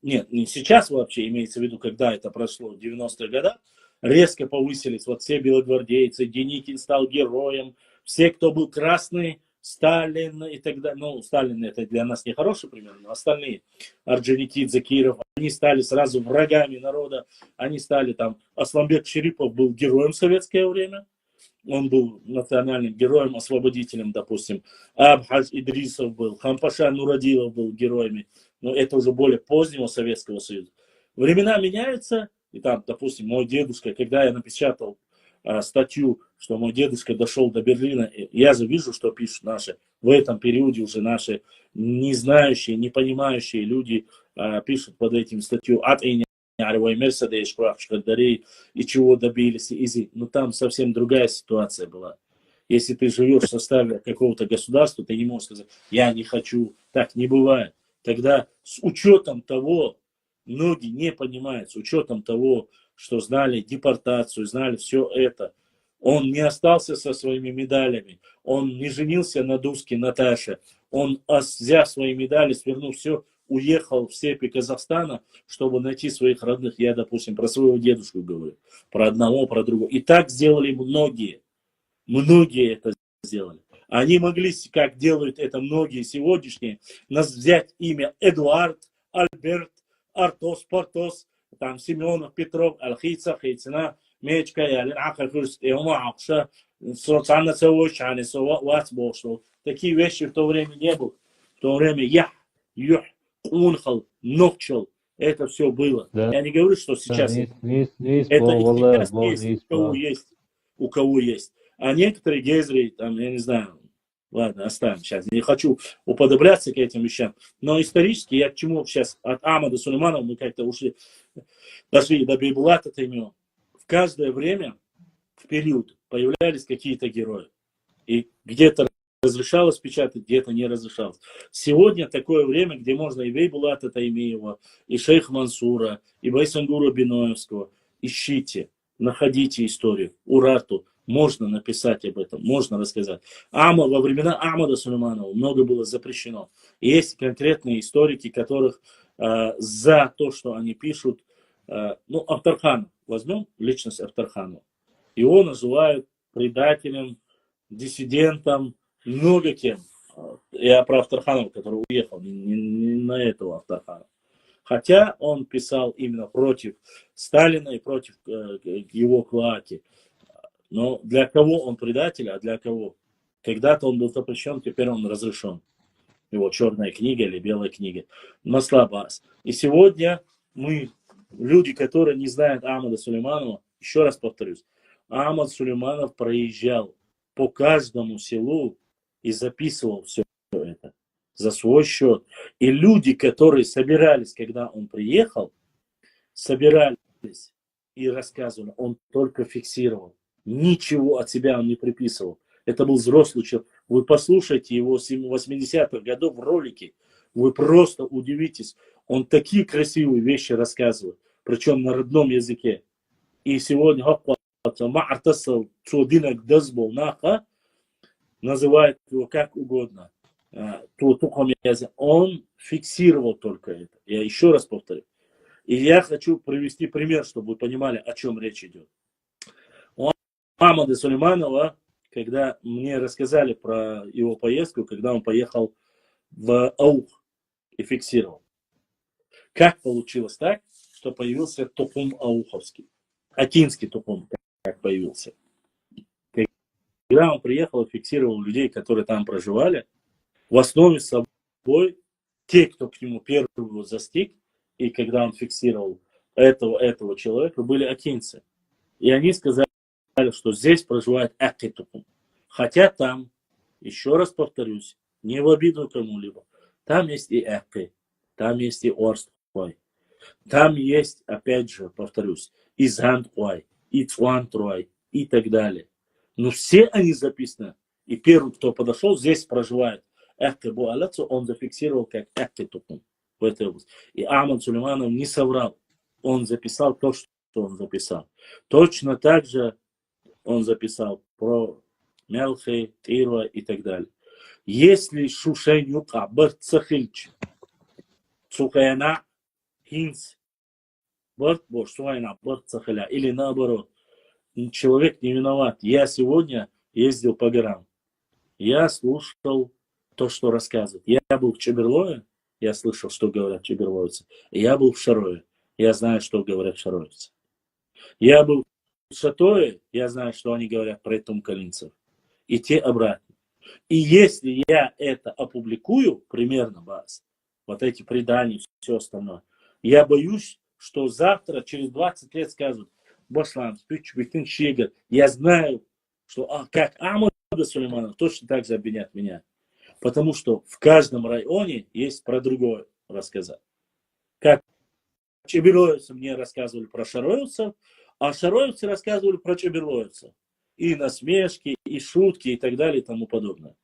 Нет, не сейчас вообще, имеется в виду, когда это прошло, в 90-х годах, резко повысились вот все белогвардейцы, Деникин стал героем, все, кто был красный, Сталин и так далее. Сталин это для нас не хороший пример, но остальные, Орджоникидзе, Киров, они стали сразу врагами народа, они стали там, Асламбек Шерипов был героем в советское время, он был национальным героем, освободителем, допустим. Абхаз Идрисов был, Хампаша Нурадилов был героями. Но это уже более позднего Советского Союза. Времена меняются. И там, допустим, мой дедушка, когда я напечатал статью, что мой дедушка дошел до Берлина, я же вижу, что пишут наши, в этом периоде уже наши не знающие, не понимающие люди пишут под этим статью от и чего добились, но там совсем другая ситуация была. Если ты живешь в составе какого-то государства, ты не можешь сказать, я не хочу, так не бывает. Тогда с учетом того, многие не понимают, с учетом того, что знали депортацию, знали все это, он не остался со своими медалями, он не женился на Дуске Наташе, он, взяв свои медали, свернув все, уехал в степи Казахстана, чтобы найти своих родных. Я, допустим, про своего дедушку говорю, про одного, про другого. И так сделали многие. Многие это сделали. Они могли, как делают это многие сегодняшние, взять имя Эдуард, Альберт, Артос, Портос, там Семенов, Петров, Алхица, Хейцина, Мечка, Ялин, Ахархурст, Эума, Акша, Соцанна Цавочани, Вацбошло. Такие вещи в то время не было. В то время Юх, Унхал, Нокчал, это все было. Да. Я не говорю, что сейчас Не это и исполнил, сейчас есть, у кого есть. А некоторые гезри, там, я не знаю, ладно, оставим сейчас. Не хочу уподобляться к этим вещам. Но исторически я к чему сейчас от Амада Сулейманова мы как-то дошли до Бейбулата Таймио. В каждое время, в период, появлялись какие-то герои. И где-то разрешалось печатать, где-то не разрешалось. Сегодня такое время, где можно и Бейбулата Таймиева, и шейх Мансура, и Байсангура Биноевского. Ищите, находите историю, Урату. Можно написать об этом, можно рассказать. Во времена Амада Сулейманова много было запрещено. Есть конкретные историки, которых за то, что они пишут, Авторхан, возьмем личность Авторханова. Его называют предателем, диссидентом, много кем. Я про Авторханова, который уехал, не на этого Авторханова. Хотя он писал именно против Сталина и против его клоаки. Но для кого он предатель, а для кого? Когда-то он был запрещен, теперь он разрешен. Его черная книга или белая книга. Маслабас. И сегодня мы, люди, которые не знают Амада Сулейманова, еще раз повторюсь, Амад Сулейманов проезжал по каждому селу и записывал все это за свой счет. И люди, которые собирались, когда он приехал, собирались и рассказывали, он только фиксировал. Ничего от себя он не приписывал. Это был взрослый человек. Вы послушайте его 80-х годов в ролике. Вы просто удивитесь. Он такие красивые вещи рассказывает. Причем на родном языке. И сегодня называют его как угодно. Он фиксировал только это. Я еще раз повторю. И я хочу привести пример, чтобы вы понимали, о чем речь идет. Амада Сулейманова, когда мне рассказали про его поездку, когда он поехал в Аух и фиксировал. Как получилось так, что появился Тукум Ауховский, Акинский Тукум, как появился. Когда он приехал и фиксировал людей, которые там проживали, в основе собой те, кто к нему первый застиг, и когда он фиксировал этого человека были акинцы. И они сказали, что здесь проживает Акитукум. Хотя там, еще раз повторюсь, не в обиду кому-либо, там есть и Аки, там есть и Орствой, там есть, опять же, повторюсь, и Зандуай, и Цуантруай, и так далее. Но все они записаны. И первый, кто подошел, здесь проживает Аки Буалацу, он зафиксировал как Акитукум в этой области. И Ахмад Сулейманов не соврал. Он записал то, что он записал. Точно так же он записал про Мелхи, Тирва и так далее. Если Шушенюка, Бартсахильч, Цукаяна, Хинц, Бартбошуайна, Бартсахиля, или наоборот, человек не виноват. Я сегодня ездил по горам. Я слушал то, что рассказывают. Я был в Чеберлое, я слышал, что говорят чеберлойцы. И я был в Шарое, я знаю, что говорят шаройцы. Я был в Шатое, я знаю, что они говорят про тумкалинцев. И те обратно. И если я это опубликую, примерно, вот эти предания, все остальное, я боюсь, что завтра, через 20 лет скажут, Башлан, я знаю, что как Ахмад Сулейманов точно так же обвинят меня. Потому что в каждом районе есть про другое рассказать. Как чеберлоевцы мне рассказывали про шароевцев, а шароевцы рассказывали про чеберлоевцев. И насмешки, и шутки, и так далее, и тому подобное.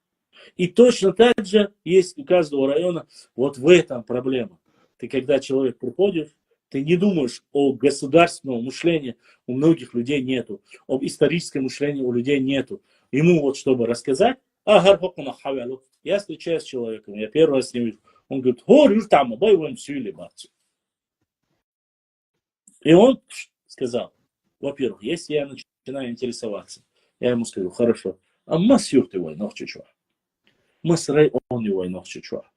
И точно так же есть у каждого района вот в этом проблема. Ты когда человек приходит, ты не думаешь о государственном мышлении, у многих людей нету, об историческом мышлении у людей нету. Ему вот чтобы рассказать, я встречаюсь с человеком, я первый раз с ним вижу, он говорит, и он сказал, во-первых, если я начинаю интересоваться, я ему скажу, хорошо, а масюр ты вой ног чучва. Масрай он его ног чучва.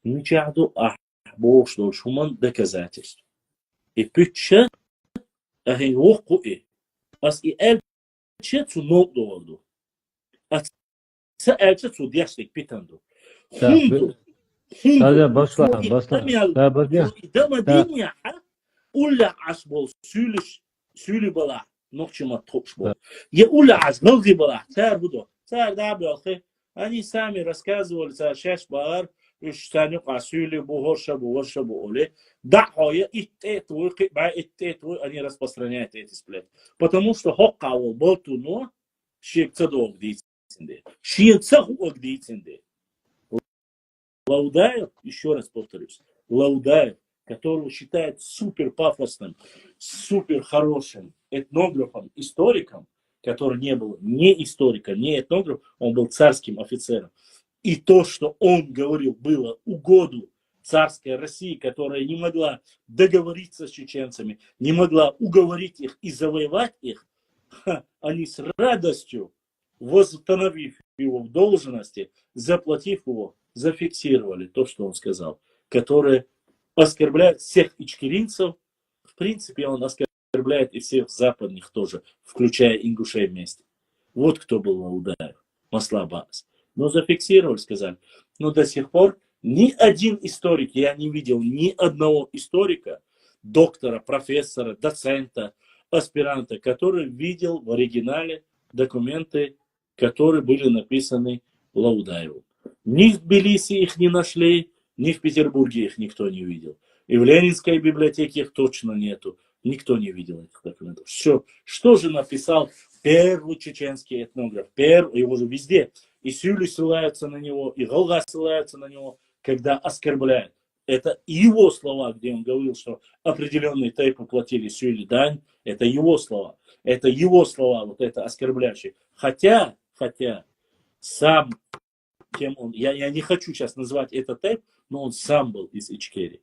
Ничаду бог что шуман доказательств. И пытча ахин вохку и. Ас и эльче цу ног доводу. А ца эльче цу дяштик питанду. Хунду. Sadece başla. Daha başla. Dama dinya ulla asbol sülü bala nokçuma topşbol. Я уля азгалги бала. Царь буду. Царь да бялхи. Они сами рассказывали, царь шеш бар, ишстаню касюли бугорша буоли. Да, хоя иттетвой, они распространяют эти сплеты. Потому что хоккавол был туно, шекца дог дицинде. Шекца хуок дицинде. Лаудаев, еще раз повторюсь, Лаудаев, которого считают супер пафосным, супер хорошим этнографом, историком, который не был ни историком, ни этнографом, он был царским офицером. И то, что он говорил, было угоду царской России, которая не могла договориться с чеченцами, не могла уговорить их и завоевать их, они с радостью, восстановив его в должности, заплатив его, зафиксировали то, что он сказал, которое оскорбляет всех ичкеринцев. В принципе, он оскорбляет и всех западных тоже, включая ингушей вместе. Вот кто был Лаудаев, Масла Аббас. Но зафиксировали, сказали. Но до сих пор ни один историк, я не видел ни одного историка, доктора, профессора, доцента, аспиранта, который видел в оригинале документы, которые были написаны Лаудаеву. Ни в Тбилиси их не нашли, ни в Петербурге их никто не видел. И в Ленинской библиотеке их точно нету. Никто не видел этих документов. Все. Что же написал первый чеченский этнограф? Его же везде. И Сюли ссылаются на него, и Голга ссылаются на него, когда оскорбляют. Это его слова, где он говорил, что определенные тайпы платили Сюли дань. Это его слова. Это его слова, вот это оскорбляющие. Хотя, сам кем он, я не хочу сейчас назвать этот тайп, но он сам был из Ичкерии.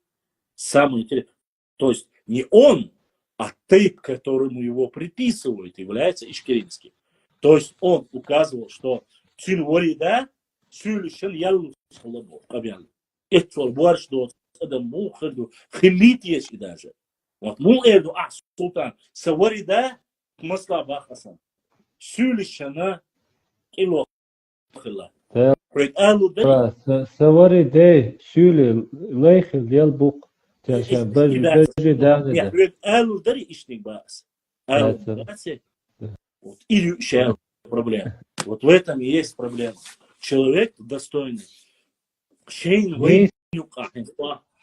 Самый интересный. То есть не он, а тайп, которому его приписывают, является ичкеринским. То есть он указывал, что Цюльворида, Цюльшен Ялу Солобов, объявлен. Это борщ до Адаму Харду, Хилит есть и даже. Вот Муэду, Султан, Саворида, Маслаба Хасан. Цюльшена Кило Хила. Savari de Şuli Lelbuk Sen Ребята, böcü devam нет, eder. Элу дари ишник бас. Элу, Evet, canım. вот, или еще проблема. Вот в этом и есть проблема. Человек достойный. Шейн Ne вейнюка.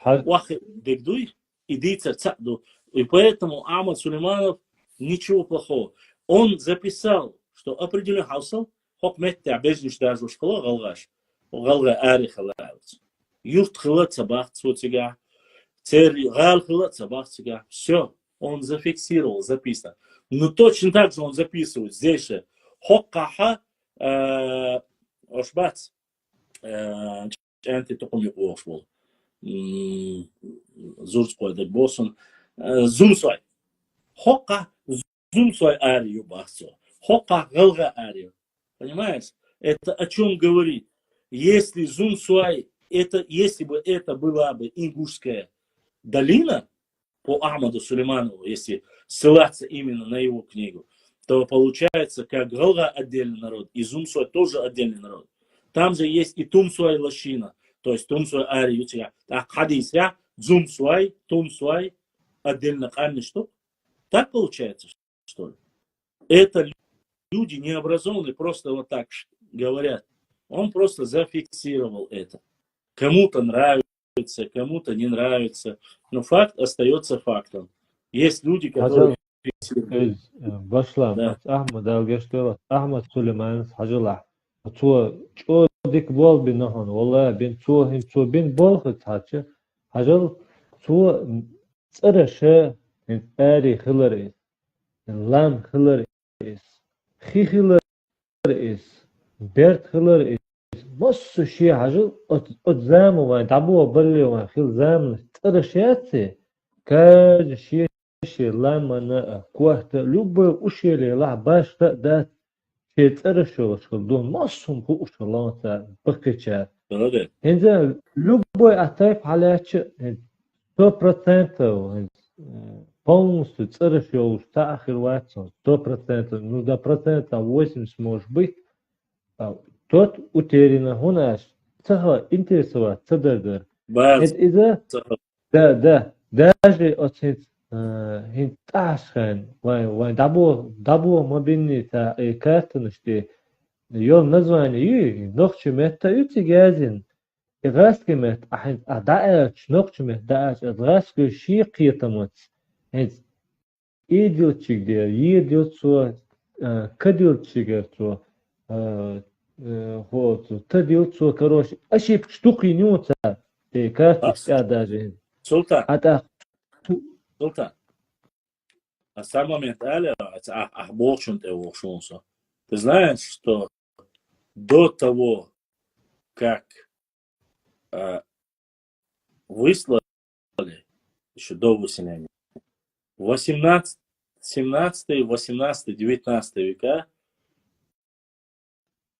ha- Вахи дегдуй, иди цацаду. И поэтому Ахмад Сулейманов ничего плохого. Он записал, что определенный хаусал, хокмет табежниш даже школа галгаш. Галга ари халаус. Юрт хилат сабах цуцига. Церли гал хилат сабах цуга. Все. Он зафиксировал, записано. Но точно так же он записывает здесь же. Хоккаха ошбац. Анти током юошвол. Зурскойдек босон. Зумсой. Хока зумсой арию бахсо. Хока галга арию. Понимаешь? Это о чем говорит? Если зумсой, это, если бы это была бы ингушская долина по Ахмаду Сулейманову, если ссылаться именно на его книгу, то получается, как Галга отдельный народ, и Зумсуай тоже отдельный народ. Там же есть и Тумсуай Лашина, то есть Тумсуай Ари Ютига. Так, хадис, я, Зумсуай, Тумсуай, отдельно Кальный, что? Так получается, что ли? Это люди необразованные, просто вот так говорят. Он просто зафиксировал это. Кому-то нравится, кому-то не нравится. Но факт остается фактом. Есть люди, которые фиксируют. başlam. Да. Ahmad Algeşte Ahmad Süleyman Hacılah. Ço dik bol bin nahon. Vallahi ben ço bin bol hıçaçı. Hacıl ço tsırışı eri hılır lan hılır xi hılır bert hılır Nasıl şey hacı o zaman var tabu belli var hil zaman tsırışı Каждый шесть ламана квахта любой ушели ла башта да четыре шел массум ушеланца бакча. Молодец. Инде любой атак халячи 100% полностью четыре стахил ватсон 100%, ну до процента 80 может быть. Тот утеряно хунаш цаха интересовать цадагар. Баз. Из-за да даже очень хинташхан вай дабу мобильнита и картонышты ёл название нохчумет та утигазин играскимет адач нохчумет дач играску шиқиятамат идилчик де едилцо кадилчигер то вот тадилцо короче ошиб штуки нюца и карточка даже Султан. ата Султан. На самом деле, ты знаешь, что до того, как выслали, еще до выселения, 18, 17, 18, 19 века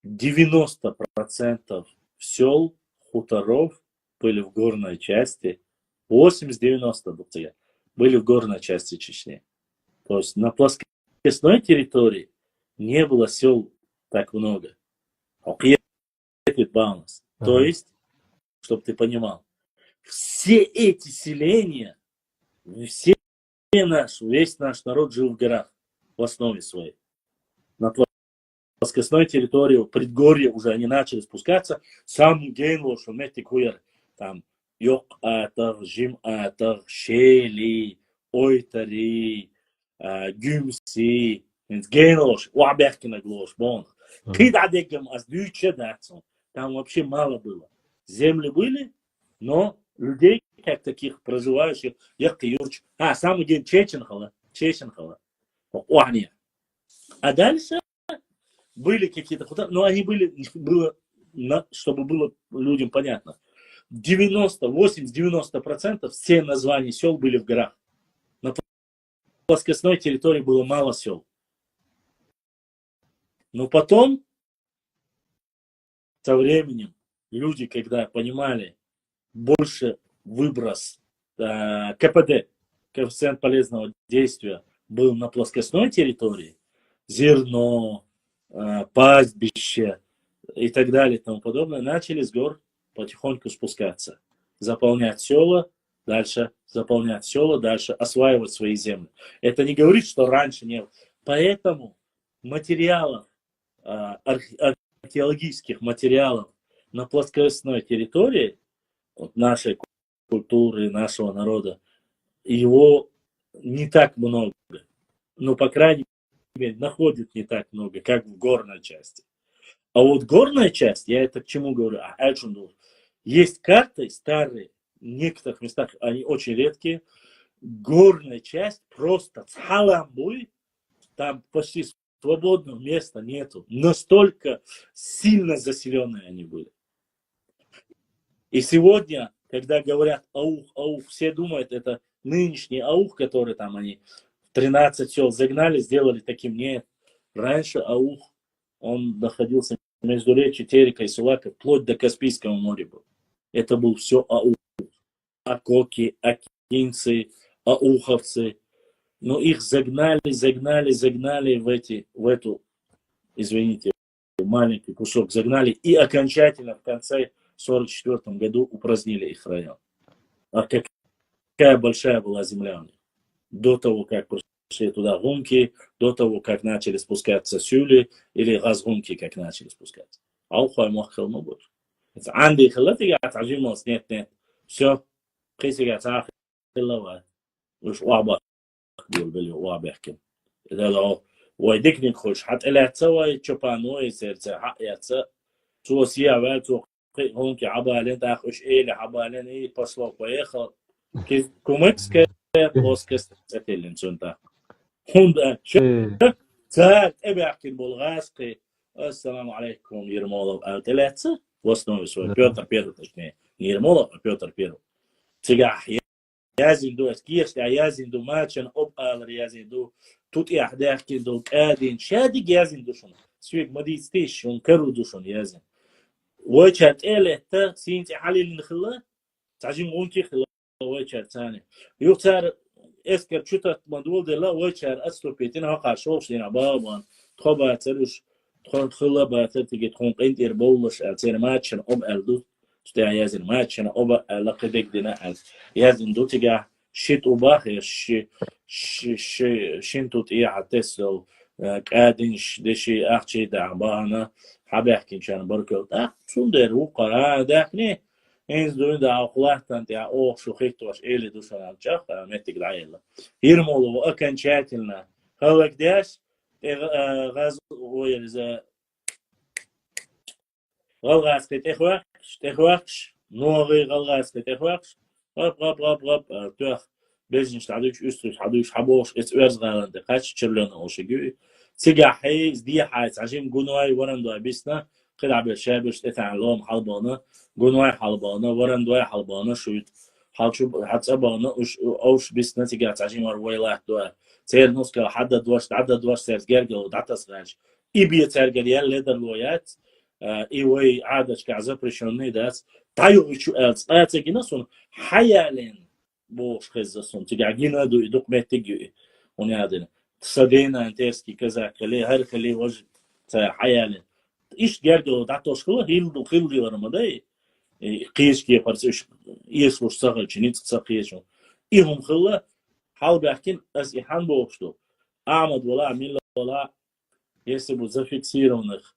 90% сел, хуторов были в горной части, 80-90% были в горной части Чечни. То есть на плоскостной территории не было сел так много. То есть, чтобы ты понимал, все эти селения, весь наш народ жил в горах в основе своей. На плоскостной территории, в предгорье уже они начали спускаться. Сам гейнло, что метикуер, там, Йок атар, Жим атар, Шели, Ойтари, Гюмси, гейнлош, Уабехкина глош, бон. Кидадегам аз дюче дацон. Там вообще мало было. Земли были, но людей, как таких проживающих, Якка Юрч. Самый день Чеченхала. А дальше были какие-то хутора, но они было, чтобы было людям понятно, 80-90% все названия сел были в горах. На плоскостной территории было мало сел. Но потом, со временем, люди, когда понимали больше выброс КПД, коэффициент полезного действия, был на плоскостной территории, зерно, пастбище и так далее и тому подобное, начали с гор потихоньку спускаться, заполнять села дальше заполнять села, дальше осваивать свои земли. Это не говорит, что раньше не было. Поэтому материалов, археологических материалов на плоскостной территории вот, нашей культуры, нашего народа, его не так много. Но, по крайней мере, находят не так много, как в горной части. А вот горная часть, я это к чему говорю? Есть карты старые, в некоторых местах они очень редкие. Горная часть просто цхаламбуй, там почти свободного места нету. Настолько сильно заселенные они были. И сегодня, когда говорят аух, все думают, это нынешний аух, который там они 13 сел загнали, сделали таким. Нет. Раньше аух, он находился между речью Терека и Сулака, вплоть до Каспийского моря был. Это был все аух. Акоки, акинцы, ауховцы. Но их загнали в эту, извините, маленький кусок загнали. И окончательно в конце 1944 году упразднили их район. А какая большая была земля у них. До того, как пришли туда гунки, до того, как начали спускаться сюли, или газгунки, как начали спускаться. Аухай махал ну больше. Анди хилатига атажимос, нет. Все. Присига цахилава. Уж уабах были уабахкин. Это ло. ويديك نخش حتى لا تسوي تشوبانو يصير حقيقة سو سيا وتو هون كي عبالين تاخش إيه لعبالين إيه بسلوك وياخد كي كومكس كي بوسكس تتلين سنتا هون ده شو ساعات أبي أحكي بالغاسقي السلام عليكم يرمولو أو ثلاثة وصلوا سوى بيوتر بيرو تشني يرمولو بيوتر بيرو تجاه يازين اسكيش يازين ماتشن أب يازين тут и ахдахки до кадин шади язин душон свек мадистиш он кару душон язин وچات элета синти халил нхла тажим онки хла وچات ثاني يختار اسكر شوتا مدول دلا وچار استوبيتين هاقا شوشين بابان تخبا تروش خلا باتر تيجي تكون قنت يربولش اتين ماتشن الدو تستع يازن ماتشن لقدك دنا يازن دو تيجا شيت وباخ شنتوت إيه عتسل قادنش دشي أختي دعبانا حبيحكي كان بركض شو ده وقرا دحني إنز دون ده أخلاقتن تاع أوه شو خيتوش إلي دوشان الجخ متك العيلة يرمولو أكن شاتلنا هو قداش غاز ويرز غلغاس تخوخش نوغي غلغاس تخوخش غب تخ بزنش تعدوش أسترش تعدوش حبوش إسوارز غالنده قاش تشرلنا أوشجوي سجاحي دي حاس عشان جونواي ورندوا بيسنا قلع بالشابش تتعلم حلبانة جونواي حلبانة ورندوا حلبانة شويت حلشوا حتسبانة أوش بيسنا سجاح عشان وروي له دوا سير نسكر حد دوش سير جرجل ودعتس غاش إبي ترجل يلا لدرلويات إيوي عادش كعزب رشوني داس تايو شو ألس أتجيناسون حيالين بوش خزسون تجعجينا دو يدق متجي ونيادنا تصدينا انتسكي كذا كلي هر كلي وجه حيالين إيش جرجل دعتوش خلا هيلدو خلدي ورمداي قيش كي فرسش يسوش سهل جنيت سقيشون إيهم خلا حال بحكين أس إحان بوشتو أعمد ولا عميل ولا يسبو зафиксированных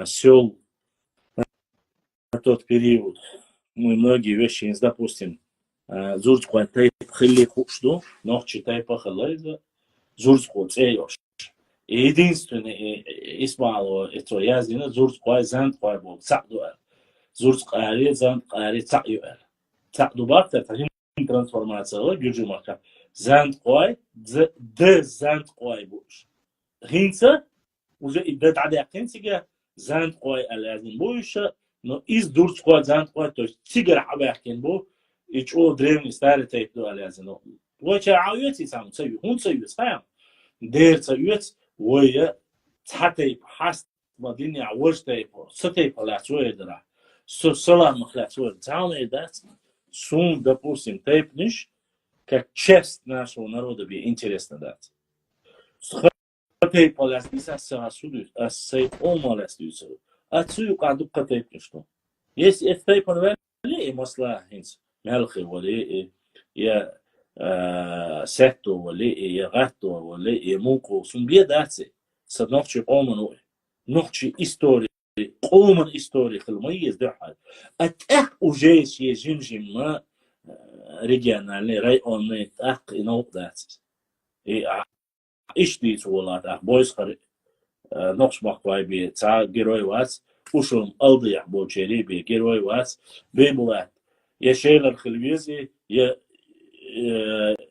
сел на тот период. Мы многие вещи, допустим, Зурцкой тайп хилли хушду, но читай пахалайда, Зурцкой цеёш. Единственный Исмаило это язина Зурцкой занткой был цадуэр. Зурцкой ари занткой цаюэр. Цаду бахта тахим трансформация гюджумака. Занткой д занткой буш. Хинца уже и до тадякинсига занткой алязин буша, но из Зурцкой занткой, то есть цигар абякин бу يجوا دريم ستار تيبدو على زنو وجه عاويتي سام تسوي هون تسوي سام دير تسوي ويا تحتي حست مدينة عوج تيبو ستيبو لا تسوي درا سلام مخلا تسوي تعمل ده سون допустим тейпниш как часть нашего народа би интересно дать ستيبو لا تسا سудут а сей омаластуется отсюда кадука тейпниш что если это тейпо вели масла хинс مالخي ولي يا سهتوالي يا غاتوالي يا موكو سون بيداتي سنوخشي قومن نوخشي إستوري قومن إستوري خلميز دحال أتأخ وجيش يجنجم ما ريجيونالي رايوني تأخ إنوق داتي إيش ديت ولاد أخ بويس خري نقش مقواي بي تا جيروي واس وشم ألدي يحبو تشيري بي جيروي واس بيبولات يا شيلر خلويزي يا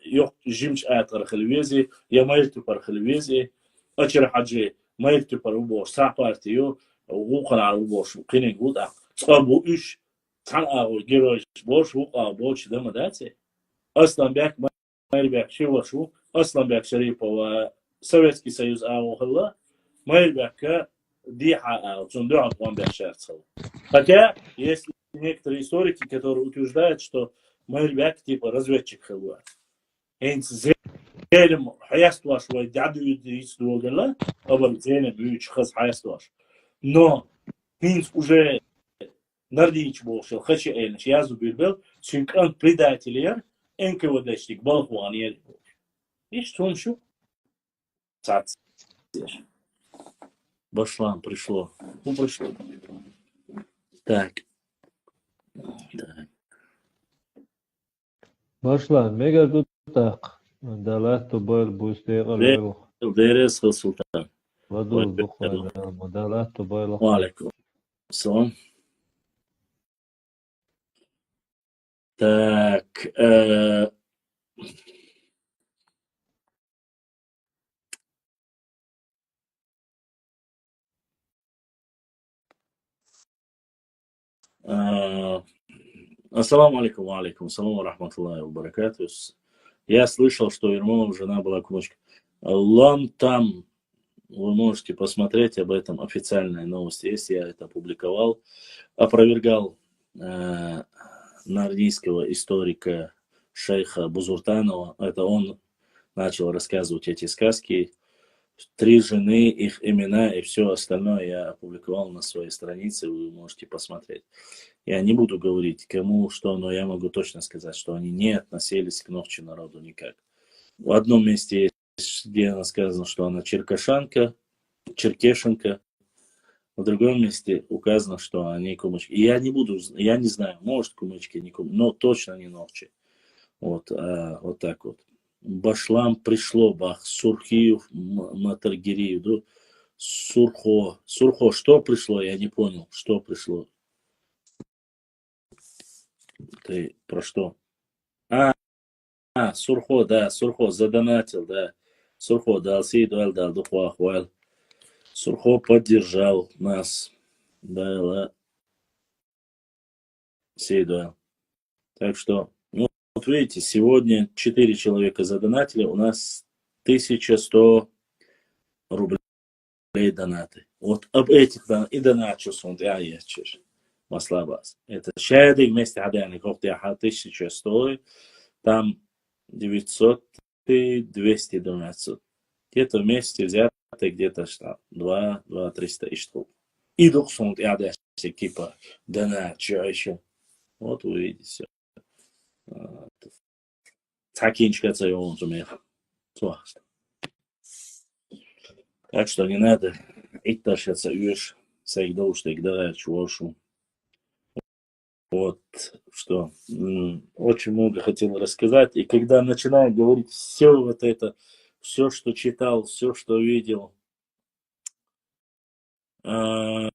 يوق جيمش آتر خلويزي يا مايرتو بار خلويزي أشر حاجة مايرتو بار وبوش ساع بارتيو وقنا على وبوش وقيني قود تصابو إيش تان أو جيروي بوش وقا بوش دم داتي أصلا بيك ماير بيك شو أصلا بيك شريف و Советский Союз АОХЛ, Майбека Диха Цундуа План Бешерцел. Хотя есть некоторые историки, которые утверждают, что Майбек типа разведчик Хилуа. Эйнс зелем хаястваш вай дяду юдис дуогала, абар зелем бюч хаз хаястваш. Но Эйнс уже нардич бошел, хачи эйнш язу бирбел, синкан предателер, энкеводечник балхуаньер. И что он шо? Башлам пришло. Ну, пришло. Так. Башлам, мега дутак. Далат тубал бустеғал Дерес Султан. вадул бухвайда. Далат тубал. Алейкум. Салам. Так. Ассаламу алейкум, ва алейкум, салам рахматуллахи ва баракату. Я слышал, что Ермолов жена была кумочка. Лон там, вы можете посмотреть об этом, официальная новость есть, я это опубликовал. Опровергал нардийского историка шейха Бузуртанова. Это он начал рассказывать эти сказки. 3 жены, их имена и все остальное я опубликовал на своей странице, вы можете посмотреть. Я не буду говорить, кому что, но я могу точно сказать, что они не относились к Новчи народу никак. В одном месте есть, где сказано, что она черкешенка, в другом месте указано, что они кумычки. И я не знаю, может кумычки, не кумычки, но точно не Новчи. Вот так вот. Башлам пришло, бах, Сурхиев, Матаргириев, Сурхо, что пришло, я не понял, что пришло. Ты про что? Сурхо, да, Сурхо задонатил, да. Сурхо дал Сейдуэль, дал Духуахуэль. Сурхо поддержал нас, да, Сейдуэль. Так что, вот видите, сегодня 4 человека задонатили, у нас 1100 рублей донаты. Вот об этих донатах и доначу сунд, я ечешь. Маслабас. Это шайдик вместе хадяник, 1100, там 900 и 200 донатцев. Где-то вместе взяты, где-то 2-300 и штук. И дух сунд, я дальше типа доначу еще. Вот вы видите. Такинчика цаён зумех. Так что не надо итташаться уж, сайгдал, что игдара чуошу. Вот что очень много хотел рассказать. И когда начинаю говорить все вот это, все, что читал, все, что видел, да,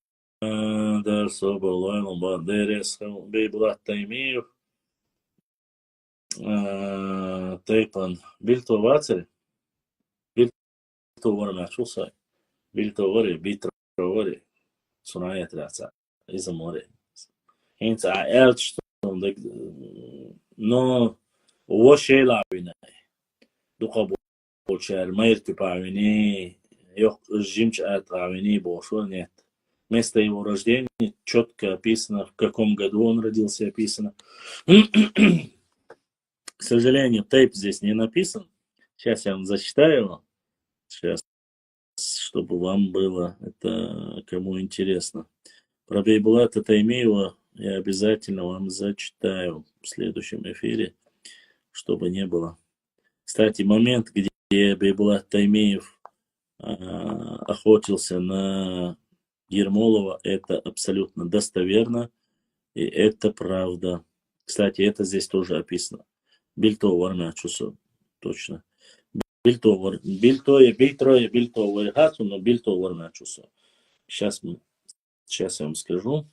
Соболойл, Бандерес, Бейблат Таймиев, Тейпан, Бильтовацель, Бильтовар начался, Бильтовари, Битровари, Сунаят Раца, из моря. Hence, no, вообще лавина. Духа больше, майрти павини, ёх жимч от авини больше нет. Место его рождения четко описано, в каком году он родился, описано. К сожалению, тейп здесь не написан. Сейчас я вам зачитаю его. Сейчас, чтобы вам было это кому интересно. Про Бейбулата Таймиева я обязательно вам зачитаю в следующем эфире. чтобы не было. Кстати, момент, где Бейбулат Таймиев охотился на Ермолова, это абсолютно достоверно, и это правда. Кстати, это здесь тоже описано. Бильто вармя чусо, точно. Бильто варгату, но бильто вармя чусо. Сейчас я вам скажу.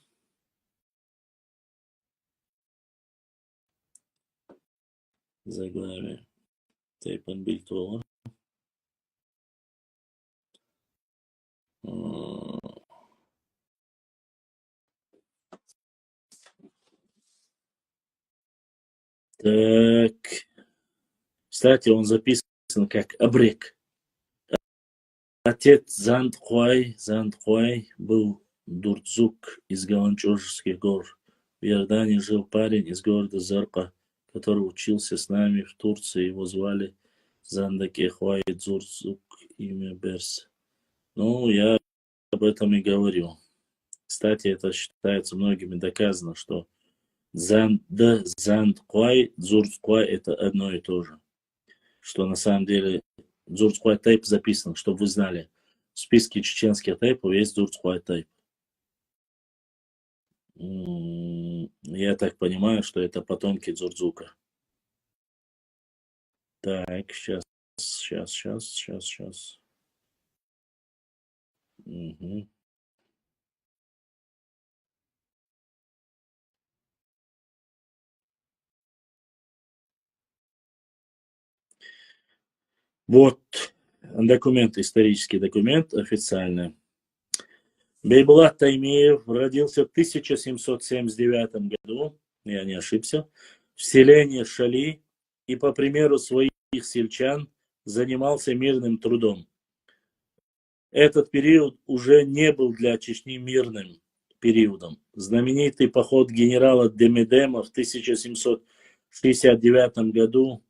Заглавие. Тейпан бильто. Так. Кстати, он записан как Абрек. Отец Зандхуай был Дурцук из Галанчожских гор. В Иордании жил парень из города Зарка, который учился с нами в Турции. Его звали Зандакехуай Дзурцук, имя Берс. Ну, я об этом и говорю. Кстати, это считается многими доказано, что Зандхуай, Дзурцкуай это одно и то же. Что на самом деле Дзурцкуай тайп записан, чтобы вы знали. В списке чеченских тайпов есть Дзурцкуай тайп. Я так понимаю, что это потомки Дзурцука. Так, сейчас. Угу. Вот документ, исторический документ, официальный. Бейбулат Таймиев родился в 1779 году, я не ошибся, в селении Шали и по примеру своих сельчан занимался мирным трудом. Этот период уже не был для Чечни мирным периодом. Знаменитый поход генерала Демидема в 1769 году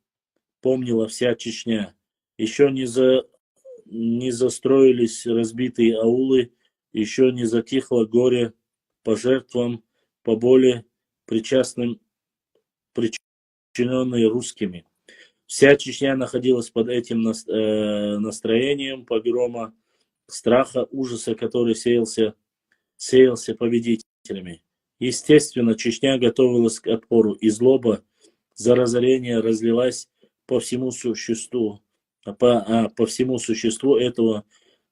помнила вся Чечня. Еще не застроились разбитые аулы, еще не затихло горе по жертвам, по боли, причиненные русскими. Вся Чечня находилась под этим настроением погрома, страха, ужаса, который сеялся победителями. Естественно, Чечня готовилась к отпору, и злоба за разорение разлилась по всему существу этого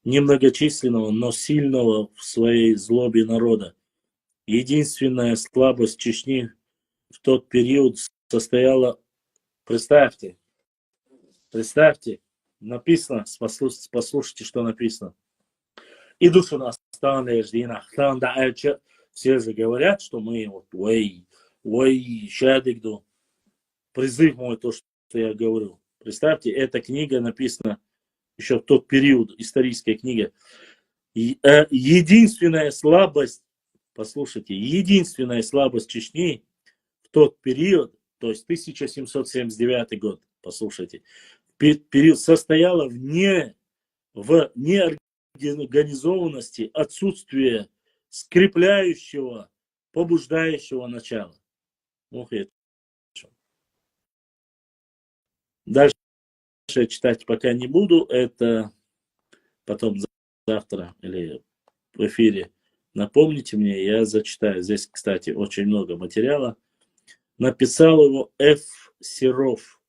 немногочисленного, но сильного в своей злобе народа. Единственная слабость Чечни в тот период состояла, представьте, написано, послушайте, что написано. И душу нас все же говорят, что мы вот, щадыгду, призыв мой, то, что я говорю. Представьте, эта книга написана еще в тот период, историческая книга. Единственная слабость, послушайте, единственная слабость Чечни в тот период, то есть 1779 год, послушайте, период состояла в неорганизованности, отсутствии скрепляющего, побуждающего начала. Дальше читать пока не буду, это потом завтра или в эфире напомните мне, я зачитаю. Здесь, кстати, очень много материала. Написал его Ф. Серов.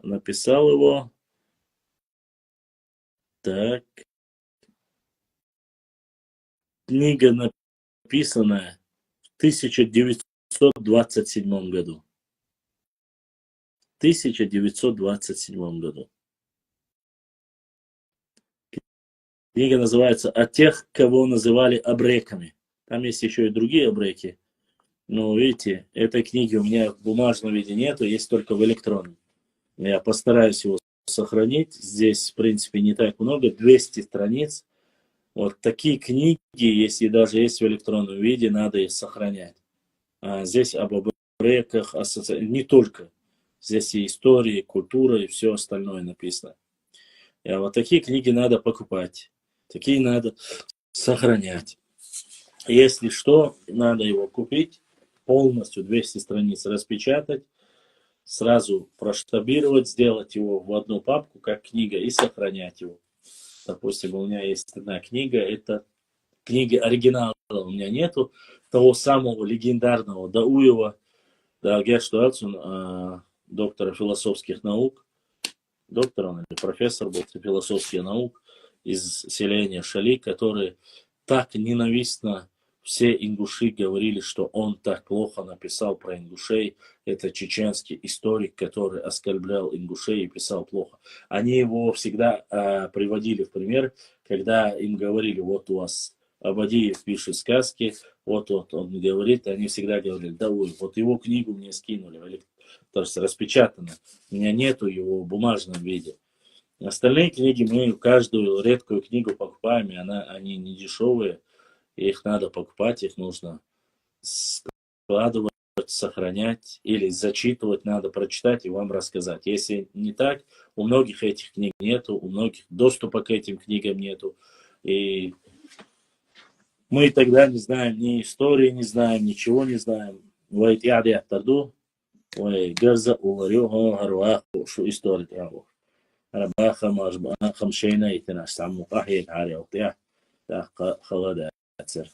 Написал его. Так. Книга написанная в 1927 году. 1927 году. Книга называется «О тех, кого называли абреками». Там есть еще и другие абреки. Но, видите, этой книги у меня в бумажном виде нету, есть только в электронном. Я постараюсь его сохранить. Здесь, в принципе, не так много, 200 страниц. Вот такие книги, если даже есть в электронном виде, надо их сохранять. Здесь об абреках, не только. Здесь и история, и культура, и все остальное написано. И вот такие книги надо покупать. Такие надо сохранять. Если что, надо его купить полностью, 200 страниц распечатать, сразу проштабировать, сделать его в одну папку, как книга, и сохранять его. Допустим, у меня есть одна книга, это книги оригинала у меня нету, того самого легендарного Дауева, да, Герштуальцун, доктора философских наук, доктор он или профессор был философских наук из селения Шали, который так ненавистно все ингуши говорили, что он так плохо написал про ингушей. Это чеченский историк, который оскорблял ингушей и писал плохо. Они его всегда приводили в пример, когда им говорили, вот у вас Абадиев пишет сказки, вот он говорит, они всегда говорили, да ой, вот его книгу мне скинули, то есть распечатано, у меня нету его в бумажном виде. Остальные книги мы каждую редкую книгу покупаем, и они не дешевые, их надо покупать, их нужно складывать, сохранять или зачитывать, надо прочитать и вам рассказать. Если не так, у многих этих книг нету, у многих доступа к этим книгам нету, и мы тогда не знаем ни истории, не знаем, ничего не знаем. Вайт яди аттарду, вай газа уларюхо гарваху, шу история траху. Рабаха мажбаха мшейна итина, саму кахи хари октя, так халада ацер.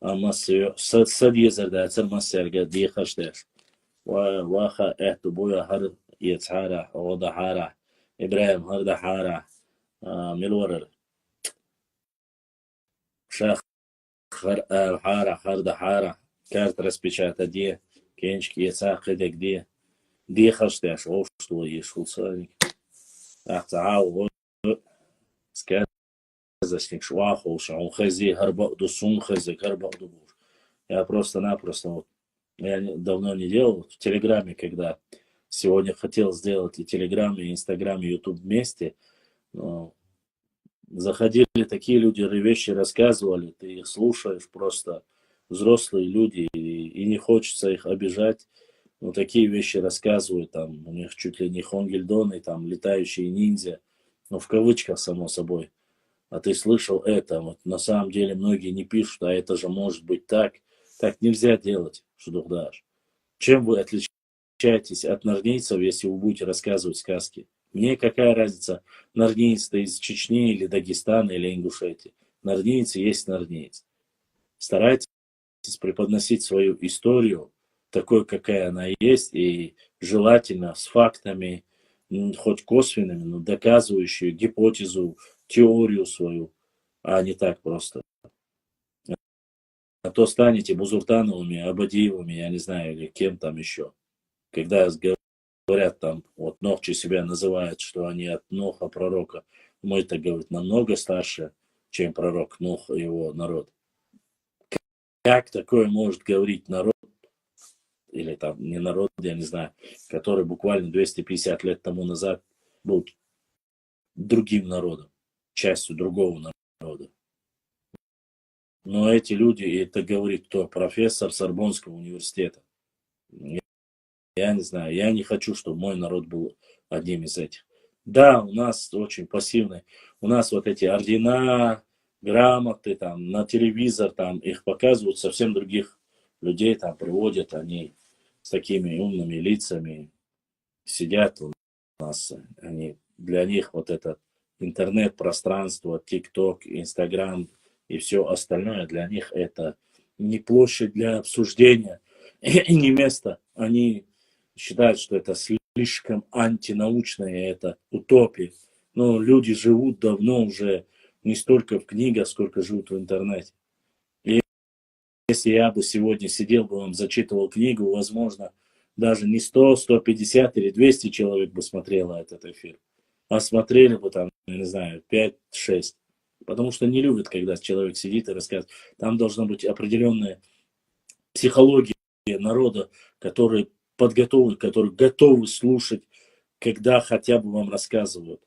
Амасю садьезер да ацер масерга дихаштеш. Ваха эхту буя хар يتحارى ووضع حارة إبراهيم هردا حارة ملورر شاخ حارة هردا حارة كارت распечатать دي كينشك يتساقدك دي خشتاش وشتو يشول صانك أحتعاو сказочник швахов, он хази, гарбаду сум хази, гарбаду бур. Я просто-напросто, вот, я давно не делал, в Телеграме, когда сегодня хотел сделать и Телеграм, и Инстаграм, и Ютуб вместе, но заходили такие люди, вещи рассказывали, ты их слушаешь, просто взрослые люди, и не хочется их обижать, но такие вещи рассказывают, там, у них чуть ли не хонгельдоны, там, летающие ниндзя, ну, в кавычках, само собой. А ты слышал это, вот на самом деле многие не пишут, а это же может быть так. Так нельзя делать, Шудухдаш. Чем вы отличаетесь от норнейцев, если вы будете рассказывать сказки? Мне какая разница, норнеец-то из Чечни или Дагестана или Ингушетии? Норнеец есть норнеец. Старайтесь преподносить свою историю такой, какая она есть, и желательно с фактами, хоть косвенными, но доказывающую гипотезу, теорию свою, а не так просто. А то станете Бузуртановыми, Абадиевыми, я не знаю, или кем там еще. Когда говорят там, вот Нохчи себя называют, что они от Ноха, пророка, мой так говорит, намного старше, чем пророк Нох и его народ. Как такое может говорить народ, или там не народ, я не знаю, который буквально 250 лет тому назад был другим народом, частью другого народа. Но эти люди, и это говорит кто? Профессор Сорбонского университета. Я не знаю, я не хочу, чтобы мой народ был одним из этих. Да, у нас очень пассивный. У нас вот эти ордена, грамоты, там, на телевизор, там, их показывают, совсем других людей там приводят, они с такими умными лицами сидят у нас. Они, для них вот это интернет-пространство, ТикТок, Инстаграм и все остальное, для них это не площадь для обсуждения и не место. Они считают, что это слишком антинаучное, это утопия. Но люди живут давно уже не столько в книгах, сколько живут в интернете. И если я бы сегодня сидел бы вам зачитывал книгу, возможно, даже не 100, 150 или 200 человек бы смотрело этот эфир, а смотрели бы там, я не знаю, 5-6. Потому что не любят, когда человек сидит и рассказывает. Там должна быть определенная психология народа, который подготовлены, которые готовы слушать, когда хотя бы вам рассказывают.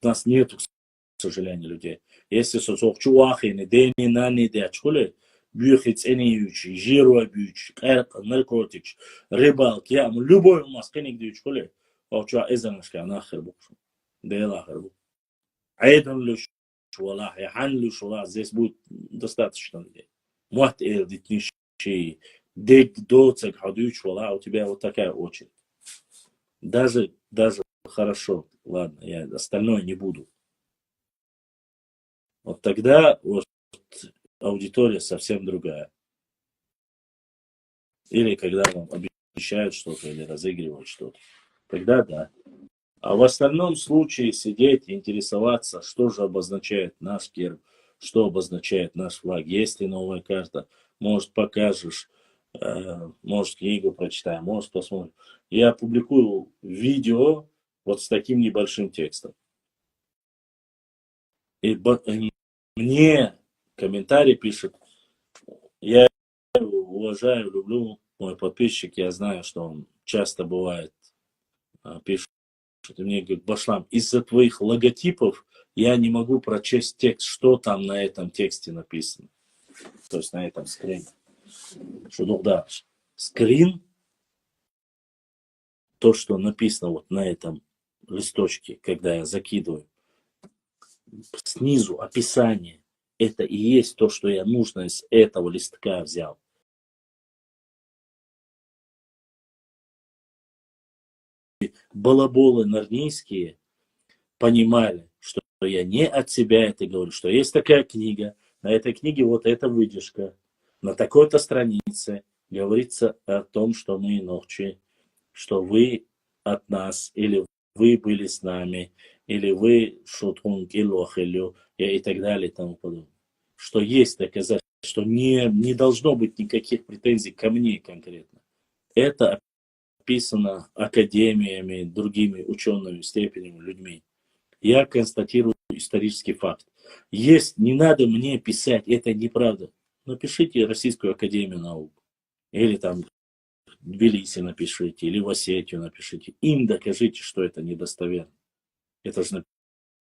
У нас нет, к сожалению, людей. Если соцовчуахины, дени, нани, дячкуле, бьюхиц, эниючи, жируабьюч, наркотич, рыбалки, я, любой у нас, кенник дячкуле, очуа эзанашка, нахер букшу, дейлахер букшу. Айдан люш, шуалах, яхан люш, здесь будет достаточно людей. Муат эрдитниши, Дик, доцек, ходуч, у тебя вот такая очередь. Даже хорошо, ладно, я остальное не буду. Вот тогда вот аудитория совсем другая. Или когда вам обещают что-то или разыгрывают что-то. Тогда да. А в остальном случае сидеть, интересоваться, что же обозначает наш герб, что обозначает наш флаг. Есть ли новая карта? Может, покажешь, может, книгу прочитаем, может, посмотрим. Я публикую видео вот с таким небольшим текстом. И мне комментарий пишет, я уважаю, люблю мой подписчик, я знаю, что он часто бывает, пишет мне, говорит, Башлам, из-за твоих логотипов я не могу прочесть текст, что там на этом тексте написано. То есть на этом скрине. Что, ну да, скрин, то, что написано вот на этом листочке, когда я закидываю, снизу описание, это и есть то, что я нужно из этого листка взял. Балаболы нарнийские понимали, что я не от себя это говорю, что есть такая книга, на этой книге вот эта выдержка, на такой-то странице говорится о том, что мы ночи, что вы от нас, или вы были с нами, или вы шутунг, илохилю, и так далее, и тому подобное. Что есть доказательства, что не должно быть никаких претензий ко мне конкретно. Это описано академиями, другими учеными, степенями, людьми. Я констатирую исторический факт. Есть, не надо мне писать, это неправда. Напишите Российскую Академию Наук. Или там Тбилиси напишите, или в Осетию напишите. Им докажите, что это недостоверно. Это же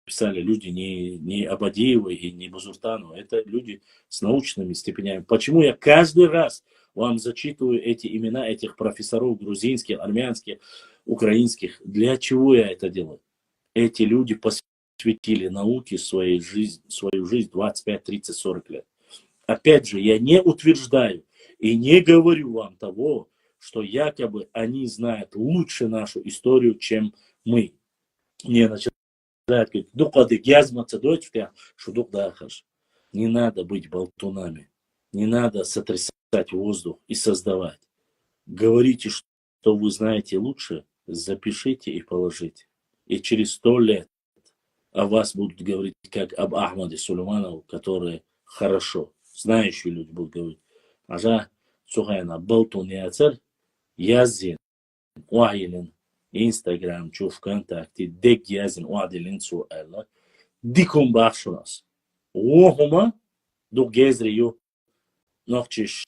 написали люди не Абадиевы и не Бузуртану. Это люди с научными степенями. Почему я каждый раз вам зачитываю эти имена этих профессоров грузинских, армянских, украинских? Для чего я это делаю? Эти люди посвятили науке свою жизнь 25, 30, 40 лет. Опять же, я не утверждаю и не говорю вам того, что якобы они знают лучше нашу историю, чем мы. Мне начинают говорить, не надо быть болтунами, не надо сотрясать воздух и создавать. Говорите, что вы знаете лучше, запишите и положите. И через 100 лет о вас будут говорить, как об Ахмаде Сулейманову, которые хорошо, знающие люди будут говорить. Ажа Сухайна Болтун Яцер, Язин, Уайлин, Инстаграм, Чу ВКонтакте, Дек Язин, Уадилин Суэлла, Дикум Бахшунас. Уохума, Дук Гезрию, Нохчиш,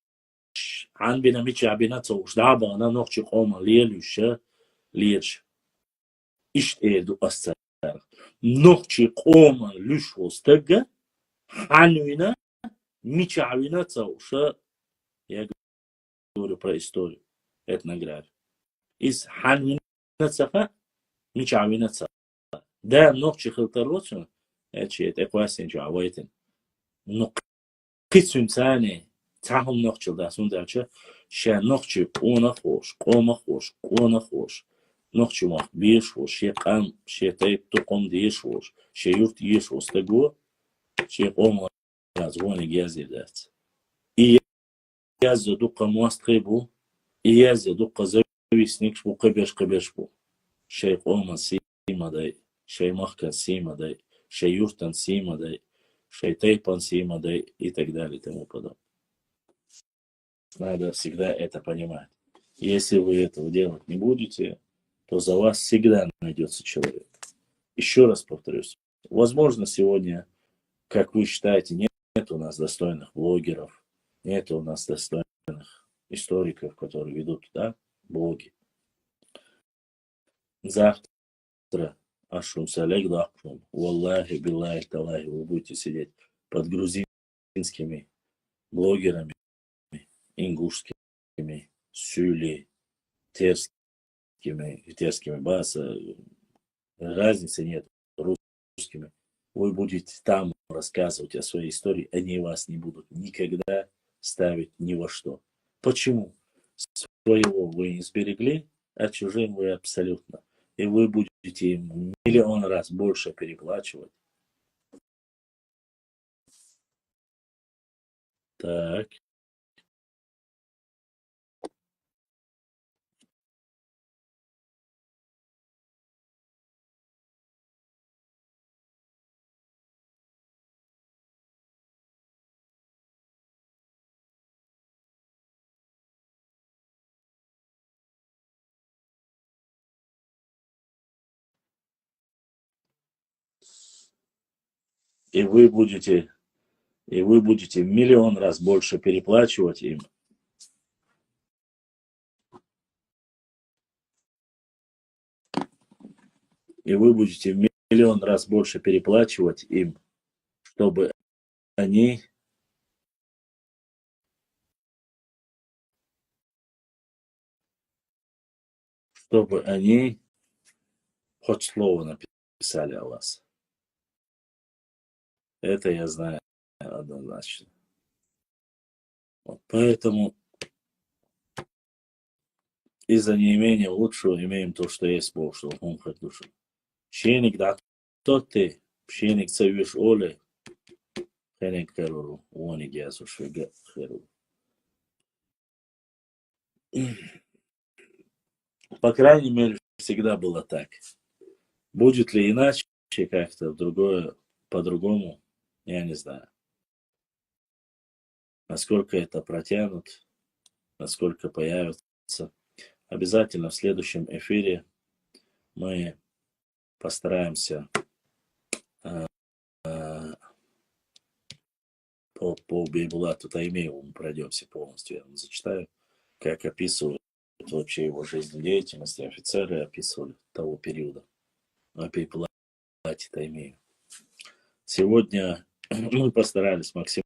Анбина Мича Бинацоуш, Дабана, Нохчи Хома, Лелюша, Лерш. Ишт Эрду Асцар. Нохчи Хома, Люшвостага, Ханвина, Мичавина Цауша. Я говорю про историю, этнографию. Из Ханвина Цафа, Мичавина Цафа. Да, Нохчи Хилтарочна, это Эквасин Джавайтин. Но Китсун Цане, Цахум Нохчил, да, Сундача, Ша Нохчи Она Хош, Кома Хош, Кона Хош. Нохчи Мах Бешвош, Шекам, Шетайп Током Дешвош, Шеюрт Ешвош, Таго, Шекома Разгони Гязидец. И я задука Муастребу, и я задука завистник Шбукабеш-Кабешбу. Шейкома Симадай, Шеймахка Симадай, Шеюртан Симадай, Шейтайпан Симадай и так далее и тому подобное. Надо всегда это понимать. Если вы этого делать не будете, то за вас всегда найдется человек. Еще раз повторюсь. Возможно, сегодня, как вы считаете, нет у нас достойных блогеров, нет у нас достойных историков, которые ведут, да, блоги. Завтра, Ашун Салек Дахрум, Валлахи, Биллахи, Талахи, вы будете сидеть под грузинскими блогерами, ингушскими, сюли, терскими баса. Разницы нет, русскими. Вы будете там рассказывать о своей истории, они вас не будут никогда ставить ни во что. Почему? Своего вы не сберегли, а чужим вы абсолютно. И вы будете им миллион раз больше переплачивать. Так. И вы будете миллион раз больше переплачивать им. И вы будете миллион раз больше переплачивать им, чтобы они хоть слово написали о вас. Это я знаю однозначно. Вот поэтому из-за неимения лучшего имеем то, что есть Бог, что Он хоть душу. Щеник, да, тот ты, щеник цевиш оле, хенек херуру, уоник ясу швега херуру. По крайней мере, всегда было так. Будет ли иначе, как-то по-другому, я не знаю. Насколько это протянут, насколько появится. Обязательно в следующем эфире мы постараемся по Бейбулату Таймееву пройдемся полностью. Я вам зачитаю, как описывают вообще его жизнедеятельность, офицеры описывали того периода о Бейбулате Таймееву. Сегодня мы постарались максимально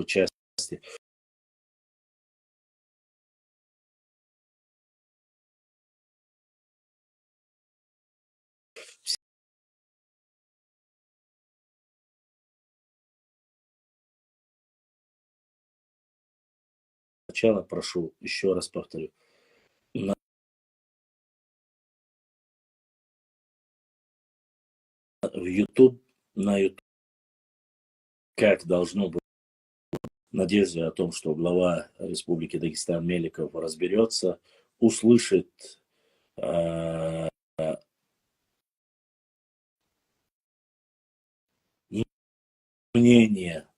части сначала прошу, еще раз повторю, в YouTube, на YouTube, как должно быть, в надежде о том, что глава Республики Дагестан Меликов разберется, услышит мнение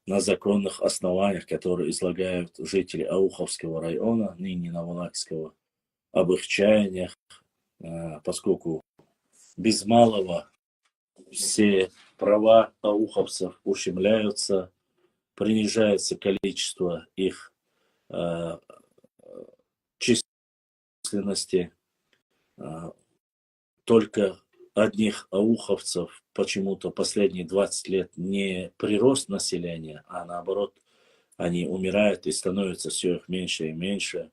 на законных основаниях, которые излагают жители Ауховского района, ныне Наволакского, об их чаяниях, поскольку без малого все права ауховцев ущемляются, принижается количество их численности. Только одних ауховцев почему-то последние 20 лет не прирост населения, а наоборот, они умирают и становится все их меньше и меньше.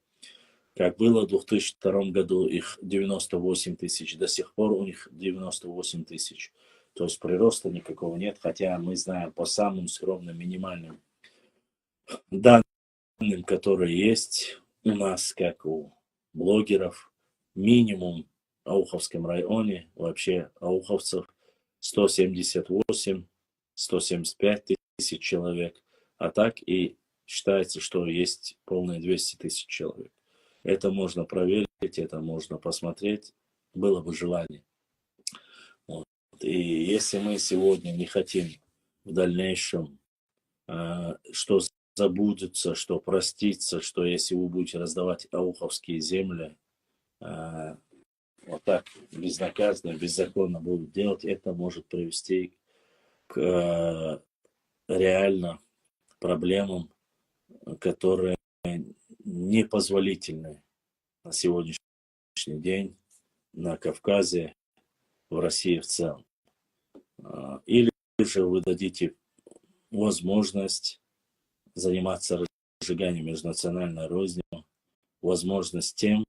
Как было в 2002 году их 98 тысяч, до сих пор у них 98 тысяч. То есть прироста никакого нет, хотя мы знаем по самым скромным минимальным данным, которые есть у нас, как у блогеров, минимум в Ауховском районе, вообще ауховцев 178-175 тысяч человек, а так и считается, что есть полные 200 тысяч человек. Это можно проверить, это можно посмотреть, было бы желание. Вот. И если мы сегодня не хотим в дальнейшем, что забудется, что простится, что если вы будете раздавать ауховские земли, вот так безнаказанно, беззаконно будут делать, это может привести к реально проблемам, которые непозволительны на сегодняшний день на Кавказе, в России в целом. Или же вы дадите возможность заниматься разжиганием межнациональной розни, возможность тем,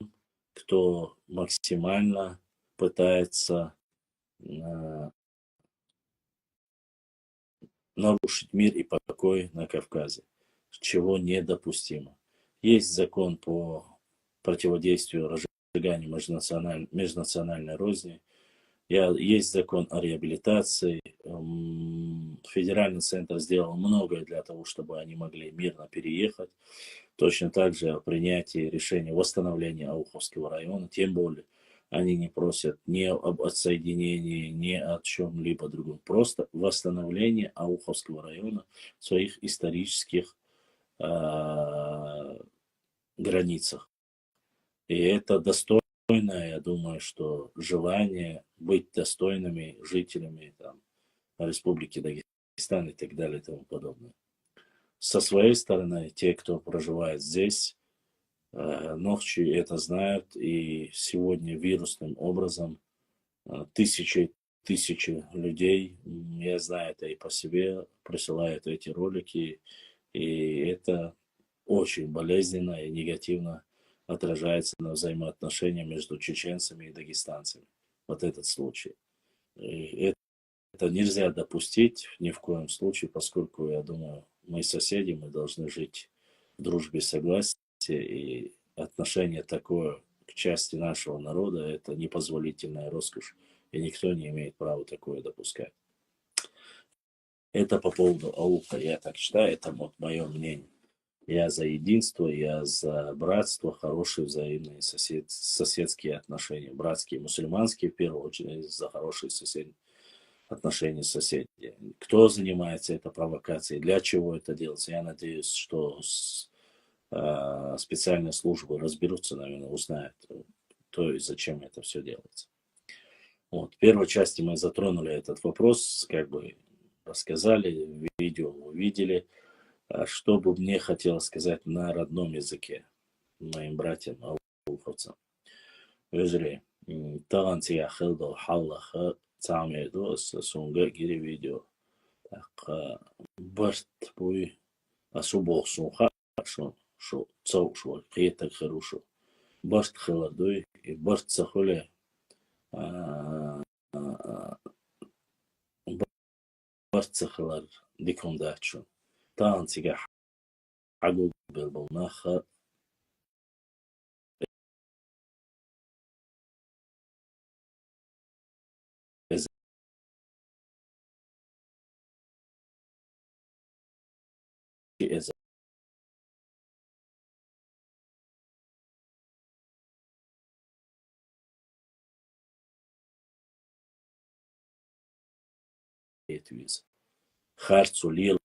кто максимально пытается нарушить мир и покой на Кавказе, чего недопустимо. Есть закон по противодействию разжиганию межнациональной розни, есть закон о реабилитации. Федеральный центр сделал многое для того, чтобы они могли мирно переехать. Точно так же о принятии решения восстановления Ауховского района. Тем более они не просят ни об отсоединении, ни о чем-либо другом. Просто восстановление Ауховского района в своих исторических границах. И это достойно, я думаю, что желание быть достойными жителями там, Республики Дагестан и так далее и тому подобное. Со своей стороны, те, кто проживает здесь, Нохчи это знают, и сегодня вирусным образом тысячи людей, я знаю это и по себе, присылают эти ролики, и это очень болезненно и негативно отражается на взаимоотношениях между чеченцами и дагестанцами. Вот этот случай. И это нельзя допустить ни в коем случае, поскольку, я думаю, мы соседи, мы должны жить в дружбе и согласии, и отношение такое к части нашего народа – это непозволительная роскошь, и никто не имеет права такое допускать. Это по поводу Ауха, я так считаю, это вот мое мнение. Я за единство, я за братство, хорошие взаимные соседские отношения, братские, мусульманские, в первую очередь, за хорошие отношения с соседями. Кто занимается этой провокацией, для чего это делается, я надеюсь, что специальные службы разберутся, наверное, узнают, то и зачем это все делается. Вот. В первой части мы затронули этот вопрос, как бы рассказали, видео увидели. Что бы мне хотелось сказать на родном языке моим братьям, ауховцам. Özre, таган тига хилдо халлаха цамеду сунга гири видео. Так, барт буй асубох сунха шо цау шо қиетак хирушу. Барт хиладуй и барт сахуле барт сахилар дикондачу. Таган тига حقوق بالمناخ إذا يتويز خارتو ليل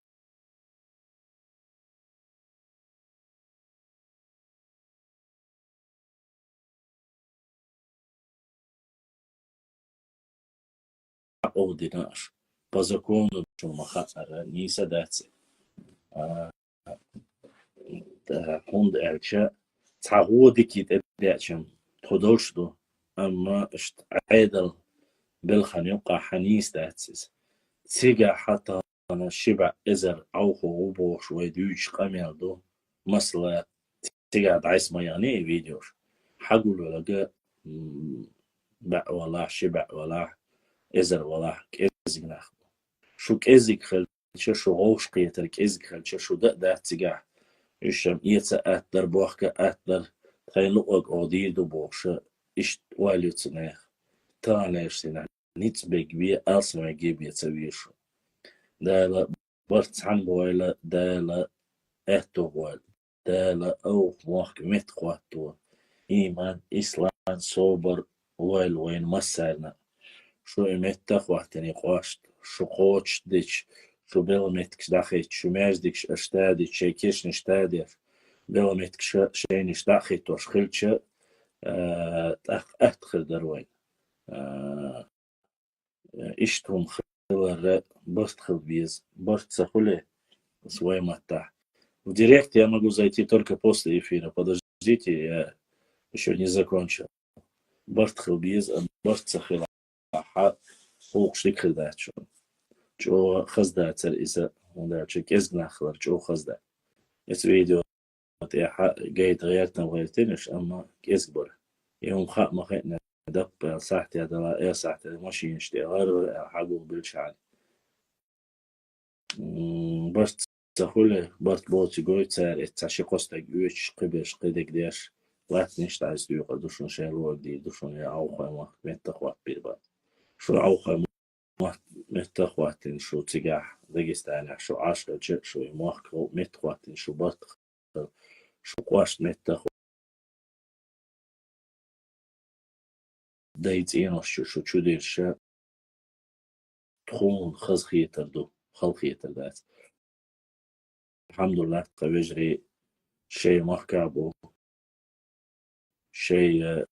ordinaš. Po zakonu Mahara nisa dace. Hund elçe تعودك يتبعشم تدوشدو أما عيدل بالخن يبقى حنيس داتسس تيجا حتى أنا شبع إزر أوخو وبوش ويدوش قميل دو مثلا تيجا دعيس مياني فيديوش حقولوا لقى بع ولا شبع ولا إزر ولا كإزق ناخدو شو كإزق خلشة شو غوش قيتر كإزق خلشة شو دا تيجا إيشم إيتا أتدر بوخك أتدر تخيلوك أوديدو بوخشة إيش واليو تناخ تانيش سنة نيت بيجبي ألسما جيبي تسويشو دالا برتحن بويلا دالا أهتو بويل دالا أو موخك متقواتو إيمان إسلام صوبر ويل وين مسارنا شو إمتخ وقتني قواشت شو قوش ديش شو بلمتكش داخيت شو ماجدكش أشتادي شيكيش نشتادي بلمتكش شينش داخيت وش خلتش أدخل دروين إشتهم خلال برتخل بيز برتخلي свой мата. В директ я могу зайти только после эфира. Подождите, я еще не закончил. Бартхил бьез, бартцахил аха, улкшлик хилдачу. Чо хаздацер из-за ундачек изгнахлар, чо хазда. Это видео я гейт غيرتنا وغيرتنش أما كإزبر. يوم خاء مخينا دق صحتي هذا لا صحتي ماشي يشتي غير حقوق بالشعر. Барт захуле, барт болти гой цар, цаши костаг үч кыбеш кыдек деш. Латниш таз дюга душун шерлог ди душун я аухайма меттахват бирбат. Шо аухайма متخواتين شو تجاه داغستان شو عاشق شو يموخ متخواتين شو بط شو قواش متخ دايت إنوش شو تشودير شا تخون خز خيتر دو خل خيتر دات الحمد لله قويجري شيء مخكابو شيء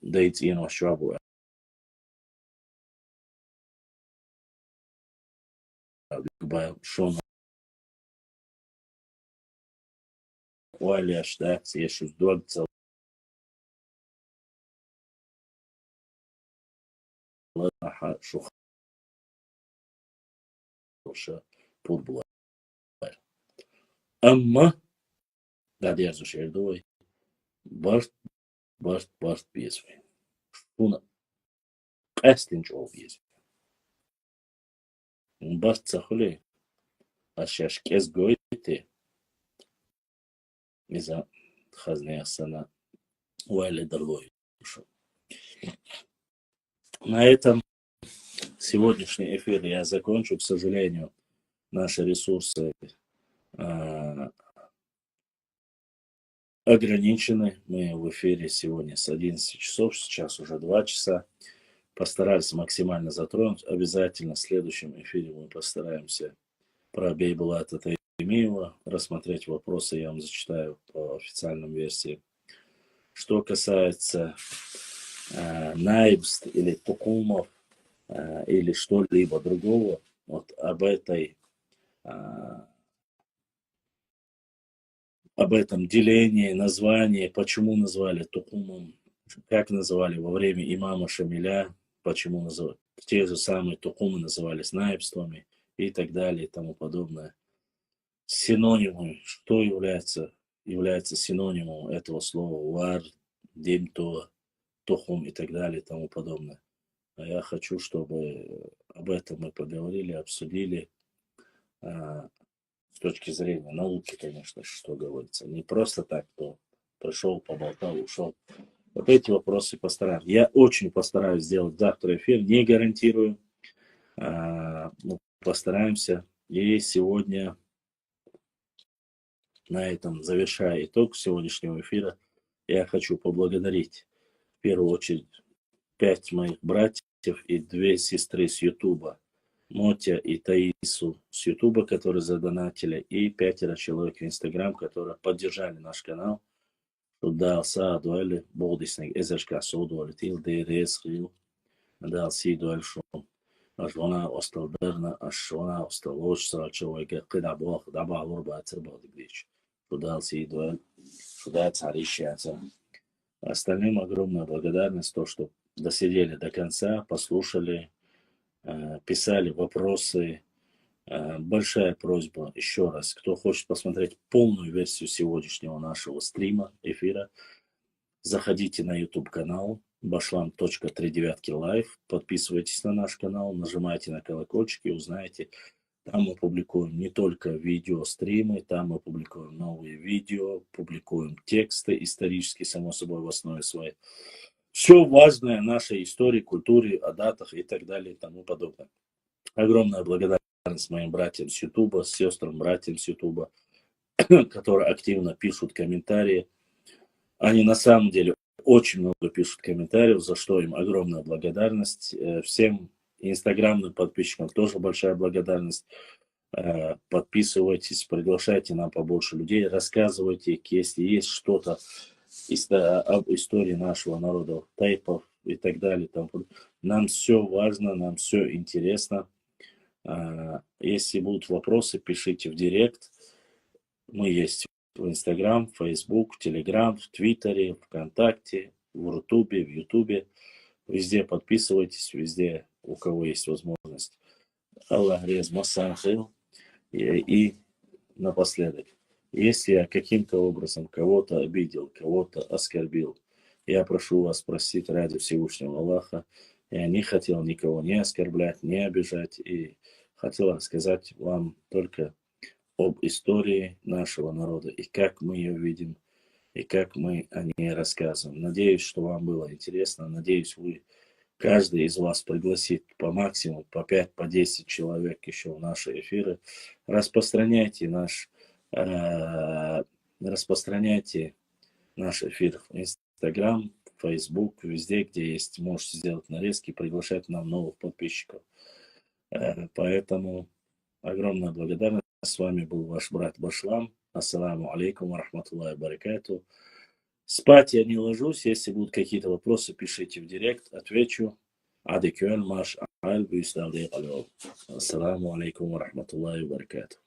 دايت إنوش شابو شون والي أشتاكس يشو دوغت شو خلشا بود بلا أما قاعد يرزو شير دوي برت بيزوي شون قاستين جو بيزوي برت سخولي أشياش كيس гоите إذا خزني السنة والي дорогой. На этом сегодняшний эфир я закончу. К сожалению, наши ресурсы ограничены. Мы в эфире сегодня с 11 часов, сейчас уже 2 часа. Постарались максимально затронуть. Обязательно в следующем эфире мы постараемся про Бейбулата Таймиева рассмотреть вопросы. Я вам зачитаю по официальной версии. Что касается Найбст или Тукумов или что-либо другого, вот об этом делении, названии, почему назвали Тукумом, как называли во время имама Шамиля, почему называли, те же самые Тукумы назывались Найбствами и так далее и тому подобное. Синонимы, что является синонимом этого слова вар, демто, тухум и так далее и тому подобное. А я хочу, чтобы об этом мы поговорили, обсудили с точки зрения науки, конечно, что говорится. Не просто так, кто пришел, поболтал, ушел. Вот эти вопросы постараемся. Я очень постараюсь сделать завтра эфир, не гарантирую. Но постараемся. И сегодня на этом, завершая итог сегодняшнего эфира, я хочу поблагодарить в первую очередь 5 моих братьев и 2 сестры с Ютуба. Мотя и Таису с Ютуба, которые задонатили, и 5 человек в Инстаграм, которые поддержали наш канал. Туда саадуали, болдиснег, эзершка саадуали, тилды, резхил, дал сидуали шум. Аж она остал дерна, аж она остал лошца, человека, когда бог, даба лурба, цербал дигрич. Туда сидуали, туда царищаться. Остальным огромная благодарность, то, что досидели до конца, послушали, писали вопросы. Большая просьба еще раз, кто хочет посмотреть полную версию сегодняшнего нашего стрима, эфира, заходите на YouTube канал bashlan.39 live, подписывайтесь на наш канал, нажимайте на колокольчик и узнаете. Там мы публикуем не только видео, стримы, там мы публикуем новые видео, публикуем тексты исторические, само собой, в основе своей. Все важное нашей истории, культуре, о датах и так далее и тому подобное. Огромная благодарность моим братьям с Ютуба, сестрам, братьям с Ютуба, которые активно пишут комментарии. Они на самом деле очень много пишут комментариев, за что им огромная благодарность. Всем инстаграмным подписчикам тоже большая благодарность. Подписывайтесь, приглашайте нам побольше людей, рассказывайте, если есть что-то об истории нашего народа, тайпов и так далее. Там. Нам все важно, нам все интересно. Если будут вопросы, пишите в директ. Мы есть в Инстаграм, в Фейсбук, в Телеграм, в Твиттере, ВКонтакте, в Рутубе, в Ютубе. Везде подписывайтесь, везде, у кого есть возможность. Аллах рез массахил. И напоследок, если я каким-то образом кого-то обидел, кого-то оскорбил, я прошу вас простить ради Всевышнего Аллаха. Я не хотел никого не оскорблять, не обижать. И хотел рассказать вам только об истории нашего народа и как мы ее видим, и как мы о ней рассказываем. Надеюсь, что вам было интересно. Надеюсь, каждый из вас пригласит по максимуму, по 5, по 10 человек еще в наши эфиры. Распространяйте распространяйте наш эфир в Инстаграм, Фейсбук, везде, где есть, можете сделать нарезки, приглашать нам новых подписчиков. Поэтому огромная благодарность. С вами был ваш брат Башлам. Ассаламу алейкум ва рахматуллахи ва баракату. Спать я не ложусь. Если будут какие-то вопросы, пишите в директ, отвечу. Адекюэль маш аль бюсталди алё. Ассаламу алейкум ва рахматуллахи ва баракату.